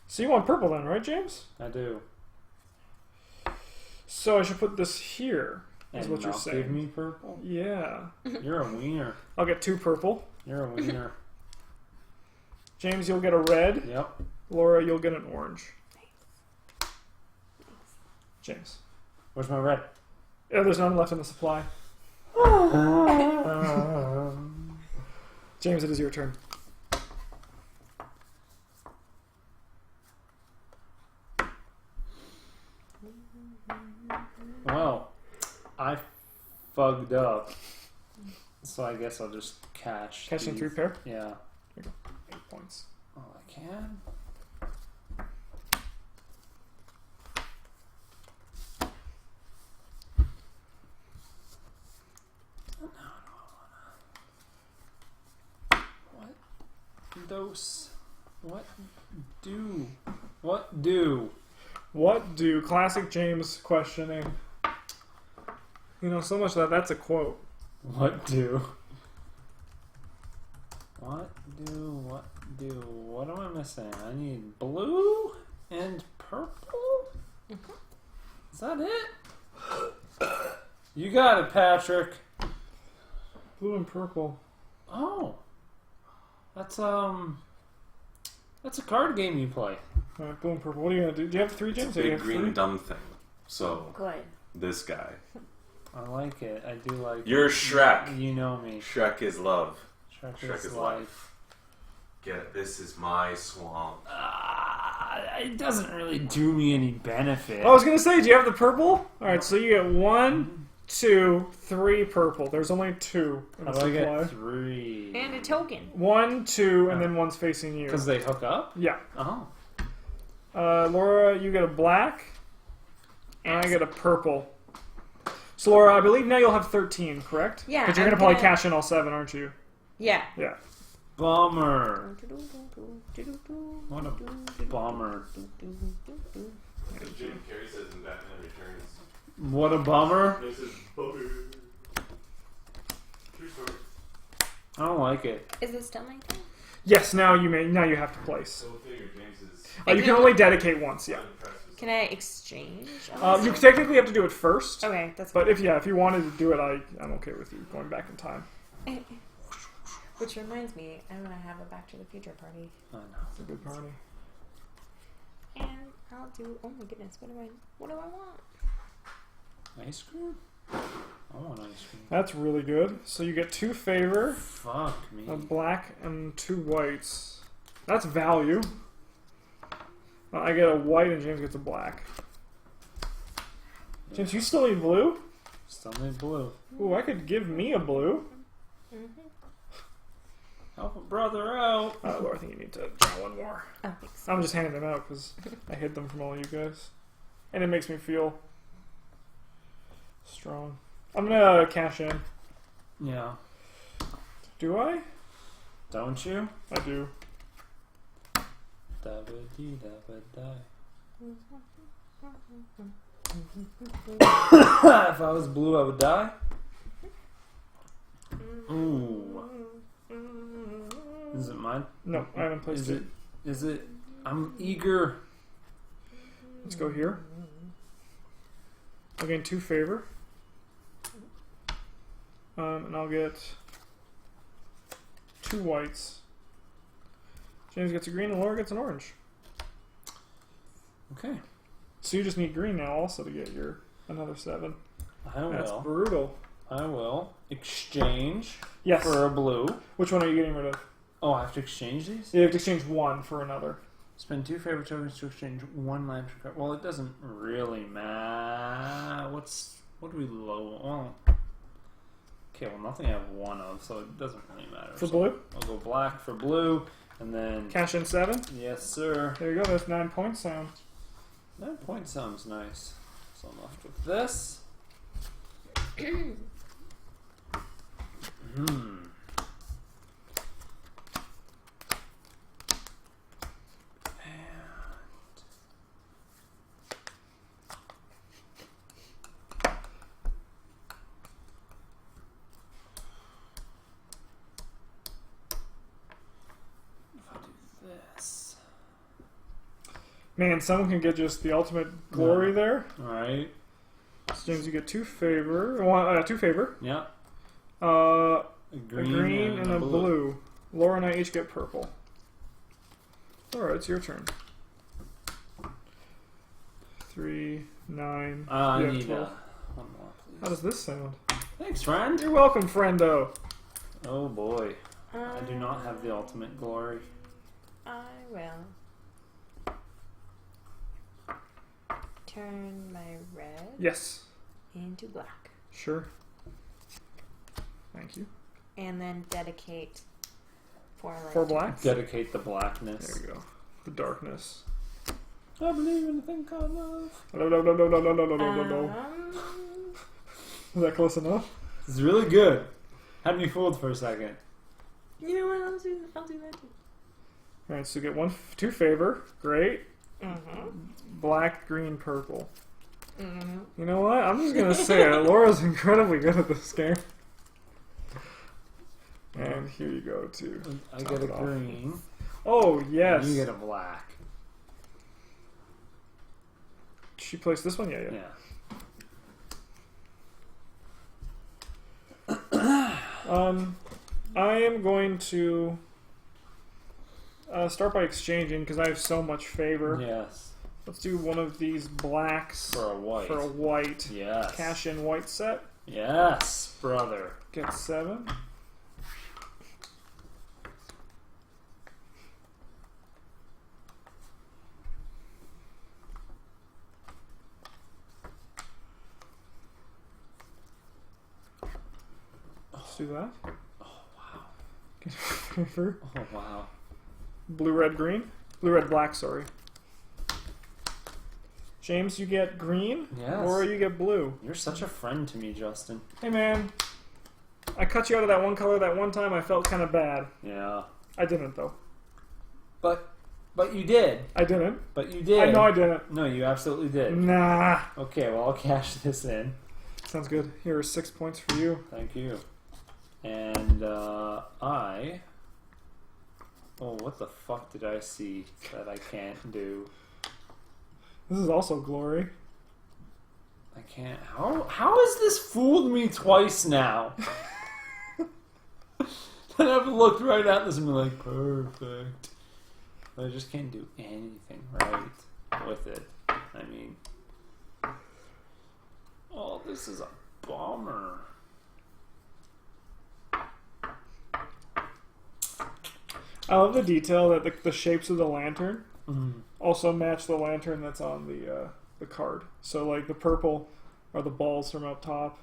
S1: So you want purple then, right, James?
S4: I do.
S1: So I should put this here, is
S4: And
S1: what you're
S4: not
S1: saying.
S4: give me purple?
S1: Yeah.
S4: You're a wiener.
S1: I'll get 2 purple.
S4: You're a wiener.
S1: James, you'll get a red.
S4: Yep.
S1: Laura, you'll get an orange. James.
S4: Where's my red?
S1: Oh, there's none left in the supply. James, it is your turn.
S4: Well, I fugged up. So I guess I'll just cash.
S1: Catching
S4: these.
S1: 3 pair.
S4: Yeah.
S1: 8 points.
S4: Oh, I can? What dose? What do? What do?
S1: What do classic James questioning? You know, so much that's a quote.
S4: What do? What do? What do? What am I missing? I need blue and purple? Is that it? You got it, Patrick.
S1: Blue and purple.
S4: Oh. That's, That's a card game you play.
S1: Alright, blue and purple. What are you gonna do? Do you have 3, James?
S3: It's a
S1: Do you
S3: big
S1: have
S3: green
S1: 3?
S3: dumb thing. So
S6: Good.
S3: this guy.
S4: I like it. I do like
S3: You're
S4: it.
S3: Shrek.
S4: You know me.
S3: Shrek is love.
S4: Shrek is life.
S3: Get it? This is my swamp.
S4: It doesn't really do me any benefit.
S1: I was gonna say, do you have the purple? Alright, so you get 1, 2, 3 purple. There's only 2 in
S4: How
S1: the
S4: do I
S1: supply.
S4: get 3?
S6: And a token.
S1: 1, 2, and then one's facing you.
S4: Because they hook up?
S1: Yeah.
S4: Oh.
S1: Laura, you get a black, and I get a purple. So Laura, I believe now you'll have 13, correct?
S6: Yeah,
S1: But you're
S6: I'm
S1: gonna probably
S6: gonna-
S1: cash in all 7, aren't you?
S6: Yeah.
S1: Yeah.
S4: Bummer. What a bummer.
S3: Jim Carrey says in Batman Returns.
S4: What a bummer.
S3: This is butter. True story.
S4: I don't like it.
S6: Is it still my thing?
S1: Yes. Now you have to place.
S3: So figure James is
S1: You can only dedicate once. Yeah.
S3: unimpressed with
S6: Can I exchange?
S1: You technically have to do it first.
S6: Okay, that's
S1: But if you wanted to do it, I'm okay with you going back in time.
S6: Which reminds me, I'm gonna have a Back to the Future party,
S4: I know.
S1: It's a good party.
S6: and I'll do. Oh my goodness, what do I want?
S4: Ice cream? I want ice cream.
S1: That's really good. So you get 2 favor,
S4: Fuck me.
S1: a black, and 2 whites. That's value. I get a white, and James gets a black. James, you still need blue?
S4: Still need blue.
S1: Ooh, I could give me a blue.
S4: Help a brother out.
S1: Laura, I think you need to draw one more.
S6: Oh, thanks.
S1: I'm just handing them out because I hid them from all you guys. And it makes me feel strong. I'm gonna cash in.
S4: Yeah.
S1: Do I?
S4: Don't you?
S1: I do.
S4: Dabba-dee-dabba-die. If I was blue, I would die. Ooh. Is it mine?
S1: No, I haven't placed
S4: Is
S1: it.
S4: it? Is it? I'm eager.
S1: Let's go here. I'll gain 2 favor. And I'll get 2 whites. James gets a green and Laura gets an orange.
S4: Okay.
S1: So you just need green now also to get your another 7.
S4: I
S1: That's
S4: will.
S1: brutal.
S4: I will exchange
S1: Yes.
S4: for a blue.
S1: Which one are you getting rid of?
S4: Oh, I have to exchange these?
S1: You have to exchange 1 for another.
S4: Spend 2 favorite tokens to exchange 1 land for card. Well, it doesn't really matter. What do we low? Well, okay, well, nothing I have 1 of, so it doesn't really matter.
S1: For
S4: So
S1: blue?
S4: I'll go black for blue, and then
S1: Cash in 7.
S4: yes, sir.
S1: There you go. That's 9 points sound.
S4: 9 point sounds nice. So I'm left with this. This.
S1: Man, someone can get just the ultimate glory there.
S4: Alright.
S1: So James, you get 2 favor. 2 favor.
S4: Yeah.
S1: A
S4: A
S1: green and a blue. Laura and I each get purple. Laura, it's your turn. 3, 9.
S4: I
S1: you have
S4: need
S1: 12.
S4: one more, please.
S1: How does this sound?
S4: Thanks, friend.
S1: You're welcome, friendo.
S4: Oh boy. I do not have the ultimate glory.
S6: I will turn my red
S1: Yes.
S6: into black,
S1: Sure. Thank you.
S6: and then dedicate 4 light.
S1: 4 black.
S4: Dedicate the blackness.
S1: There you go. The darkness.
S4: I believe in a thing called love.
S1: No. Is that close enough?
S4: It's really good. Had me fooled for a second.
S6: You know what? I'll do that too.
S1: Alright, so you get 2 favor. Great.
S6: Mm-hmm.
S1: Black, green, purple.
S6: Mm-hmm.
S1: You know what? I'm just gonna say it. Laura's incredibly good at this game. And here you go, too.
S4: I get a green.
S1: Oh, yes.
S4: You get a black.
S1: She placed this one? Yeah. I am going to start by exchanging because I have so much favor.
S4: Yes.
S1: Let's do one of these blacks
S4: For a white.
S1: For a white.
S4: Yes.
S1: Cash in white set.
S4: Yes, brother.
S1: Get 7. Let's do that.
S4: Oh, wow.
S1: Get favor.
S4: Oh, wow.
S1: Blue, red, green. Blue, red, black, sorry. James, you get green.
S4: Yes.
S1: Or you get blue.
S4: You're such a friend to me, Justin.
S1: Hey, man. I cut you out of that one color that one time. I felt kind of bad.
S4: Yeah.
S1: I didn't, though.
S4: But you did.
S1: I didn't.
S4: But you did.
S1: I know I didn't.
S4: No, you absolutely did.
S1: Nah.
S4: Okay, well, I'll cash this in.
S1: Sounds good. Here are 6 points for you.
S4: Thank you. And, I... Oh, what the fuck did I see that I can't do?
S1: This is also glory.
S4: I can't... How has this fooled me twice now? And I've looked right at this and been like, perfect. But I just can't do anything right with it. I mean... Oh, this is a bummer.
S1: I love the detail that the shapes of the lantern
S4: Mm.
S1: also match the lantern that's on the card. So, like, the purple are the balls from up top.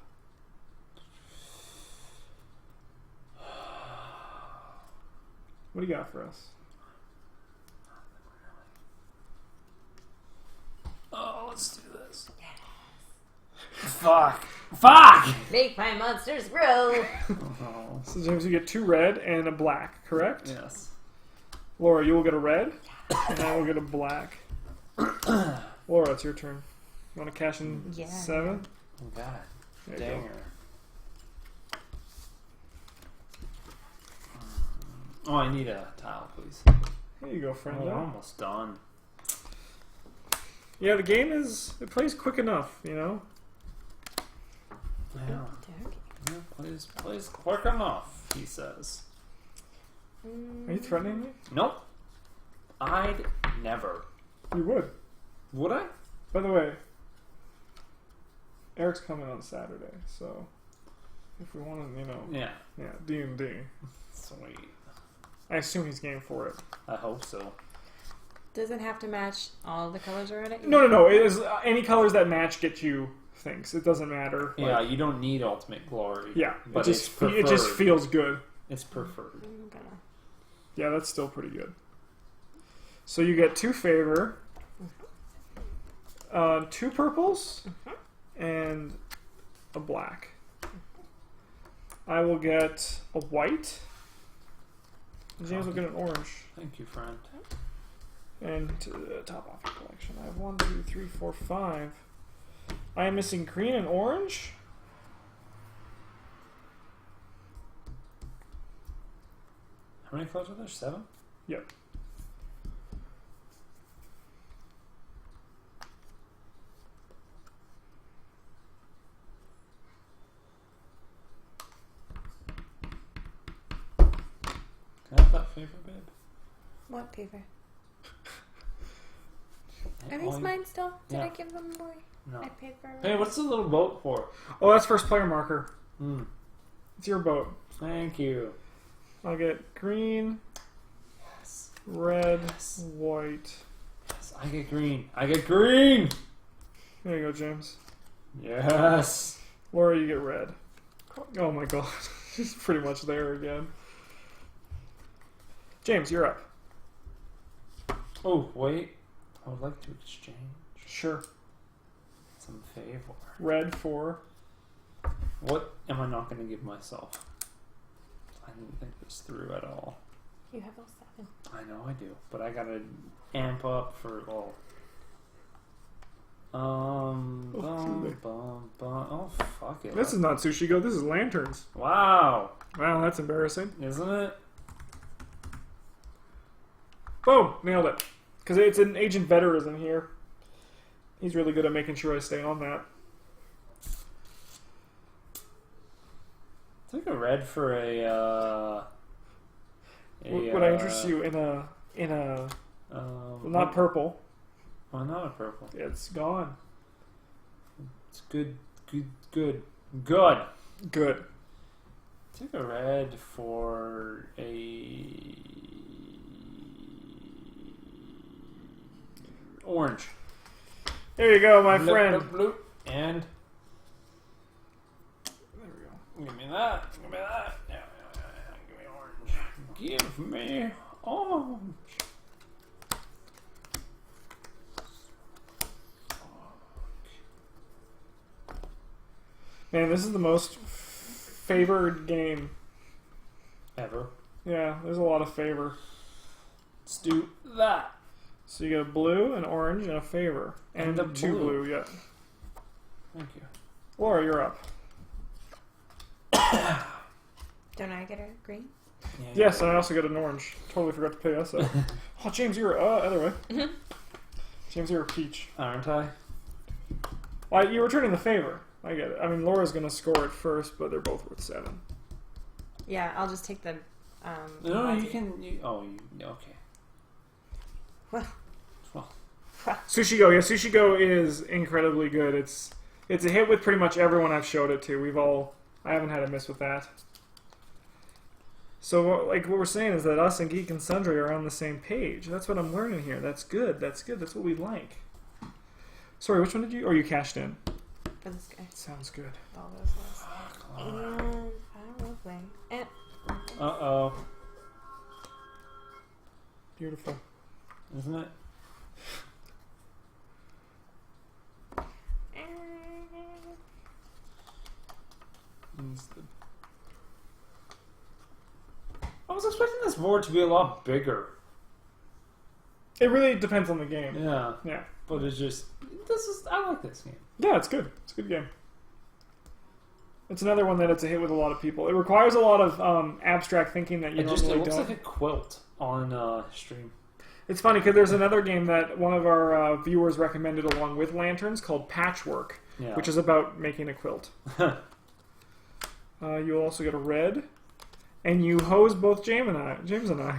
S1: What do you got for us?
S4: Oh, let's do this. Fuck! Fuck!
S6: Make my monsters grow.
S4: Oh.
S1: So, James, you get 2 red and a black, correct?
S4: Yes.
S1: Laura, you will get a red, and I will get a black. Laura, it's your turn. You want to cash in
S6: Yeah.
S1: 7?
S4: Oh, God.
S1: There you go.
S4: Danger. Oh, I need a tile, please.
S1: Here you go, friend.
S4: Oh, we're almost done.
S1: Yeah, the game it plays quick enough, you know?
S4: Yeah. Yeah, plays quick enough, he says.
S1: Are you threatening me?
S4: Nope. I'd never.
S1: You would.
S4: Would I?
S1: By the way, Eric's coming on Saturday, so if we want to,
S4: Yeah.
S1: D&D.
S4: Sweet.
S1: I assume he's game for it.
S4: I hope so.
S6: Does it have to match all the colors already?
S1: No. It is any colors that match get you things. It doesn't matter.
S4: Yeah, you don't need ultimate glory.
S1: Yeah,
S4: but
S1: it just feels good.
S4: It's preferred.
S6: I'm gonna...
S1: Yeah, that's still pretty good. So you get 2 favor, 2 purples, and a black. I will get a white. James will get an orange.
S4: Thank you, friend.
S1: And to top off the collection, I have 1, 2, 3, 4, 5. I am missing green and orange.
S4: How many colors are there? 7?
S1: Yep.
S4: Can I have that favor, babe?
S6: What paper?
S4: Yeah,
S6: Are these
S4: oh,
S6: mine still? Did
S4: yeah.
S6: I give them away?
S4: No.
S6: I paid for them.
S4: Hey, what's the little boat for?
S1: Oh, that's first player marker.
S4: Hmm.
S1: It's your boat.
S4: Thank you.
S1: I'll get green,
S4: Yes.
S1: red,
S4: Yes.
S1: white.
S4: Yes. I get green. I get green!
S1: There you go, James.
S4: Yes.
S1: Laura, you get red. Oh my god. She's pretty much there again. James, you're up.
S4: Oh, wait. I would like to exchange
S1: Sure.
S4: some favor.
S1: Red for...
S4: What am I not going to give myself? I didn't think this through at all.
S6: You have all 7.
S4: I know I do, but I gotta amp up for all. Oh, fuck it.
S1: This is not Sushi Go, this is lanterns.
S4: Wow,
S1: Wow, that's embarrassing.
S4: isn't it?
S1: Boom! Nailed it. Because it's an Agent Veterism here. He's really good at making sure I stay on that.
S4: Take a red for a.
S1: Would I interest you in a in a not
S4: what-
S1: purple.
S4: Oh, not a purple.
S1: It's gone.
S4: It's good. Good.
S1: Good.
S4: Take a red for a orange.
S1: There you go, my
S4: Bloop,
S1: friend.
S4: bloop, bloop. And
S1: There we go.
S4: give me that. Give me that. Yeah, give me orange. Give me orange.
S1: Man, this is the most favored game.
S4: Ever.
S1: Yeah, there's a lot of favor.
S4: Let's do that.
S1: So you get a blue, an orange, and a favor.
S4: And
S1: And
S4: a
S1: two
S4: blue.
S1: blue, yeah.
S4: Thank you.
S1: Laura, you're up.
S6: Don't I get a green?
S4: Yeah,
S1: Yes, and I also get an orange. Totally forgot to pay us up. Oh, James, you're other way. James, you're a peach.
S4: Aren't I?
S1: Well, you're returning the favor. I get it. I mean, Laura's going to score it first, but they're both worth 7.
S6: Yeah, I'll just take the.
S4: No,
S6: Monty.
S4: you can. Okay.
S6: Well.
S4: Well,
S1: Sushi-Go. Yeah, Sushi-Go is incredibly good. It's a hit with pretty much everyone I've showed it to. I haven't had a miss with that. So, like, what we're saying is that us and Geek and Sundry are on the same page. That's what I'm learning here. That's good. That's good. That's what we like. Sorry, which one did you... Or you cashed in?
S6: For this guy.
S1: Sounds good.
S6: All those lists. And I will play. And
S4: uh-oh.
S1: Beautiful.
S4: Isn't it? I was expecting this board to be a lot bigger.
S1: It really depends on the game.
S4: Yeah.
S1: Yeah.
S4: But it's just... I like this game.
S1: Yeah, it's good. It's a good game. It's another one that it's a hit with a lot of people. It requires a lot of abstract thinking that you
S4: It
S1: normally
S4: looks
S1: don't.
S4: like a quilt on stream.
S1: It's funny because there's another game that one of our viewers recommended along with Lanterns called Patchwork,
S4: Yeah.
S1: which is about making a quilt. You'll also get a red, and you hose both James and I.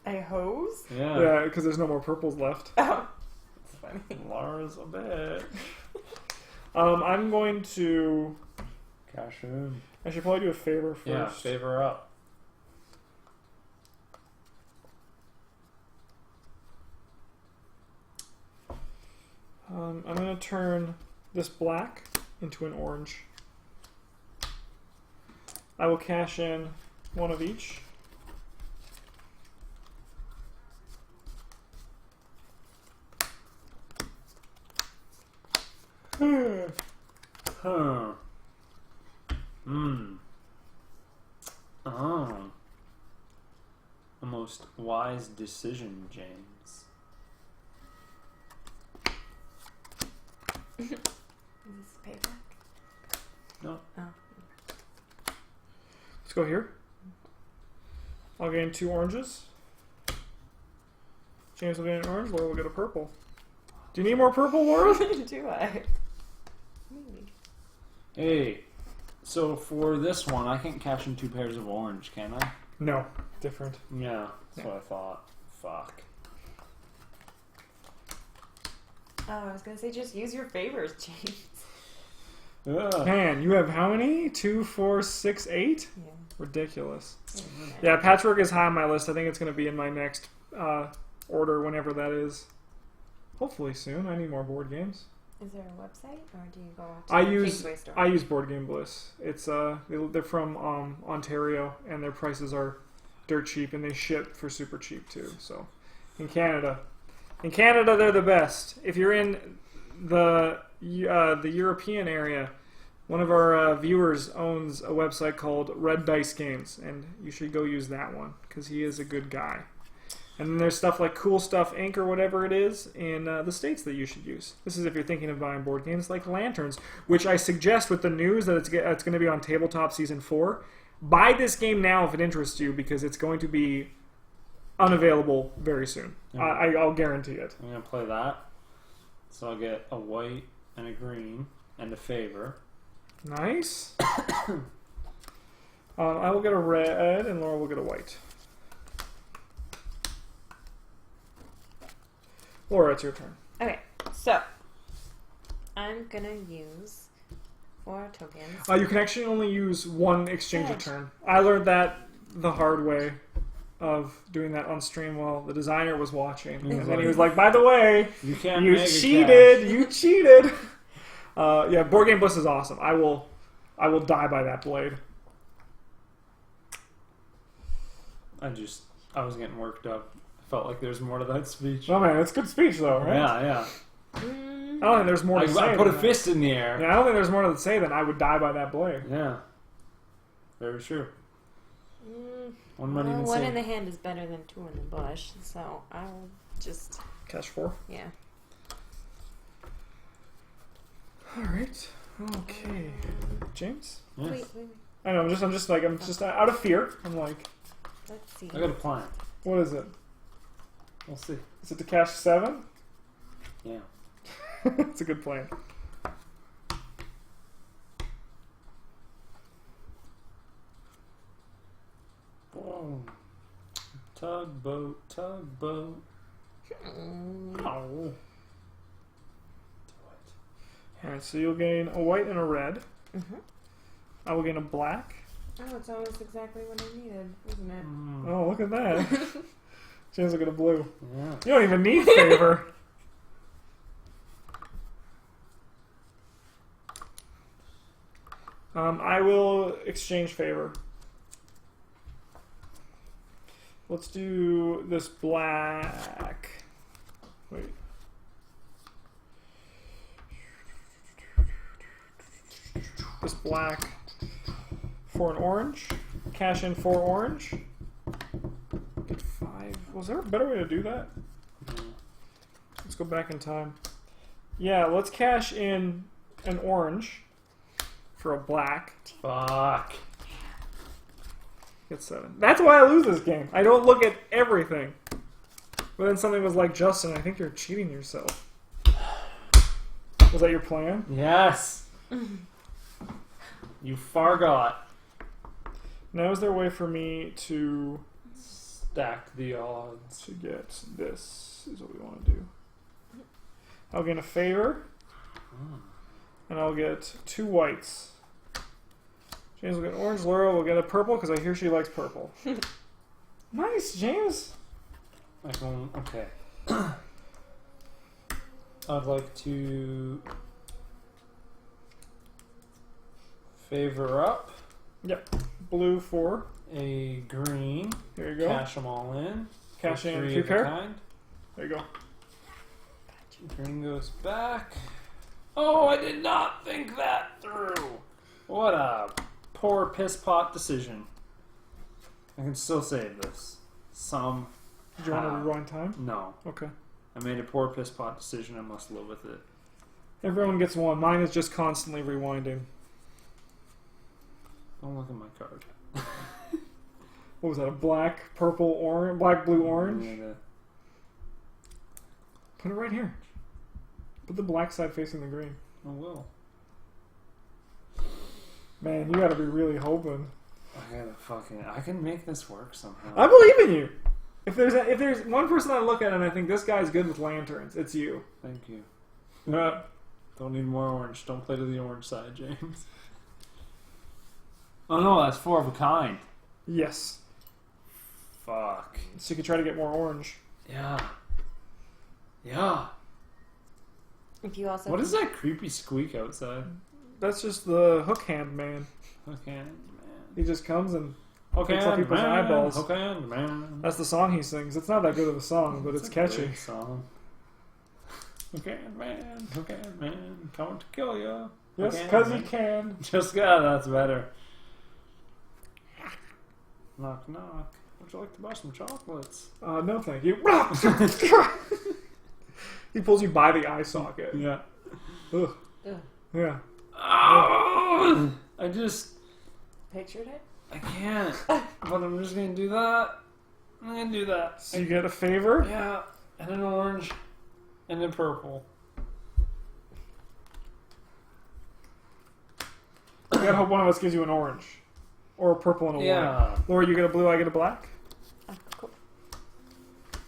S6: I hose?
S4: Yeah.
S1: Yeah, because there's no more purples left.
S6: Oh. That's funny.
S4: Lars a bit.
S1: I'm going to...
S4: Cash in.
S1: I should probably do a favor first.
S4: Yeah, favor up.
S1: I'm going to turn this black into an orange. I will cash in one of each.
S4: Huh. Oh. A most wise decision, James.
S6: Is this payback?
S4: No.
S6: Oh.
S1: Let's go here. I'll gain 2 oranges. James will gain an orange. Laura will get a purple. Do you need more purple, Laura?
S6: Do I? Maybe.
S4: Hey, so for this one, I can't cash in 2 pairs of orange, can I?
S1: No. Different.
S4: Yeah, that's what I thought. Fuck.
S6: Oh, I was gonna say just use your favors, James.
S4: Ugh.
S1: Man, you have how many? 2, 4, 6, 8?
S6: Yeah.
S1: Ridiculous. Yeah, Patchwork is high on my list. I think it's going to be in my next order whenever that is. Hopefully soon. I need more board games.
S6: Is there a website, or do you go to
S1: I
S6: the
S1: use
S6: Kingsway store?
S1: I use Board Game Bliss. It's they're from Ontario, and their prices are dirt cheap, and they ship for super cheap too. So in Canada they're the best. If you're in the European area, one of our viewers owns a website called Red Dice Games, and you should go use that one because he is a good guy. And then there's stuff like Cool Stuff Inc. or whatever it is in the States that you should use. This is if you're thinking of buying board games like Lanterns, which I suggest with the news that it's going to be on Tabletop Season 4. Buy this game now if it interests you because it's going to be unavailable very soon.
S4: Yeah.
S1: I'll guarantee it.
S4: I'm going to play that. So I'll get a white and a green and a favor.
S1: Nice. I will get a red and Laura will get a white. Laura, it's your turn.
S6: Okay, so I'm gonna use 4 tokens.
S1: You can actually only use one exchange a
S6: Yes.
S1: turn. I learned that the hard way of doing that on stream while the designer was watching.
S4: He's
S1: And then
S4: like,
S1: he was like, by the way,
S4: You can't
S1: you
S4: make a
S1: cheated!
S4: cash.
S1: You cheated! Yeah, Board Game Bliss is awesome. I will die by that blade.
S4: I was getting worked up. I felt like there's more to that speech.
S1: Oh man, it's good speech though, right?
S4: Yeah.
S1: I don't think there's more to say.
S4: I put a
S1: than
S4: fist in the air.
S1: that. Yeah, I don't think there's more to say than I would die by that blade.
S4: Yeah. Very true. One
S6: Well,
S4: might even
S6: one
S4: say.
S6: in the hand is better than 2 in the bush, so I will just,
S1: Cash 4.
S6: yeah.
S1: Alright. Okay. James?
S4: Yes.
S6: Wait.
S1: I know, I'm just out of fear. I'm like,
S6: Let's see.
S4: I got a plan.
S1: what is it?
S4: We'll see.
S1: Is it to cash 7?
S4: Yeah.
S1: It's a good plan.
S4: Boom. Tugboat. Oh.
S1: Alright, so you'll gain a white and a red.
S6: Mhm.
S1: I will gain a black.
S6: Oh, it's almost exactly what I needed, isn't it?
S1: Oh, look at that. James will get a blue.
S4: Yeah.
S1: You don't even need favor. I will exchange favor. Let's do this black. Wait. This black for an orange. Cash in 4 orange. Get 5. Was there a better way to do that? Let's go back in time. Yeah, let's cash in an orange for a black.
S4: Fuck.
S1: Get 7. That's why I lose this game. I don't look at everything. But then something was like, Justin, I think you're cheating yourself. Was that your plan?
S4: Yes. You forgot.
S1: Now is there a way for me to
S4: Stack the odds.
S1: get this? Is what we want to do. I'll gain a favor. And I'll get 2 whites. James will get orange. Laura will get a purple because I hear she likes purple. Nice, James.
S4: Okay. I'd like to favor up
S1: Yep. Blue 4.
S4: a green.
S1: Here you go.
S4: Cash them all in.
S1: Cash
S4: for
S1: in
S4: 3
S1: 3
S4: of a
S1: pair.
S4: kind.
S1: There you go.
S4: Green goes back. Oh, I did not think that through. What a poor piss pot decision. I can still save this. Some.
S1: Do you want to rewind time?
S4: No.
S1: Okay.
S4: I made a poor piss pot decision. I must live with it.
S1: Everyone gets 1. Mine is just constantly rewinding.
S4: Don't look at my card.
S1: What was that? A black, purple, orange, black, blue, orange?
S4: Yeah,
S1: Put it right here. Put the black side facing the green.
S4: I will.
S1: Man, you gotta be really hoping.
S4: I can make this work somehow.
S1: I believe in you. If there's one person I look at and I think this guy's good with lanterns, it's you.
S4: Thank you.
S1: Uh,
S4: Don't need more orange. Don't play to the orange side, James. Oh no, that's 4 of a kind.
S1: yes.
S4: Fuck.
S1: So you can try to get more orange.
S4: Yeah. Yeah.
S6: If you also
S4: What is that creepy squeak outside?
S1: That's just the hook hand man.
S4: Hook hand
S1: He just comes and
S4: man.
S1: Picks up people's eyeballs.
S4: Hook hand man.
S1: that's the song he sings. It's not that good of a song, but it's
S4: a
S1: catchy.
S4: great song. Hook hand man, coming to kill you.
S1: Yes, because he can.
S4: Just got that's better. Knock knock. Would you like to buy some chocolates?
S1: No, thank you. He pulls you by the eye socket.
S4: Yeah.
S1: Ugh.
S6: Ugh.
S1: Yeah.
S4: Oh, I
S6: pictured it.
S4: I can't. But I'm just gonna do that. I'm gonna do that.
S1: So you get a favor.
S4: Yeah, and an orange, and then purple.
S1: You gotta hope one of us gives you an orange. Or a purple and a white.
S4: Yeah.
S1: Laura, you get a blue, I get a black.
S6: Oh, cool.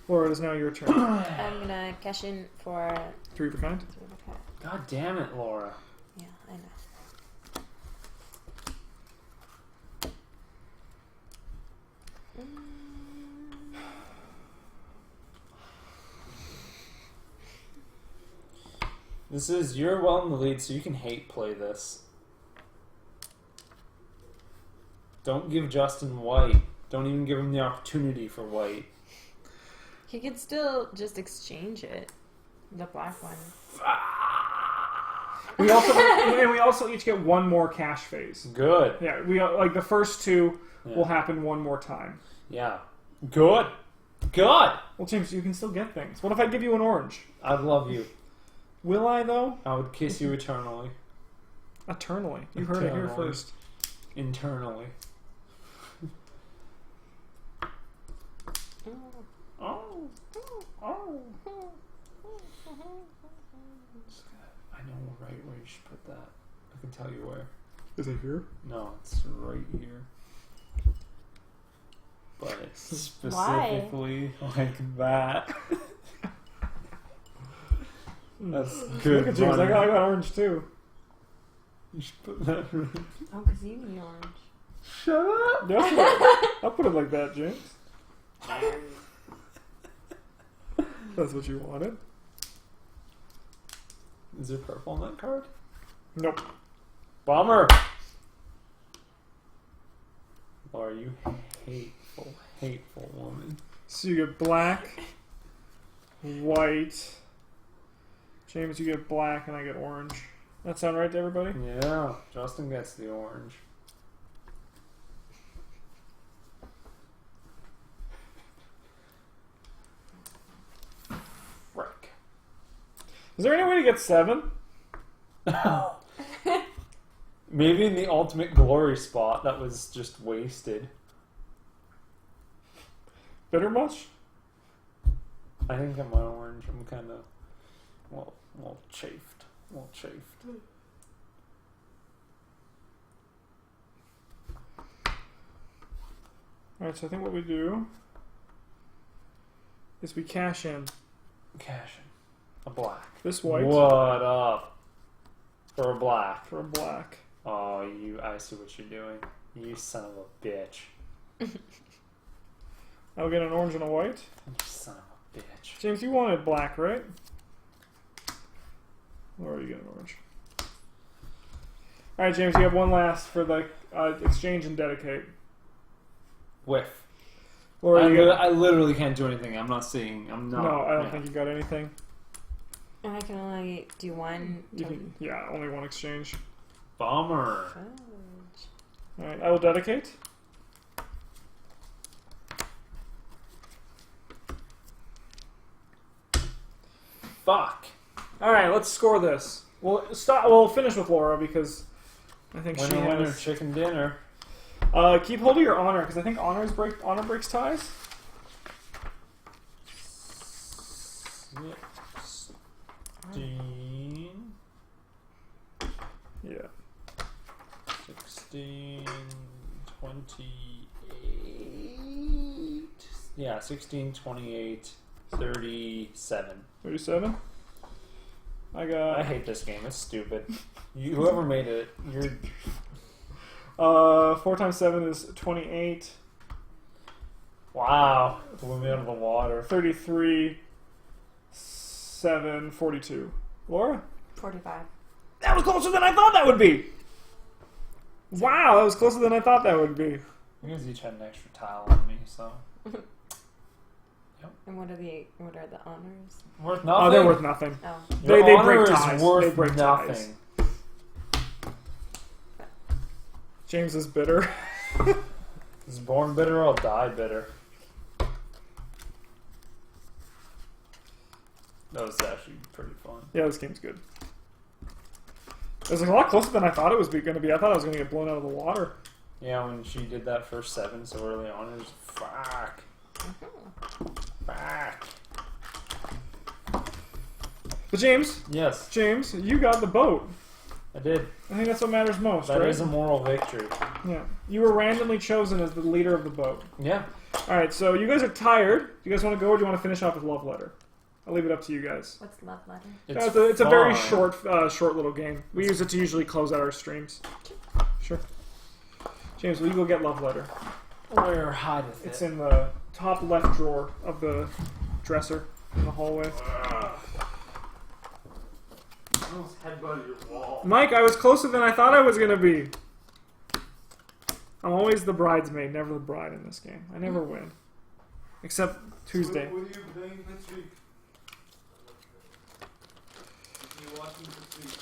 S1: Laura, it is now your turn.
S6: I'm gonna cash in for
S1: 3 of a kind.
S6: 3 of a kind.
S4: God damn it, Laura.
S6: Yeah, I know.
S4: This is, you're well in the lead, so you can hate play this. Don't give Justin white. Don't even give him the opportunity for white.
S6: He could still just exchange it. The black one.
S1: We also each get 1 more cash phase.
S4: Good.
S1: Yeah, we like the first 2
S4: Yeah.
S1: will happen 1 more time.
S4: Yeah. Good. Good.
S1: Well, James, you can still get things. What if I give you an orange?
S4: I'd love you.
S1: Will I though?
S4: I would kiss you eternally.
S1: Eternally. You heard it here
S4: Eternally.
S1: first.
S4: Internally. Oh. Oh. I know right where you should put that. I can tell you where.
S1: Is it here?
S4: No, it's right here. But it's specifically like that. That's good.
S1: Look at James. I got orange too.
S4: You should put that right.
S6: Oh, because you need orange.
S4: Shut up.
S1: No, I'll put it like that, James. That's what you wanted.
S4: Is there purple on that card?
S1: Nope.
S4: Bummer. Laura, you hateful, hateful woman.
S1: So you get black, white. James, you get black, and I get orange. That sound right to everybody?
S4: Yeah, Justin gets the orange. Frick.
S1: Is there any way to get 7?
S4: Maybe in the ultimate glory spot that was just wasted.
S1: Bitter much?
S4: I think I'm orange. I'm kind of, well, chafed. Well, chafed.
S1: Alright, so I think what we do is we cash in
S4: Cashing. A black.
S1: this white
S4: What up? For a black.
S1: for a black.
S4: Oh, I see what you're doing. You son of a bitch.
S1: I'll get an orange and a white.
S4: You son of a bitch.
S1: James, you wanted black, right? Or you get an orange. Alright, James, you have one last for the exchange and dedicate.
S4: Whiff.
S1: Or you get...
S4: I literally can't do anything. I'm not seeing. I'm not.
S1: No, I don't
S4: yeah.
S1: think you got anything.
S6: And I can only do one.
S1: You can, yeah, only one exchange.
S4: Bummer.
S6: Fudge.
S1: Alright, I will dedicate.
S4: Fuck.
S1: Alright, let's score this. We'll finish with Laura because I think she
S4: Winner, winner,
S1: has...
S4: chicken dinner.
S1: Keep hold of your honor because I think honor breaks ties.
S4: 16.
S1: Yeah.
S4: 16, 28. Yeah, 16, 28, 37.
S1: 37.
S4: I hate this game. It's stupid. Whoever made it, you're...
S1: 4 times 7 is 28.
S4: Wow. Blew me out of the water.
S1: 33. 7, 42. Laura?
S6: 45.
S1: That was closer than I thought that would be! Wow, that was closer than I thought that would be.
S4: You guys each had an extra tile on me, so...
S6: And what are the honors?
S4: Worth nothing?
S1: Oh, they're worth nothing.
S6: Oh.
S4: Your
S1: They
S4: honor
S1: break
S4: is
S1: ties.
S4: worth
S1: They break
S4: nothing.
S1: ties. James is bitter.
S4: Is born bitter, I'll die bitter. That was actually pretty fun.
S1: Yeah, this game's good. It was a lot closer than I thought it was going to be. I thought I was going to get blown out of the water.
S4: Yeah, when she did that first 7 so early on, it was fuck. Fuck.
S1: But James,
S4: Yes,
S1: you got the boat.
S4: I did.
S1: I think that's what matters most,
S4: That
S1: right?
S4: is a moral victory.
S1: Yeah. You were randomly chosen as the leader of the boat.
S4: Yeah.
S1: Alright, so you guys are tired. Do you guys want to go or do you want to finish off with Love Letter? I'll leave it up to you guys.
S6: What's love letter?
S1: It's a very short little game. We use it to usually close out our streams. Sure. James, will you go get Love Letter?
S4: Where hideth it?
S1: It's in the top left drawer of the dresser in the hallway.
S4: Almost headbutted your wall.
S1: Mike, I was closer than I thought I was going to be. I'm always the bridesmaid, never the bride in this game. I never win. Except Tuesday.
S7: What are you playing next week? You watching this week?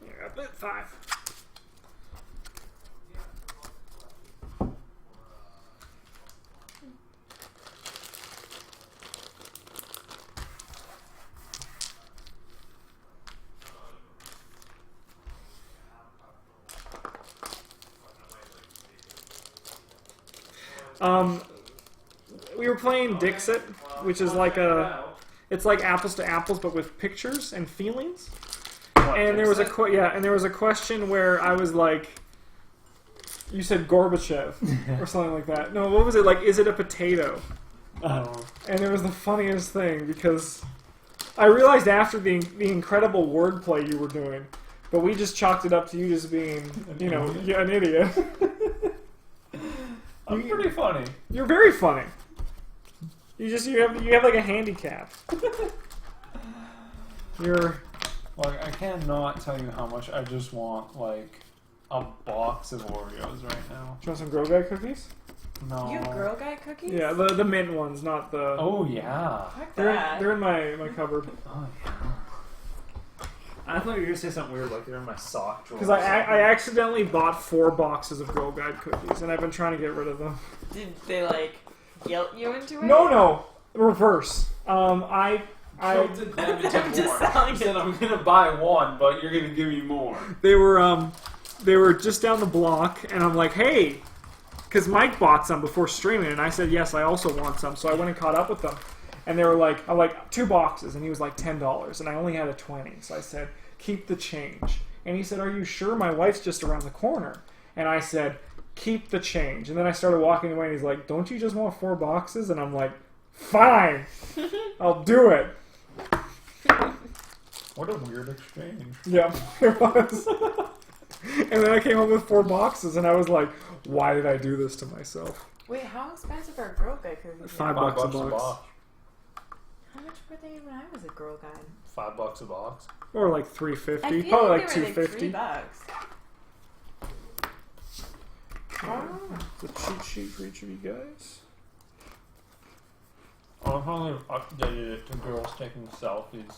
S1: You're up at 5. We were playing Dixit, which is like it's like apples to apples, but with pictures and feelings. And there was a question where I was like, you said Gorbachev or something like that. No, what was it like? Is it a potato?
S4: I don't know.
S1: And it was the funniest thing because I realized after the incredible wordplay you were doing, but we just chalked it up to you just being, an idiot.
S4: I'm pretty funny.
S1: You're very funny. You have like a handicap. You're
S4: Like, I cannot tell you how much I just want, like, a box of Oreos right now.
S1: Do you want some Girl Guide cookies?
S4: No.
S6: You have Girl Guide cookies?
S1: Yeah, the mint ones, not the.
S4: Oh, yeah.
S6: Fuck
S1: They're
S6: that.
S1: in my cupboard.
S4: Oh, yeah. I thought you were going to say something weird, like they're in my sock drawer.
S1: Because I accidentally bought 4 boxes of Girl Guide cookies, and I've been trying to get rid of them.
S6: Did they, like, guilt you into it?
S1: No, reverse. I
S4: Killed to them into
S6: I'm just
S4: more.
S6: selling
S4: You said I'm going to buy one, but you're going to give me more.
S1: they were just down the block, and I'm like, hey, because Mike bought some before streaming, and I said yes, I also want some, so I went and caught up with them, and they were like, I'm like 2 boxes, and he was like $10, and I only had a 20, so I said, keep the change, and he said, are you sure? My wife's just around the corner, and I said, keep the change, and then I started walking away, and he's like, don't you just want 4 boxes? And I'm like, fine, I'll do it.
S4: What a weird exchange.
S1: Yeah, it was. And then I came home with 4 boxes, and I was like, why did I do this to myself?
S6: Wait, how expensive are Girl Guide cookies?
S1: $5 a box.
S6: How much were they when I was a Girl Guide?
S4: $5 a box.
S1: Or like
S6: I
S1: $3.50.
S6: feel
S1: Probably
S6: like
S1: like
S6: they were
S1: $2.50.
S6: like $3. Oh.
S1: It's a cheat sheet for each of you guys.
S4: I'll probably updated it to girls taking selfies.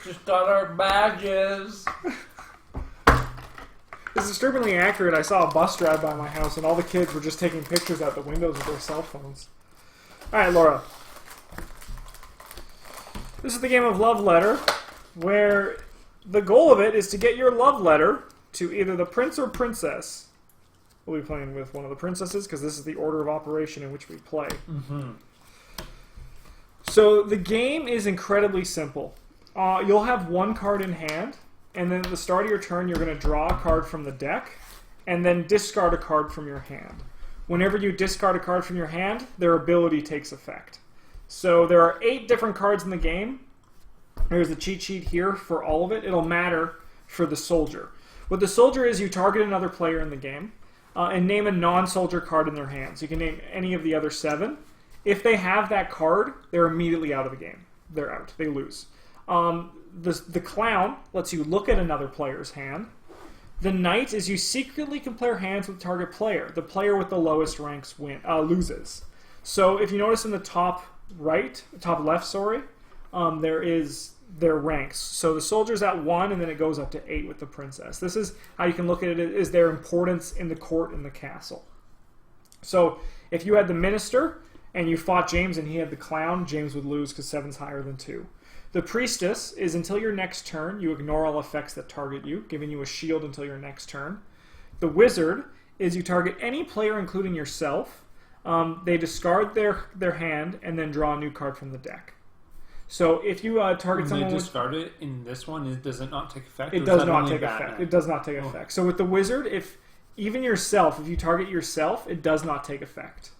S4: Just got our badges.
S1: It's disturbingly accurate. I saw a bus drive by my house, and all the kids were just taking pictures out the windows with their cell phones. Alright, Laura. This is the game of Love Letter, where the goal of it is to get your love letter to either the prince or princess. We'll be playing with one of the princesses, because this is the order of operation in which we play.
S4: Mm-hmm.
S1: So the game is incredibly simple. You'll have 1 card in hand, and then at the start of your turn, you're going to draw a card from the deck, and then discard a card from your hand. Whenever you discard a card from your hand, their ability takes effect. So there are 8 different cards in the game. There's the cheat sheet here for all of it. It'll matter for the soldier. What the soldier is, you target another player in the game, and name a non-soldier card in their hands. You can name any of the other 7. If they have that card, they're immediately out of the game. They're out. They lose. The clown lets you look at another player's hand. The knight is you secretly compare hands with the target player. The player with the lowest ranks loses. So if you notice in the top left, there is their ranks. So the soldier's at 1, and then it goes up to 8 with the princess. This is how you can look at it, is their importance in the court in the castle. So if you had the minister and you fought James and he had the clown, James would lose because 7's higher than 2. The priestess is until your next turn, you ignore all effects that target you, giving you a shield until your next turn. The wizard is you target any player, including yourself. They discard their hand and then draw a new card from the deck. So if you target
S4: When
S1: someone
S4: they
S1: with...
S4: discard it in this one, does it not take effect?
S1: It
S4: or is
S1: does
S4: that
S1: not
S4: only
S1: take
S4: Batman?
S1: effect. It does not take effect. So with the wizard, if you target yourself, it does not take effect.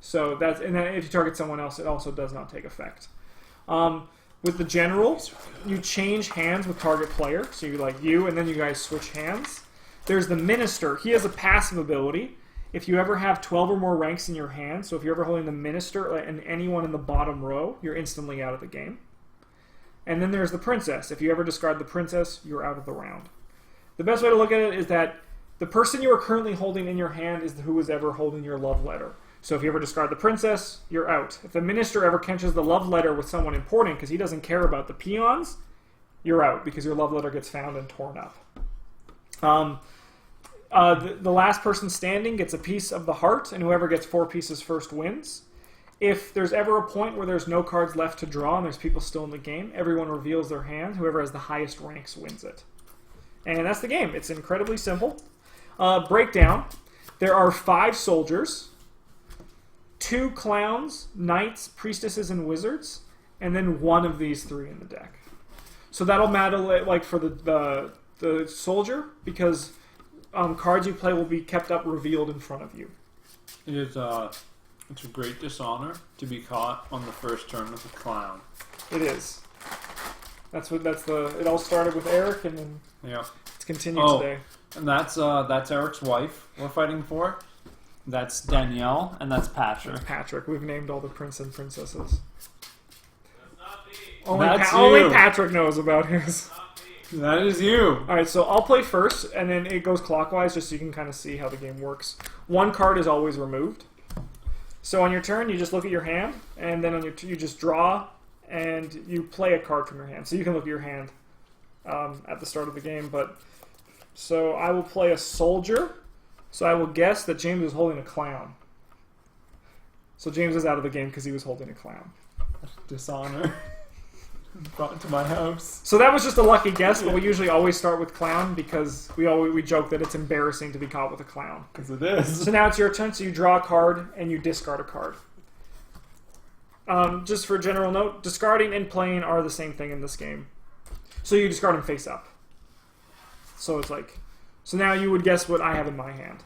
S1: So that's and then if you target someone else, it also does not take effect. With the general, you change hands with target player. So you and then you guys switch hands. There's the minister. He has a passive ability. If you ever have 12 or more ranks in your hand, so if you're ever holding the minister and anyone in the bottom row, you're instantly out of the game. And then there's the princess. If you ever discard the princess, you're out of the round. The best way to look at it is that the person you are currently holding in your hand is who was ever holding your love letter. So if you ever discard the princess, you're out. If the minister ever catches the love letter with someone important because he doesn't care about the peons, you're out because your love letter gets found and torn up. The last person standing gets a piece of the heart, and whoever gets 4 pieces first wins. If there's ever a point where there's no cards left to draw and there's people still in the game, everyone reveals their hand. Whoever has the highest ranks wins it. And that's the game. It's incredibly simple. Breakdown. There are 5 soldiers, 2 clowns, knights, priestesses, and wizards, and then 1 of these 3 in the deck. So that'll matter like for the soldier, because cards you play will be kept up revealed in front of you.
S4: It's a great dishonor to be caught on the first turn with a clown.
S1: It is. It all started with Eric, and then it's continued today.
S4: And that's Eric's wife we're fighting for. That's Danielle, and that's Patrick.
S1: Patrick. We've named all the prince and princesses.
S7: That's not me.
S1: Only Patrick knows about his.
S4: That is you.
S1: Alright, so I'll play first, and then it goes clockwise just so you can kind of see how the game works. 1 card is always removed. So on your turn, you just look at your hand, and then you just draw, and you play a card from your hand. So you can look at your hand at the start of the game. So I will play a soldier. So I will guess that James is holding a clown. So James is out of the game because he was holding a clown.
S4: Dishonor. Brought to my house.
S1: So that was just a lucky guess, but we usually always start with clown because we joke that it's embarrassing to be caught with a clown.
S4: Because it is.
S1: So now it's your turn, so you draw a card and you discard a card. Just for a general note, discarding and playing are the same thing in this game. So you discard them face up. So it's like... So now you would guess what I have in my hand.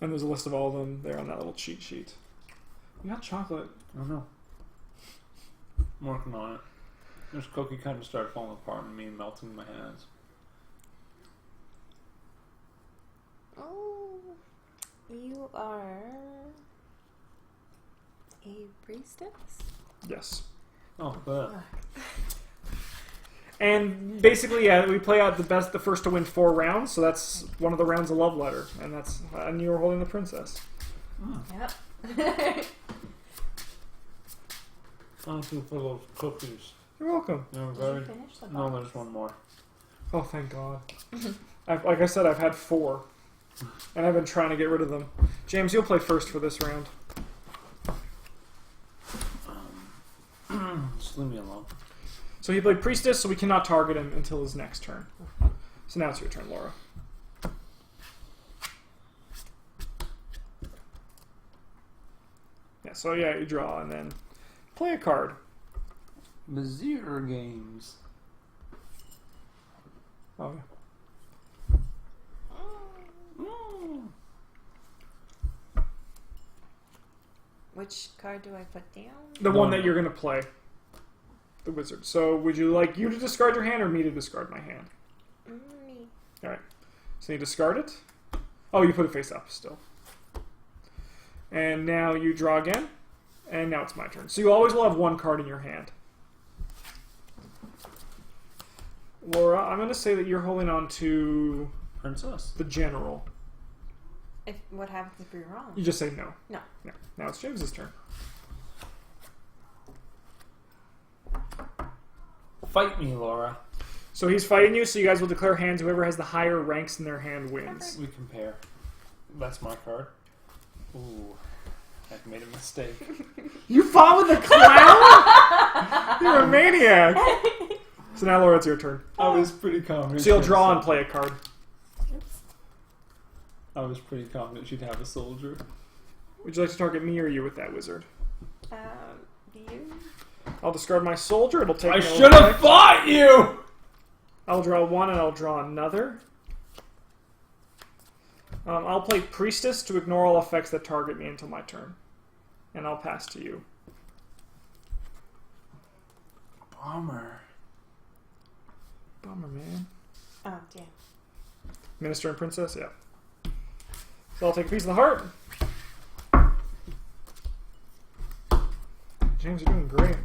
S1: And there's a list of all of them there on that little cheat sheet. You got chocolate.
S4: I don't know. I'm working on it. This cookie kind of started falling apart and me melting in my hands.
S6: Oh, you are a priestess?
S1: Yes.
S4: Oh, but
S1: And basically, yeah, we play out the first to win 4 rounds. So that's one of the rounds of love letter, and you were holding the princess.
S6: Yep.
S4: thank you for those cookies.
S1: You're welcome.
S4: They're
S6: Did
S4: very...
S6: you finish the
S4: No,
S6: box?
S4: there's one more.
S1: Oh, thank God. Like I said, I've had 4, and I've been trying to get rid of them. James, you'll play first for this round.
S4: Just leave me alone.
S1: So he played priestess, so we cannot target him until his next turn. So now it's your turn, Laura. Yeah. So yeah, you draw and then play a card.
S4: Vizier games.
S1: Oh yeah.
S6: Which card do I put down?
S1: The one that you're going to play. The wizard. So would you like you to discard your hand or me to discard my hand?
S6: Me.
S1: Alright. So you discard it. Oh, you put it face up still. And now you draw again. And now it's my turn. So you always will have 1 card in your hand. Laura, I'm going to say that you're holding on to
S4: Princess.
S1: the general.
S6: What happens if you're wrong?
S1: You just say no.
S6: No.
S1: No. Now it's James's turn.
S4: Fight me, Laura.
S1: So he's fighting you, so you guys will declare hands. Whoever has the higher ranks in their hand wins.
S4: We compare. That's my card. Ooh. I've made a mistake.
S1: You fought with a clown? You're a maniac. So now, Laura, it's your turn.
S4: I was pretty confident.
S1: So you'll draw and play a card.
S4: I was pretty confident she'd have a soldier.
S1: Would you like to target me or you with that wizard?
S6: You?
S1: I'll discard my soldier. It'll take.
S4: I
S1: no
S4: should have
S1: effect.
S4: fought you!
S1: I'll draw one and I'll draw another. I'll play Priestess to ignore all effects that target me until my turn. And I'll pass to you.
S4: Bummer.
S1: Bummer, man.
S6: Oh, damn.
S1: Minister and Princess, yeah. So I'll take a piece of the heart. James, you're doing great.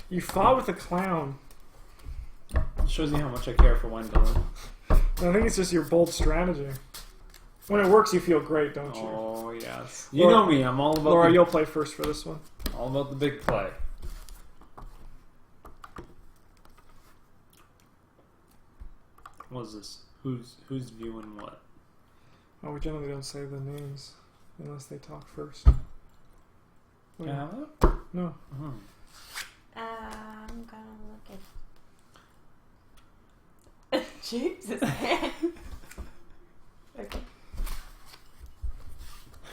S1: You fought with a clown.
S4: Shows you how much I care for Wendell.
S1: I think it's just your bold strategy. When it works, you feel great, don't you?
S4: Oh, yes. You know me, I'm all about
S1: Laura,
S4: the,
S1: you'll play first for this one.
S4: all about the big play. What is this? Who's viewing what?
S1: Oh, we generally don't say the names unless they talk first.
S4: Can I have that?
S1: No.
S4: Oh.
S6: I'm gonna look at James's hand. Okay.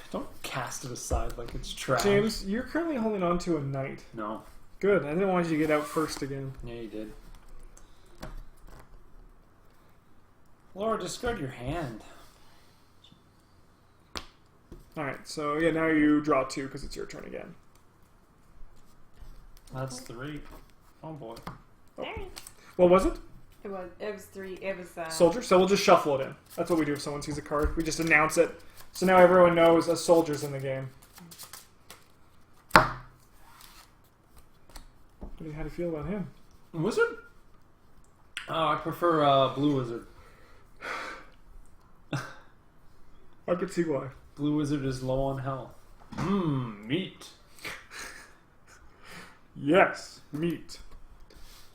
S4: Don't cast it aside like it's trash.
S1: James, you're currently holding on to a knight.
S4: No.
S1: Good. I didn't want you to get out first again.
S4: Yeah, you did. Laura, discard your hand.
S1: Alright, so yeah, now you draw two because it's your turn again.
S4: That's 3. Oh boy.
S6: Alright.
S1: What was it?
S6: It was 3. It was,
S1: Soldier? So we'll just shuffle it in. That's what we do if someone sees a card. We just announce it. So now everyone knows a soldier's in the game. How do you feel about him?
S4: Wizard? Oh, I prefer Blue Wizard.
S1: I could see why.
S4: Blue Wizard is low on health. Meat.
S1: Yes, meat.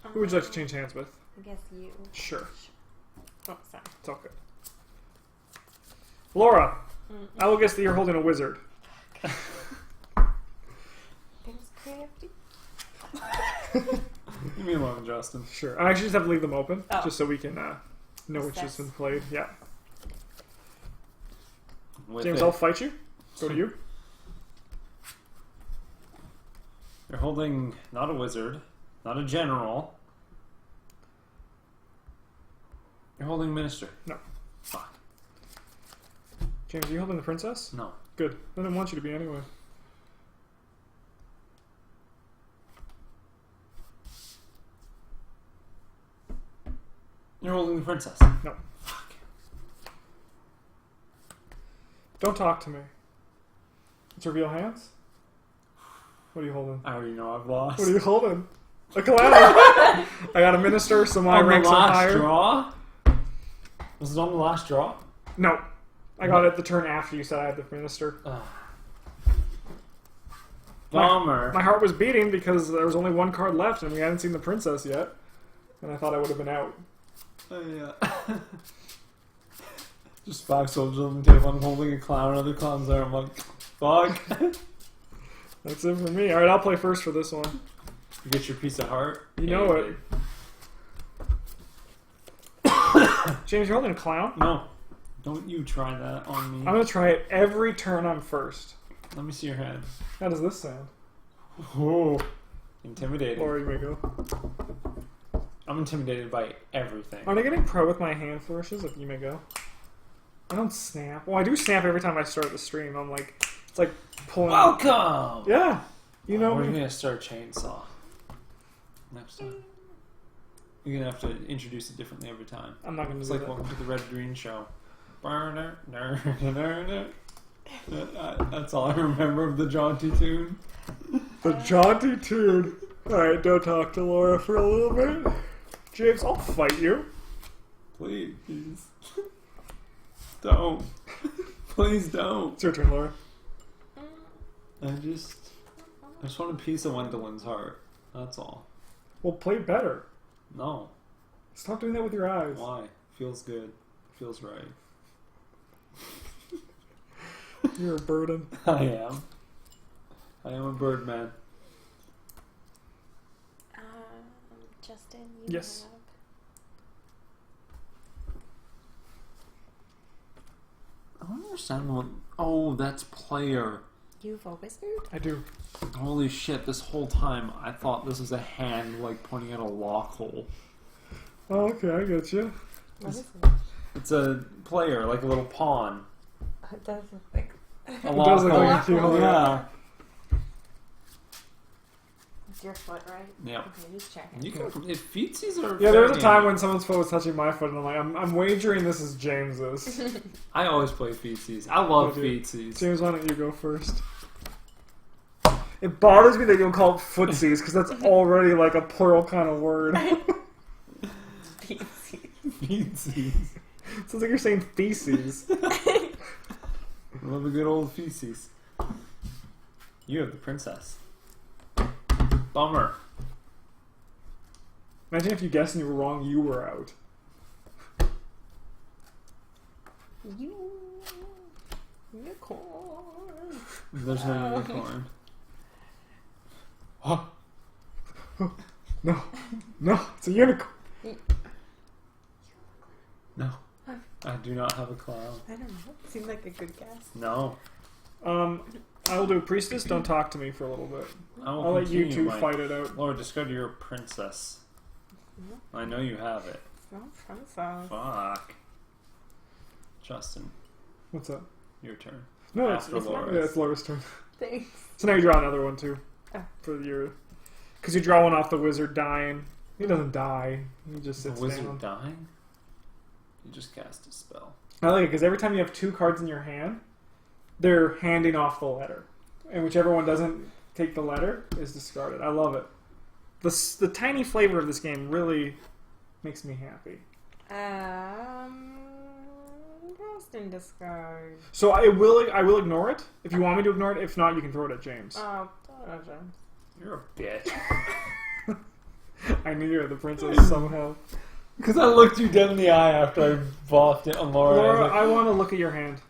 S1: Who would you like to change hands with?
S6: I guess you.
S1: Sure.
S6: Oh, sorry.
S1: It's all good. Laura, I will guess that you're holding a wizard.
S6: It was crafty.
S4: Leave me alone, Justin.
S1: Sure. I actually just have to leave them open,
S6: Oh.
S1: just so we can know which has been played. Yeah.
S4: With
S1: James,
S4: it.
S1: I'll fight you. Go to you.
S4: You're holding not a wizard, not a general. You're holding minister.
S1: No.
S4: Fuck.
S1: James, are you holding the princess?
S4: No.
S1: Good. I didn't want you to be anyway.
S4: You're holding the princess.
S1: No.
S4: Fuck.
S1: Don't talk to me. Let's reveal hands. What are you holding?
S4: I already know I've lost.
S1: What are you holding? A clown. I got a minister, so my
S4: On the
S1: ranks are
S4: last
S1: higher.
S4: draw? Was it on the last draw?
S1: No. I got it the turn after you said I had the minister.
S4: Bummer.
S1: My heart was beating because there was only one card left and we hadn't seen the princess yet. And I thought I would have been out.
S4: Yeah. Just 5 soldiers on the table. I'm holding a clown. Other clowns there. I'm like, fuck.
S1: That's it for me. Alright, I'll play first for this one.
S4: You get your piece of heart.
S1: You
S4: Yeah,
S1: know
S4: you
S1: it. James, you're holding a clown?
S4: did. No. Don't you try that on me.
S1: I'm going to try it every turn I'm first.
S4: Let me see your hand.
S1: How does this sound?
S4: Oh. Intimidating.
S1: Or you may go.
S4: I'm intimidated by everything.
S1: Aren't I getting pro with my hand flourishes if you may go? I don't snap. Well, I do snap every time I start the stream. I'm like, it's like pulling.
S4: Welcome!
S1: Yeah. You know
S4: We're
S1: me.
S4: going to start chainsaw. Next time. You're going to have to introduce it differently every time.
S1: I'm not going to
S4: It's
S1: do
S4: like
S1: that.
S4: welcome to the Red Green Show. That's all I remember of the jaunty tune.
S1: The jaunty tune. Alright, don't talk to Laura for a little bit. James, I'll fight you.
S4: Please. Don't. Please don't.
S1: It's your turn, Laura.
S4: I just want a piece of Wendell's heart. That's all.
S1: Well, play better.
S4: No.
S1: Stop doing that with your eyes.
S4: Why? Feels good. Feels right.
S1: You're a burden.
S4: I am. I am a bird man.
S6: Justin, you
S1: Yes.
S6: have...
S4: I don't understand what. Oh, that's player.
S6: You have a wizard?
S1: I do.
S4: Holy shit! This whole time I thought this was a hand like pointing at a lock hole.
S1: Oh, okay, I get you.
S6: What is it?
S4: It's a player, like a little pawn.
S6: It does look like...
S4: A
S1: It
S4: lock
S1: does look
S4: hole.
S1: like a keyhole.
S4: Yeah.
S6: It's your foot, right?
S4: Yeah.
S6: Okay, just checking.
S4: You can. If feetsies are.
S1: Yeah, there was a
S4: fair
S1: time
S4: game.
S1: when someone's foot was touching my foot, and I'm like, I'm wagering this is James's.
S4: I always play feetsies. I love
S1: I do.
S4: feetsies.
S1: James, why don't you go first? It bothers me that you don't call it footsies, because that's already like a plural kind of word.
S4: Feetsies.
S1: Sounds like you're saying feces.
S4: Love a good old feces. You have the princess. Bummer.
S1: Imagine if you guessed and you were wrong, you were out.
S6: Unicorn.
S4: There's no unicorn.
S1: No, no, it's a unicorn.
S4: No. I do not have a clown.
S6: I don't know. Seemed like a good guess.
S4: No.
S1: I will do a priestess. Don't talk to me for a little bit.
S4: I will
S1: I'll let you
S4: continue
S1: two
S4: my-
S1: fight it out.
S4: Laura, describe your princess. I know you have it.
S6: It's not princess.
S4: Fuck. Justin,
S1: What's up?
S4: your turn.
S1: No, it's
S4: After Laura's.
S1: yeah, it's Laura's turn.
S6: Thanks.
S1: So now you draw another one too.
S6: Oh.
S1: For your, because you draw one off the wizard dying. He doesn't die. He just
S4: The
S1: sits
S4: wizard
S1: down.
S4: dying? You just cast a spell.
S1: I like it because every time you have two cards in your hand, they're handing off the letter, and whichever one doesn't take the letter is discarded. I love it. The tiny flavor of this game really makes me happy.
S6: Lost and discard.
S1: So I will ignore it if you want me to ignore it. If not, you can throw it at James.
S6: Oh, James.
S4: You're a bitch.
S1: I knew you were the princess somehow.
S4: Because I looked you dead in the eye after I boffed it on Laura.
S1: Laura, I want to look at your hand.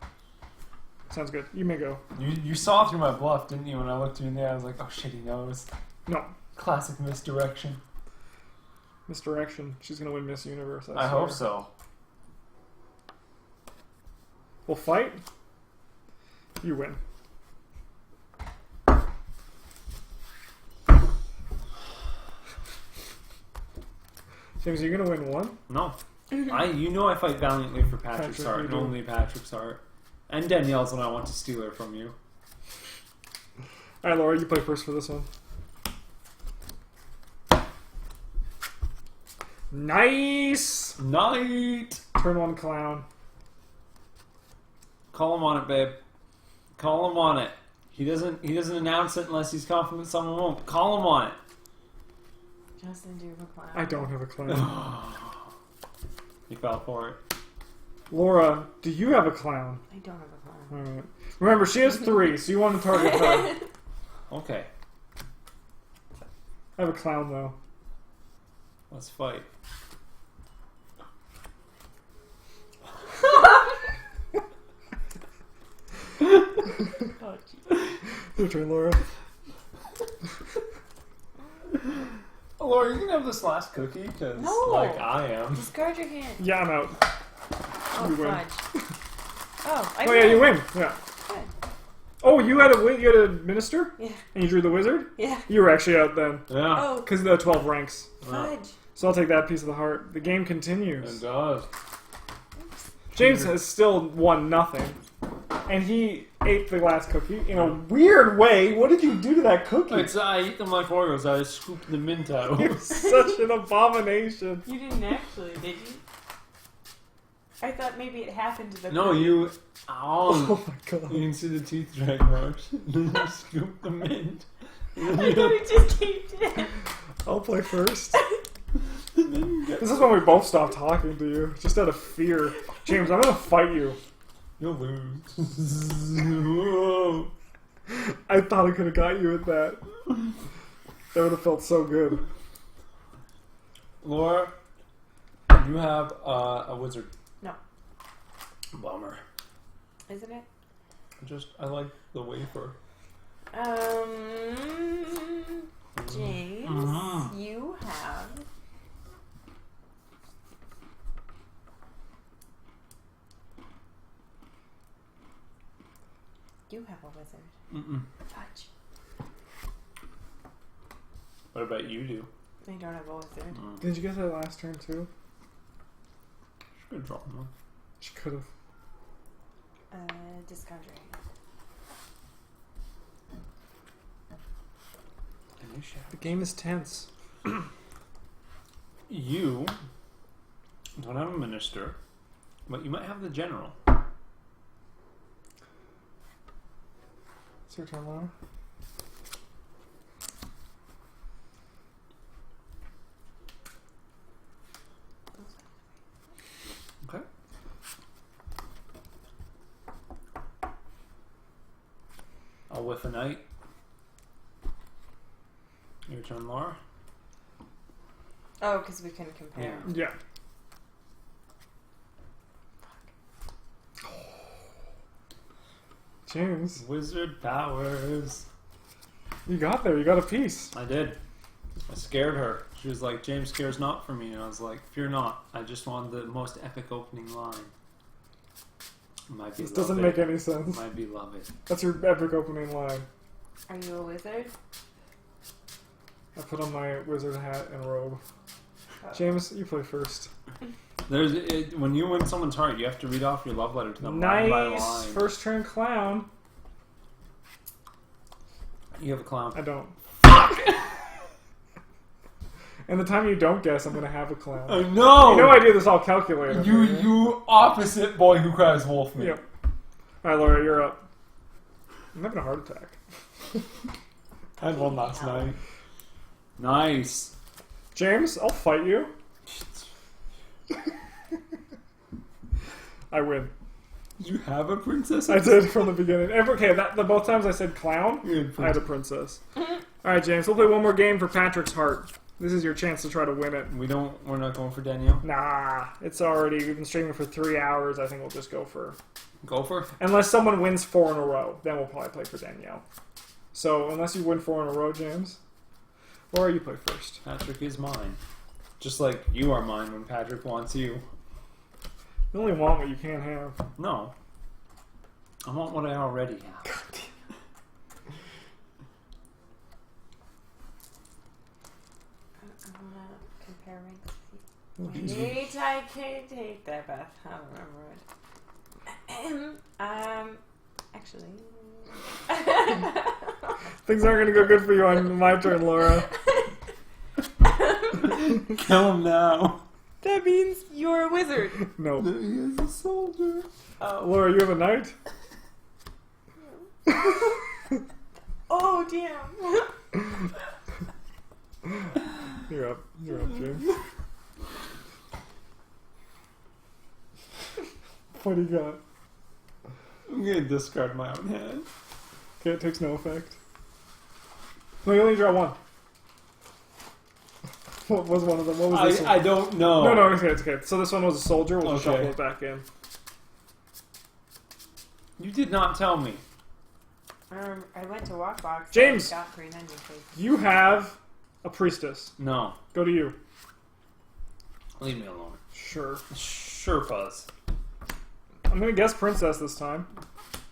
S1: Sounds good. You may go.
S4: You saw through my bluff, didn't you? When I looked you in the eye, I was like, oh shit, he knows.
S1: No.
S4: Classic misdirection.
S1: Misdirection. She's going to win Miss Universe.
S4: I hope so.
S1: We'll fight. You win. James, are you going to win one?
S4: No. You know I fight valiantly for Patrick's
S1: Patrick,
S4: heart,
S1: you
S4: and
S1: do.
S4: only Patrick's heart. And Danielle's when I want to steal her from you.
S1: Alright, Laura, you play first for this one. Nice!
S4: Night!
S1: Turn one clown.
S4: Call him on it, babe. Call him on it. He doesn't announce it unless he's confident someone won't. Call him on it.
S6: Justin, do you have a clown?
S1: I don't have a clown.
S4: He fell for it.
S1: Laura, do you have a clown?
S6: I don't have a clown.
S1: Alright. Remember, she has 3, so you want to target her.
S4: Okay,
S1: I have a clown, though.
S4: let's fight.
S6: Oh, gee.
S1: Your turn, Laura.
S4: Laura, you can have this last cookie, because,
S6: No.
S4: like, I am.
S6: Discard your hand.
S1: Yeah, I'm out.
S6: Oh,
S1: You win.
S6: fudge. Oh, I
S1: Oh, yeah, you win. Yeah.
S6: Good.
S1: Oh, you had a minister?
S6: Yeah.
S1: And you drew the wizard?
S6: Yeah.
S1: You were actually out then.
S4: Yeah,
S6: Oh,
S1: Because of the 12 ranks.
S6: fudge.
S1: So I'll take that piece of the heart. The game
S4: it
S1: continues.
S4: does.
S1: James has still won nothing. And he ate the last cookie in a weird way. What did you do to that cookie?
S4: I eat them like Oreos. I scoop the mint out.
S1: You're such an abomination.
S6: You didn't actually, did you? I thought maybe it happened to the
S4: No, you. Ow.
S1: Oh my god.
S4: You can see the teeth drag marks. Then you scoop the mint. And
S6: I
S4: then
S6: thought
S4: you,
S6: it just caved in.
S1: I'll play first.
S4: and then you get.
S1: This is when we both stopped talking to you. Just out of fear. James, I'm gonna fight you.
S4: You'll lose. Whoa.
S1: I thought I could have got you with that. That would have felt so good.
S4: Laura, you have a wizard.
S6: No.
S4: Bummer.
S6: Isn't it?
S4: I like the wafer.
S6: James, you have You have a wizard.
S4: Mm-mm.
S6: Fudge.
S4: What about you do?
S6: I don't have a wizard.
S1: Did you get that last turn too?
S4: She could drop one.
S1: She could have.
S6: Discard ring.
S1: The game is tense.
S4: You don't have a minister, but you might have the general.
S1: It's your turn, Laura.
S4: Okay. I'll whiff a knight. Your turn, Laura.
S6: Oh, because we can compare.
S1: Yeah. James,
S4: Wizard powers.
S1: you got there. You got a piece.
S4: I did. I scared her. She was like, James cares not for me. And I was like, fear not. I just wanted the most epic opening line. My
S1: This doesn't make any sense.
S4: My beloved.
S1: That's your epic opening line.
S6: Are you a wizard?
S1: I put on my wizard hat and robe.
S6: Oh.
S1: James, you play first.
S4: When you win someone's heart, you have to read off your love letter to them line by
S1: Nice.
S4: line.
S1: First turn clown.
S4: You have a clown.
S1: I don't. And the time you don't guess, I'm gonna have a clown.
S4: I know.
S1: You know I do this all calculated.
S4: You opposite boy who cries wolf me.
S1: Yep. Alright, Laura, you're up. I'm having a heart attack.
S4: I had one last night. Nice.
S1: James, I'll fight you. I win.
S4: Did you have a princess?
S1: I did from the beginning. Okay, the both times I said clown,
S4: You had
S1: I had a princess. Alright, James, we'll play one more game for Patrick's heart. This is your chance to try to win it.
S4: We're not going for Danielle.
S1: Nah, it's already, we've been streaming for 3 hours. I think we'll just go for...
S4: Go for it.
S1: Unless someone wins 4 in a row, then we'll probably play for Danielle. So, unless you win 4 in a row, James, or you play first.
S4: Patrick is mine. Just like you are mine when Patrick wants you.
S1: You only want what you can't have.
S4: No. I want what I already have.
S6: I'm gonna compare ranks.
S1: Oh, geez.
S6: Wait, I can't take that bath. I'll remember it. Actually.
S1: Things aren't going to go good for you on my turn, Laura.
S4: Kill him now.
S6: That means you're a wizard.
S1: No.
S4: He is a soldier.
S1: Laura, you have a knight?
S6: Oh, damn.
S1: You're up. You're up, James. What do you got?
S4: I'm gonna discard my own hand.
S1: Okay, it takes no effect. No, you only draw one. What was one of them? What was this one?
S4: I don't know.
S1: No, okay, it's okay. So this one was a soldier. We'll just
S4: Okay.
S1: shuffle it back in.
S4: You did not tell me.
S6: I went to Walkbox.
S1: James!
S6: And got 300 please.
S1: You have a priestess.
S4: No.
S1: Go to you.
S4: Leave me alone.
S1: Sure.
S4: Sure, Fuzz.
S1: I'm going to guess princess this time.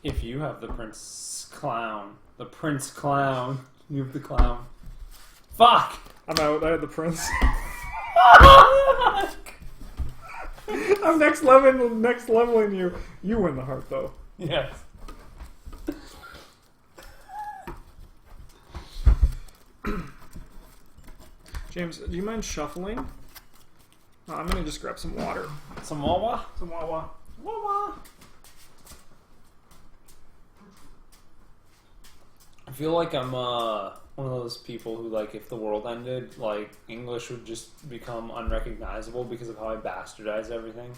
S4: If you have the prince clown. The prince clown. You have the clown. Fuck!
S1: I'm out. I had the prince. I'm next leveling you. You win the heart, though.
S4: Yes.
S1: James, do you mind shuffling? No, I'm going to just grab some water.
S4: Some Wawa?
S1: Some Wawa.
S4: Wawa! I feel like I'm one of those people who, like, if the world ended, like, English would just become unrecognizable because of how I bastardize everything.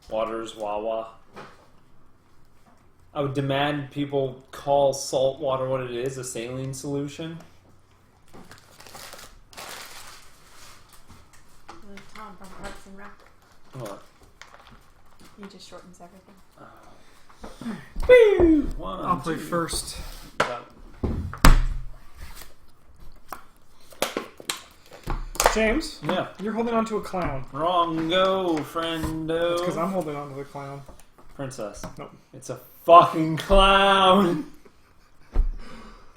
S4: Water's Wawa. I would demand people call salt water what it is, a saline solution.
S6: Tom from Parks and Rec.
S4: What?
S6: He just shortens everything.
S4: Woo! One,
S1: I'll play
S4: two.
S1: first. James,
S4: Yeah.
S1: you're holding on to a clown.
S4: Wrong go, friendo.
S1: It's because I'm holding on to the clown.
S4: Princess.
S1: Nope.
S4: It's a fucking clown.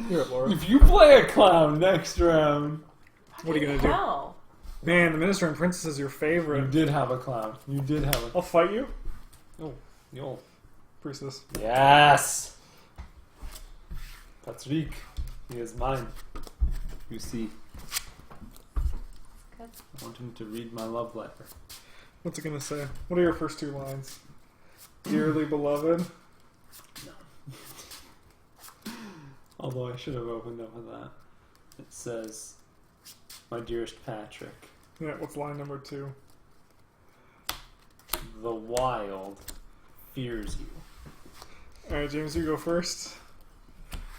S1: You're it, Laura.
S4: If you play a clown next round,
S1: What are you gonna do?
S6: Hell.
S1: Man, the Minister and Princess is your
S4: you
S1: favorite.
S4: did have a clown. You did have a.
S1: I'll fight you,
S4: Yo.
S1: Priestess.
S4: Yes. Patrick, he is mine. You see.
S6: Good.
S4: I want him to read my love letter.
S1: What's it gonna say? What are your first two lines? Dearly beloved.
S4: Although I should have opened up with that. It says, "My dearest Patrick,
S1: Yeah, what's line number 2?
S4: the wild fears you."
S1: Alright, James, you go first.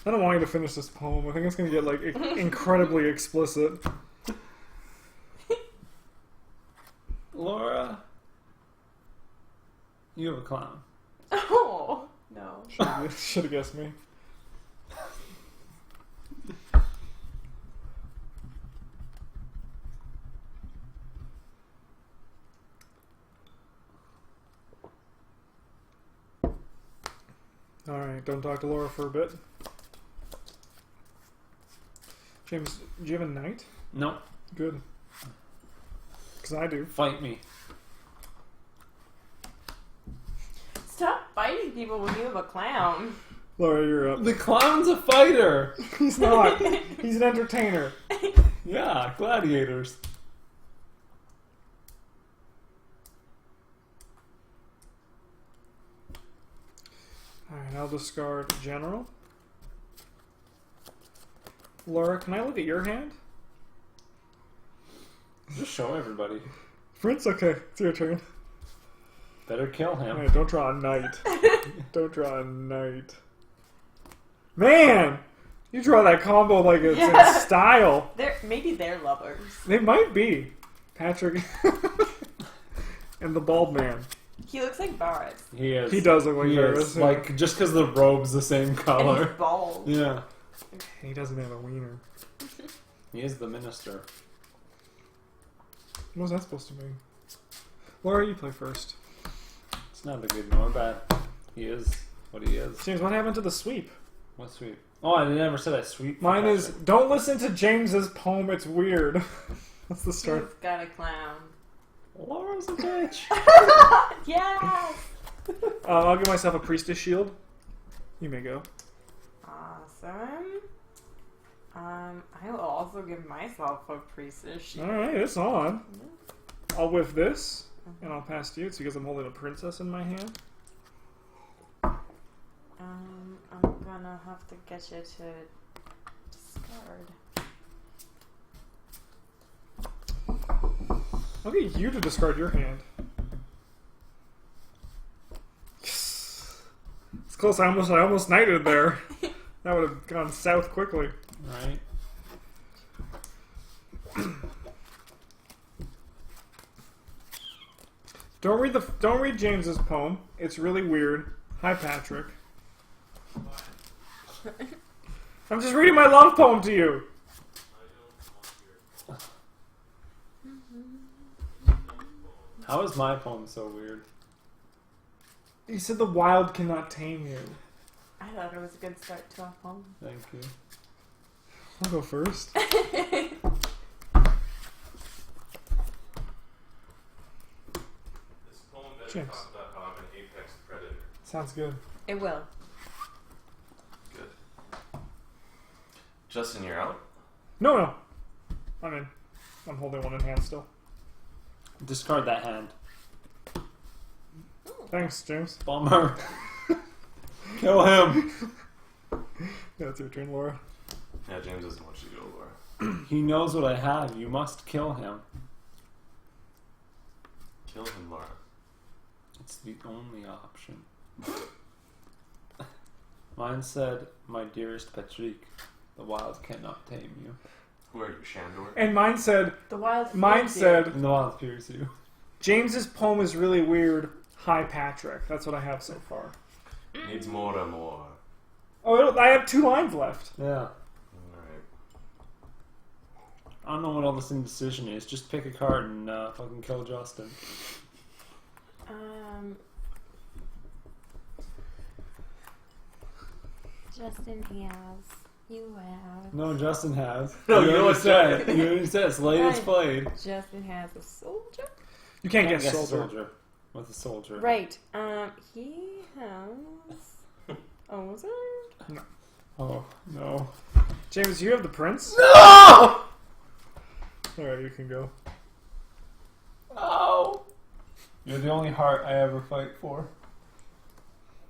S1: I don't want you to finish this poem. I think it's gonna get, like, incredibly explicit.
S4: Laura, you have a clown.
S6: Oh, no.
S1: Should have guessed me. Alright, don't talk to Laura for a bit. James, do you have a knight?
S4: No,
S1: Good. Because I do.
S4: fight me.
S6: Stop fighting people when you have a clown.
S1: Laura, you're up.
S4: The clown's a fighter.
S1: He's not. He's an entertainer.
S4: Yeah, gladiators.
S1: Alright, I'll discard General. Laura, can I look at your hand?
S4: Just show everybody.
S1: Prince? Okay, it's your turn.
S4: Better kill him.
S1: Alright, don't draw a knight. Don't draw a knight. Man! You draw that combo like it's
S6: Yeah.
S1: in style.
S6: Maybe they're lovers.
S1: They might be. Patrick and the bald man.
S6: He looks like Boris.
S4: He is.
S1: He does look like
S4: He
S1: Varys,
S4: is.
S1: yeah.
S4: Like, just because the robe's the same
S6: And
S4: color.
S6: he's bald.
S4: Yeah.
S1: He doesn't have a wiener.
S4: He is the minister.
S1: What was that supposed to mean? Laura, you play first.
S4: It's neither good nor bad. He is what he is.
S1: James, what happened to the sweep?
S4: What sweep? Oh, I never said I sweep.
S1: Mine is, don't listen to James's poem, it's weird. That's the start.
S6: He's got a clown.
S4: Laura's a bitch.
S6: Yes!
S1: I'll give myself a priestess shield. You may go.
S6: Awesome. I will also give myself a priestess shield.
S1: Alright, it's on. I'll whiff this, and I'll pass to you. It's because I'm holding a princess in my hand.
S6: I'm gonna have to get you to discard.
S1: I'll get you to discard your hand. Yes. It's close. I almost knighted there. That would have gone south quickly.
S4: Right.
S1: Don't read James's poem. It's really weird. Hi, Patrick. I'm just reading my love poem to you.
S4: How is my poem so weird?
S1: He said the wild cannot tame you.
S6: I thought it was a good start to a poem.
S4: Thank you.
S1: I'll go first.
S3: This poem better
S1: James.
S3: talk about how I'm an apex predator.
S1: Sounds good.
S6: It will.
S3: Good. Justin, you're out?
S1: No. I'm in. I'm holding one in hand still.
S4: Discard that hand.
S1: Thanks, James.
S4: Bummer. Kill him.
S1: Yeah, it's your turn, Laura.
S3: Yeah, James doesn't want you to go, Laura.
S4: He knows what I have. You must kill him.
S3: Kill him, Laura.
S4: It's the only option. Mine said, "My dearest Patrick, the wild cannot tame you."
S3: Who are you, Shandor?
S1: And mine said,
S6: The wild.
S1: mine
S6: fears you.
S1: said,
S4: And the wild fears you.
S1: James's poem is really weird. Hi, Patrick. That's what I have so far.
S3: Needs more and more.
S1: Oh, I have 2 lines left.
S4: Yeah.
S3: Alright.
S4: I don't know what all this indecision is. Just pick a card and fucking kill Justin.
S6: Justin has. You have.
S4: No, Justin has.
S5: No, you know
S4: already
S5: what
S4: said. You already said it's late as played.
S6: Justin has a soldier.
S1: You can't
S4: Can't
S1: guess
S4: guess
S1: soldier.
S4: with a soldier.
S6: Right. He has a wizard.
S4: Oh no.
S1: James, you have the prince?
S4: No!
S1: Alright, you can go.
S4: Oh. You're the only heart I ever fight for.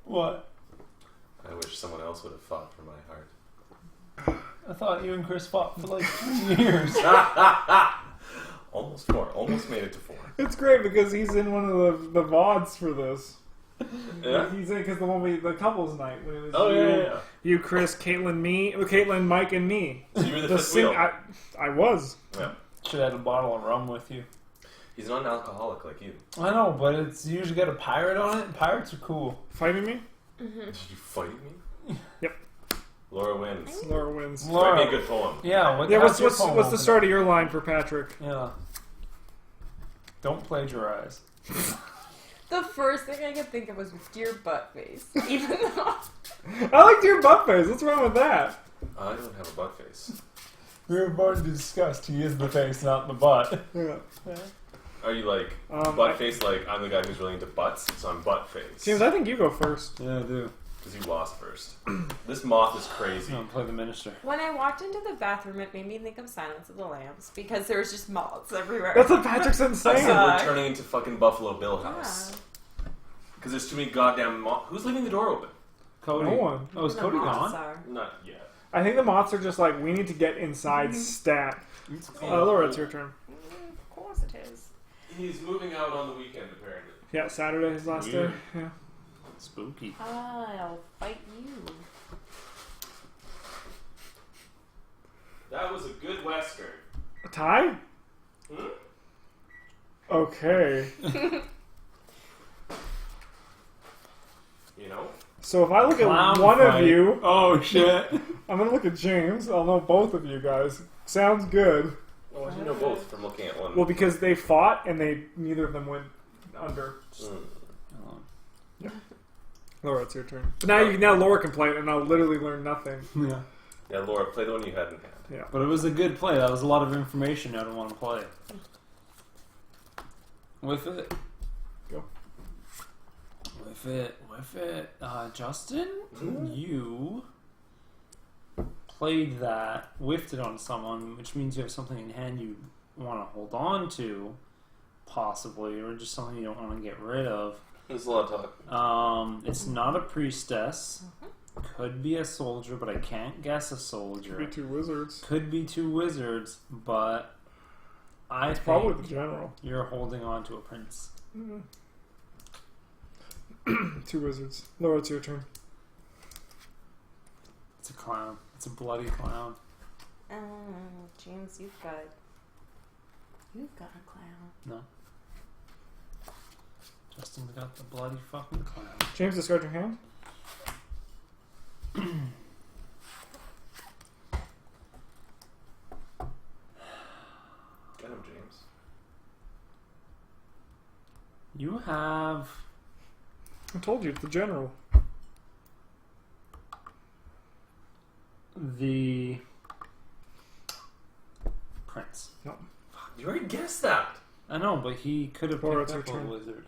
S4: What?
S5: I wish someone else would have fought for my heart.
S4: I thought you and Chris fought for like 2 years.
S5: Almost 4. Almost made it to 4.
S1: It's great because he's in one of the VODs for this.
S5: Yeah?
S1: He's in because the couples night when it was
S5: Oh,
S1: you,
S5: yeah.
S1: you, Chris, Caitlin, Mike, and me.
S5: So you were the fifth
S1: sing-
S5: wheel.
S1: I was.
S5: Yeah.
S4: Should have had a bottle of rum with you.
S5: He's not an alcoholic like you.
S4: I know, but it's usually got a pirate on it, and pirates are cool.
S1: Fighting me?
S5: Did you fight me?
S1: Yep.
S5: Laura wins.
S1: Laura wins.
S4: Laura.
S5: Write me a good poem.
S4: Yeah,
S1: Yeah,
S4: how's your
S1: what's
S4: poem
S1: the
S4: opening?
S1: start of your line for Patrick?
S4: Yeah. Don't plagiarize.
S6: The first thing I could think of was dear butt face. Even though
S1: I like your butt face. What's wrong with that?
S5: I don't have a butt face.
S4: We're about to discuss. He is the face, not the butt.
S1: Yeah.
S5: Are you like butt face like I'm the guy who's really into butts, so I'm butt face?
S1: James, I think you go first.
S4: Yeah, I do.
S5: Because you lost first. This moth is crazy.
S4: I'm gonna play the minister.
S6: when I walked into the bathroom, it made me think of Silence of the Lambs because there was just moths everywhere.
S1: That's what Patrick's been
S5: I said
S1: saying.
S5: we're turning into fucking Buffalo Bill House.
S6: Yeah.
S5: Because there's too many goddamn moths. Who's leaving the door open?
S4: Cody.
S1: No one.
S4: Oh, is
S6: The
S4: Cody
S6: moths
S4: gone?
S6: are.
S5: Not yet.
S1: I think the moths are just like, we need to get inside stat. Laura, it's your turn.
S6: Of course it is.
S3: He's moving out on the weekend, apparently.
S1: Yeah, Saturday is last day. Yeah.
S4: Spooky.
S6: I'll fight you.
S3: That was a good Western.
S1: A tie?
S3: Hmm?
S1: Okay.
S3: You know?
S1: So if I look
S4: Clown
S1: at one
S4: fight.
S1: of you,
S4: Oh shit.
S1: I'm gonna look at James. I'll know both of you guys. Sounds good.
S5: Well, you know both from looking at one.
S1: Well, because they fought and neither of them went under.
S5: Mm.
S1: Laura, it's your turn. But now Laura can play it, and I'll literally learn nothing.
S4: Yeah.
S5: Yeah, Laura, play the one you had in hand.
S1: Yeah.
S4: But it was a good play. That was a lot of information I don't want to play. With it.
S1: Go.
S4: With it. Justin, you played that, whiffed it on someone, which means you have something in hand you want to hold on to, possibly, or just something you don't want to get rid of.
S5: There's a lot of talk.
S4: It's not a priestess. Could be a soldier, but I can't guess a soldier.
S1: Could be two wizards.
S4: Could be two wizards, but I
S1: It's
S4: think
S1: probably the general.
S4: you're holding on to a prince.
S1: Two wizards. Laura, it's your turn.
S4: It's a clown. It's a bloody clown.
S6: James, you've got a clown.
S4: No. Justin's got the bloody fucking clown.
S1: James, discard your hand.
S5: Get him, James.
S4: You have
S1: I told you, it's the general.
S4: the prince.
S5: You already guessed that.
S4: I know, but he could have
S1: Laura,
S4: picked
S1: it's
S4: up
S1: your
S4: a
S1: turn.
S4: wizard.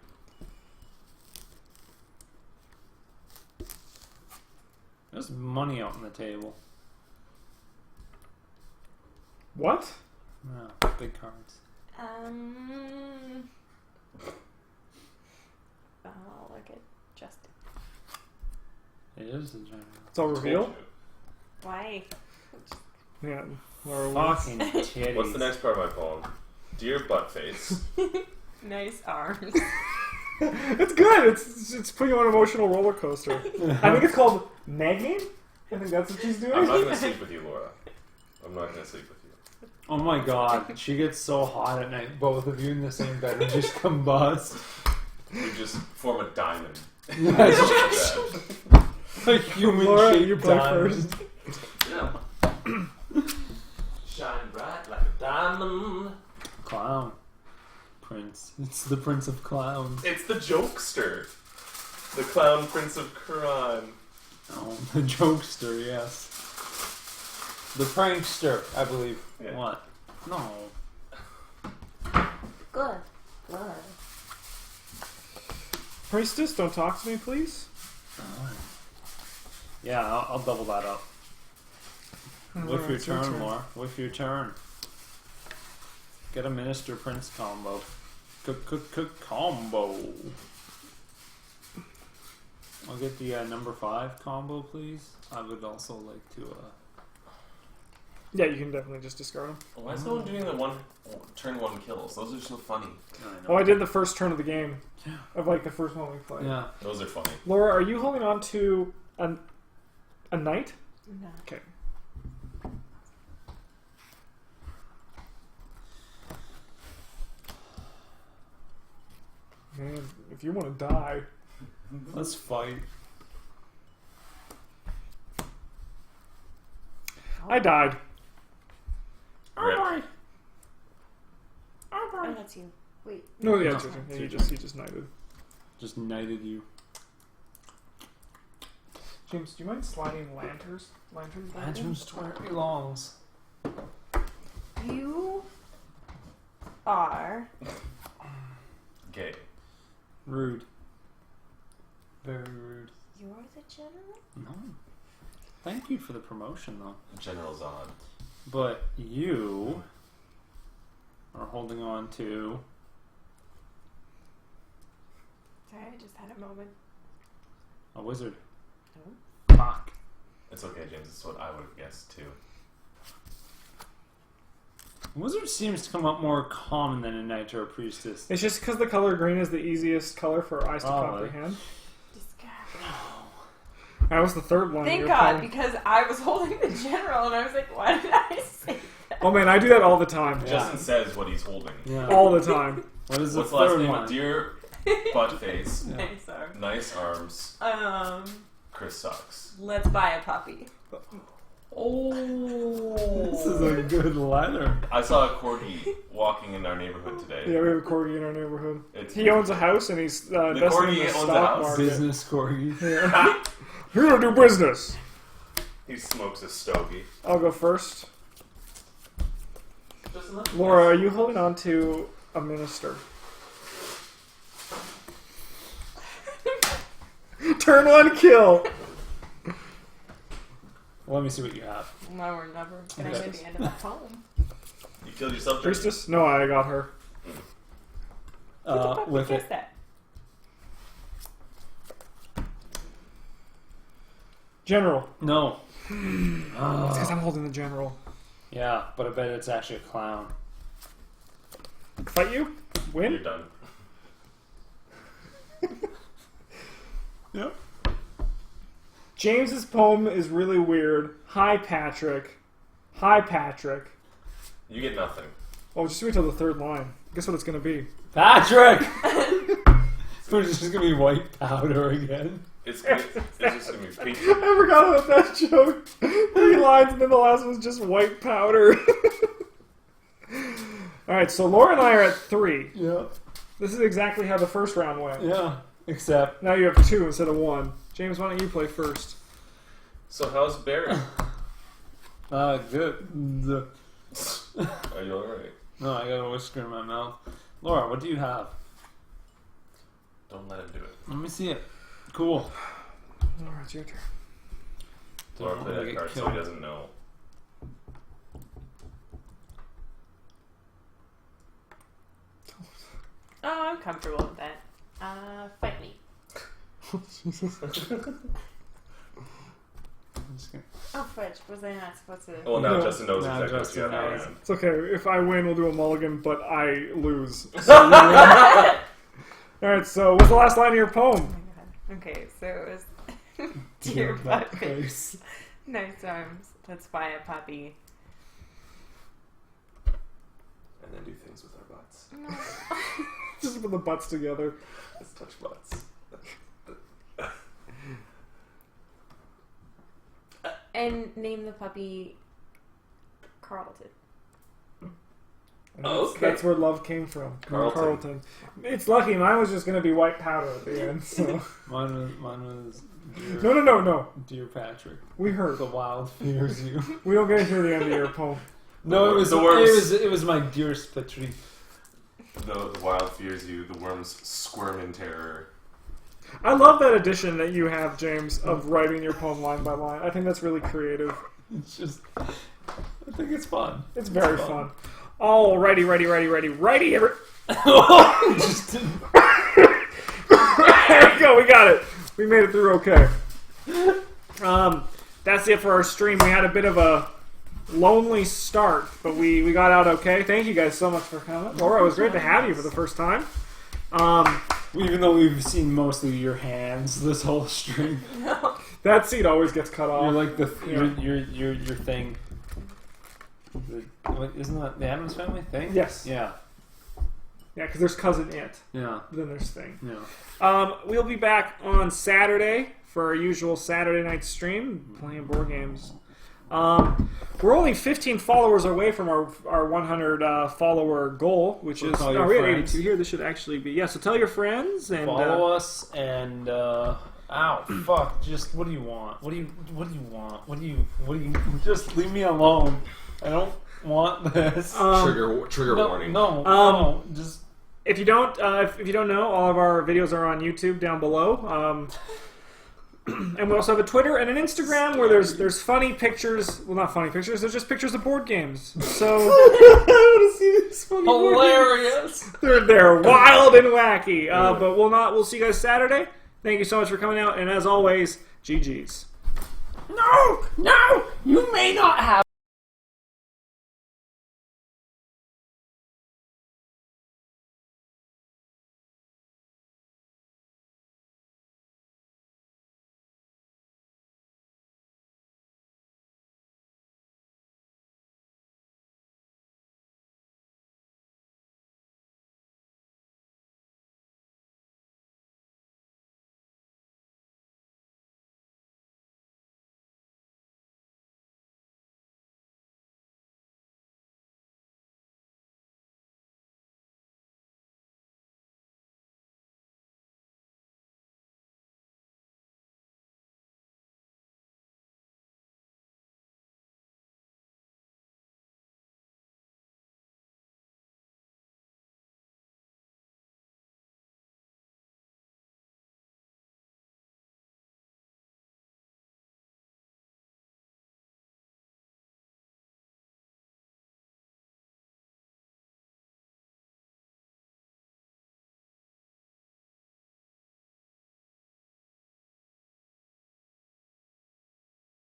S4: There's money out on the table.
S1: What?
S4: No, big cards.
S6: I'll look at Justin.
S4: It is the general.
S1: It's all revealed?
S6: Why?
S1: Yeah. Laura wins.
S4: Fucking titties.
S5: What's the next part of my poem? Dear Buttface.
S6: Nice arms.
S1: It's good. It's putting you on an emotional roller coaster. I think it's called nagging. I think that's what she's doing.
S5: I'm not going to sleep with you, Laura. I'm not going to sleep with you.
S4: Oh my god, she gets so hot at night, both of you in the same bed and just combust.
S5: You just form a diamond.
S4: A human
S1: Laura,
S4: shaped
S1: you play
S4: diamond.
S1: first.
S5: Yeah. Shine bright like a diamond.
S4: Clown. Prince. It's the Prince of Clowns.
S5: It's the jokester. The clown prince of crime.
S4: Oh, the jokester, yes. The prankster, I believe.
S5: Yeah.
S4: What? No.
S6: Good. Good.
S1: Priestess, don't talk to me, please.
S4: Yeah, I'll double that up. With
S1: Alright,
S4: your
S1: it's your
S4: turn, Laura. With your turn. Get a Minister Prince combo. Combo. I'll get the number 5 combo, please. I would also like to.
S1: Yeah, you can definitely just discard them.
S5: Why is no one doing the turn 1 kills? Those are so funny.
S1: Oh, I did the first turn of the game. Of like the first one we played.
S4: Yeah.
S5: Those are funny.
S1: Laura, are you holding on to a knight?
S6: No.
S1: Okay. Man, if you want to die,
S4: Let's fight.
S1: I died.
S5: Rip.
S6: Oh, that's you. Wait.
S1: No, yeah,
S4: No.
S1: it's your turn. Yeah,
S4: It's
S1: you
S4: your
S1: just knighted.
S4: Just knighted you.
S1: James, do you mind sliding lanterns back in?
S4: Lanterns to where it belongs.
S6: You are.
S5: Gay.
S4: Rude. Very rude.
S6: You're the general?
S4: No. Thank you for the promotion, though.
S5: General Zod.
S4: But you are holding on to.
S6: Sorry, I just had a moment.
S4: A wizard.
S6: Oh.
S4: Fuck.
S5: It's okay, James. It's what I would have guessed too.
S4: Wizard seems to come up more common than a knight or a priestess.
S1: It's just because the color green is the easiest color for eyes to
S4: Probably.
S1: comprehend.
S6: Disgusting.
S1: That was the third one.
S6: Thank
S1: You're
S6: God,
S1: playing-
S6: because I was holding the general and I was like, why did I say that?
S1: Oh man, I do that all the time.
S4: Yeah.
S5: Justin says what he's holding.
S4: Yeah.
S1: All the time.
S4: What is the
S5: What's the last
S4: third
S5: name?
S4: one?
S5: Dear butt face.
S4: Yeah.
S6: Nice arm.
S5: Nice arms. Chris sucks.
S6: Let's buy a puppy.
S5: Oh.
S4: This is a good letter.
S5: I saw a corgi walking in our neighborhood today.
S1: Yeah, we have a corgi in our neighborhood.
S5: It's
S1: He owns a house and he's investing in
S5: corgi
S1: the
S5: owns a
S1: stock
S5: house?
S1: market.
S4: Business corgi.
S1: Yeah. Here to do business.
S5: He smokes a stogie.
S1: I'll go first.
S5: Just enough.
S1: Laura, are you holding on to a minister? Turn 1 kill.
S4: Let me see what you have.
S6: No, we're never getting to the end of the poem.
S5: You killed yourself, James?
S1: Priestess? No, I got her.
S6: Who the fuck
S4: With
S6: is
S4: it.
S6: that?
S1: General.
S4: No.
S1: It's because I'm holding the general.
S4: Yeah, but I bet it's actually a clown.
S1: Fight you?
S5: You're
S1: Win?
S5: done.
S4: Yep.
S1: James's poem is really weird. Hi, Patrick. Hi, Patrick.
S5: You get nothing.
S1: Oh, just wait till the third line. Guess what it's going to be?
S4: Patrick! It's just gonna be white powder again.
S5: It's just gonna be pink.
S1: I forgot about that joke. 3 lines and then the last one's just white powder. Alright, so Laura and I are at 3.
S4: Yeah.
S1: This is exactly how the first round went.
S4: Yeah. Except.
S1: Now you have 2 instead of 1. James, why don't you play first?
S5: So how's Barry?
S4: Good.
S5: Are you alright?
S4: No, I got a whisker in my mouth. Laura, what do you have?
S5: Don't let him do it.
S4: Let me see it. Cool.
S1: Laura, it's your turn.
S5: Laura,
S4: Don't
S5: play
S4: wanna
S5: that
S4: get
S5: card so
S4: killed.
S5: he doesn't know.
S6: Oh, I'm comfortable with that. Fight me.
S4: I'm just gonna-
S6: Oh, fudge. Was I not supposed to?
S5: Well, now
S1: No.
S5: Justin knows
S4: Now
S5: exactly
S4: Justin
S5: what you have
S4: knows.
S5: around.
S1: It's okay. If I win, we'll do a mulligan, but I lose. So you win. Alright, so what's the last line of your
S6: Oh
S1: poem?
S6: my god. Okay, so it was dear butt face. Nice arms. Let's buy a puppy.
S5: And then do things with our butts.
S6: No.
S1: Just put the butts together.
S5: Let's touch butts.
S6: And name the puppy Carlton.
S1: That's where love came from.
S5: Carlton.
S1: It's lucky. Mine was just going to be white powder at the end. So.
S4: Mine was
S1: No.
S4: Dear Patrick,
S1: We heard.
S4: the wild fears you.
S1: We don't get into the end of your poem.
S4: No, it was my dearest Patrick.
S3: The wild fears you, the worms squirm in terror.
S1: I love that addition that you have, James, of writing your poem line by line. I think that's really creative.
S4: It's just, I think it's fun.
S1: It's very fun. Alrighty, ready.
S4: Just didn't.
S1: There we go. We got it. We made it through okay. That's it for our stream. We had a bit of a lonely start, but we got out okay. Thank you guys so much for coming. Laura, it was great to have you for the first time.
S4: Even though we've seen mostly your hands this whole stream.
S6: No.
S1: That seat always gets cut off.
S4: You're like your thing. Isn't that the Addams Family thing?
S1: Yes.
S4: Yeah.
S1: Yeah, because there's Cousin It.
S4: Yeah.
S1: Then there's Thing.
S4: Yeah.
S1: We'll be back on Saturday for our usual Saturday night stream, playing board games. We're only 15 followers away from our 100 follower goal, which is
S4: we have
S1: 82 here. This should actually be so tell your friends and
S4: follow us and ow fuck. Just what do you want? What do you want? Just leave me alone. I don't want this.
S5: Trigger warning.
S4: No. Just
S1: if you don't know, all of our videos are on YouTube down below. And we also have a Twitter and an Instagram where there's funny pictures. Well, not funny pictures. There's just pictures of board games. So I want to see these funny
S4: hilarious.
S1: They're wild and wacky. But we'll see you guys Saturday. Thank you so much for coming out. And as always, GG's.
S4: No, you may not have.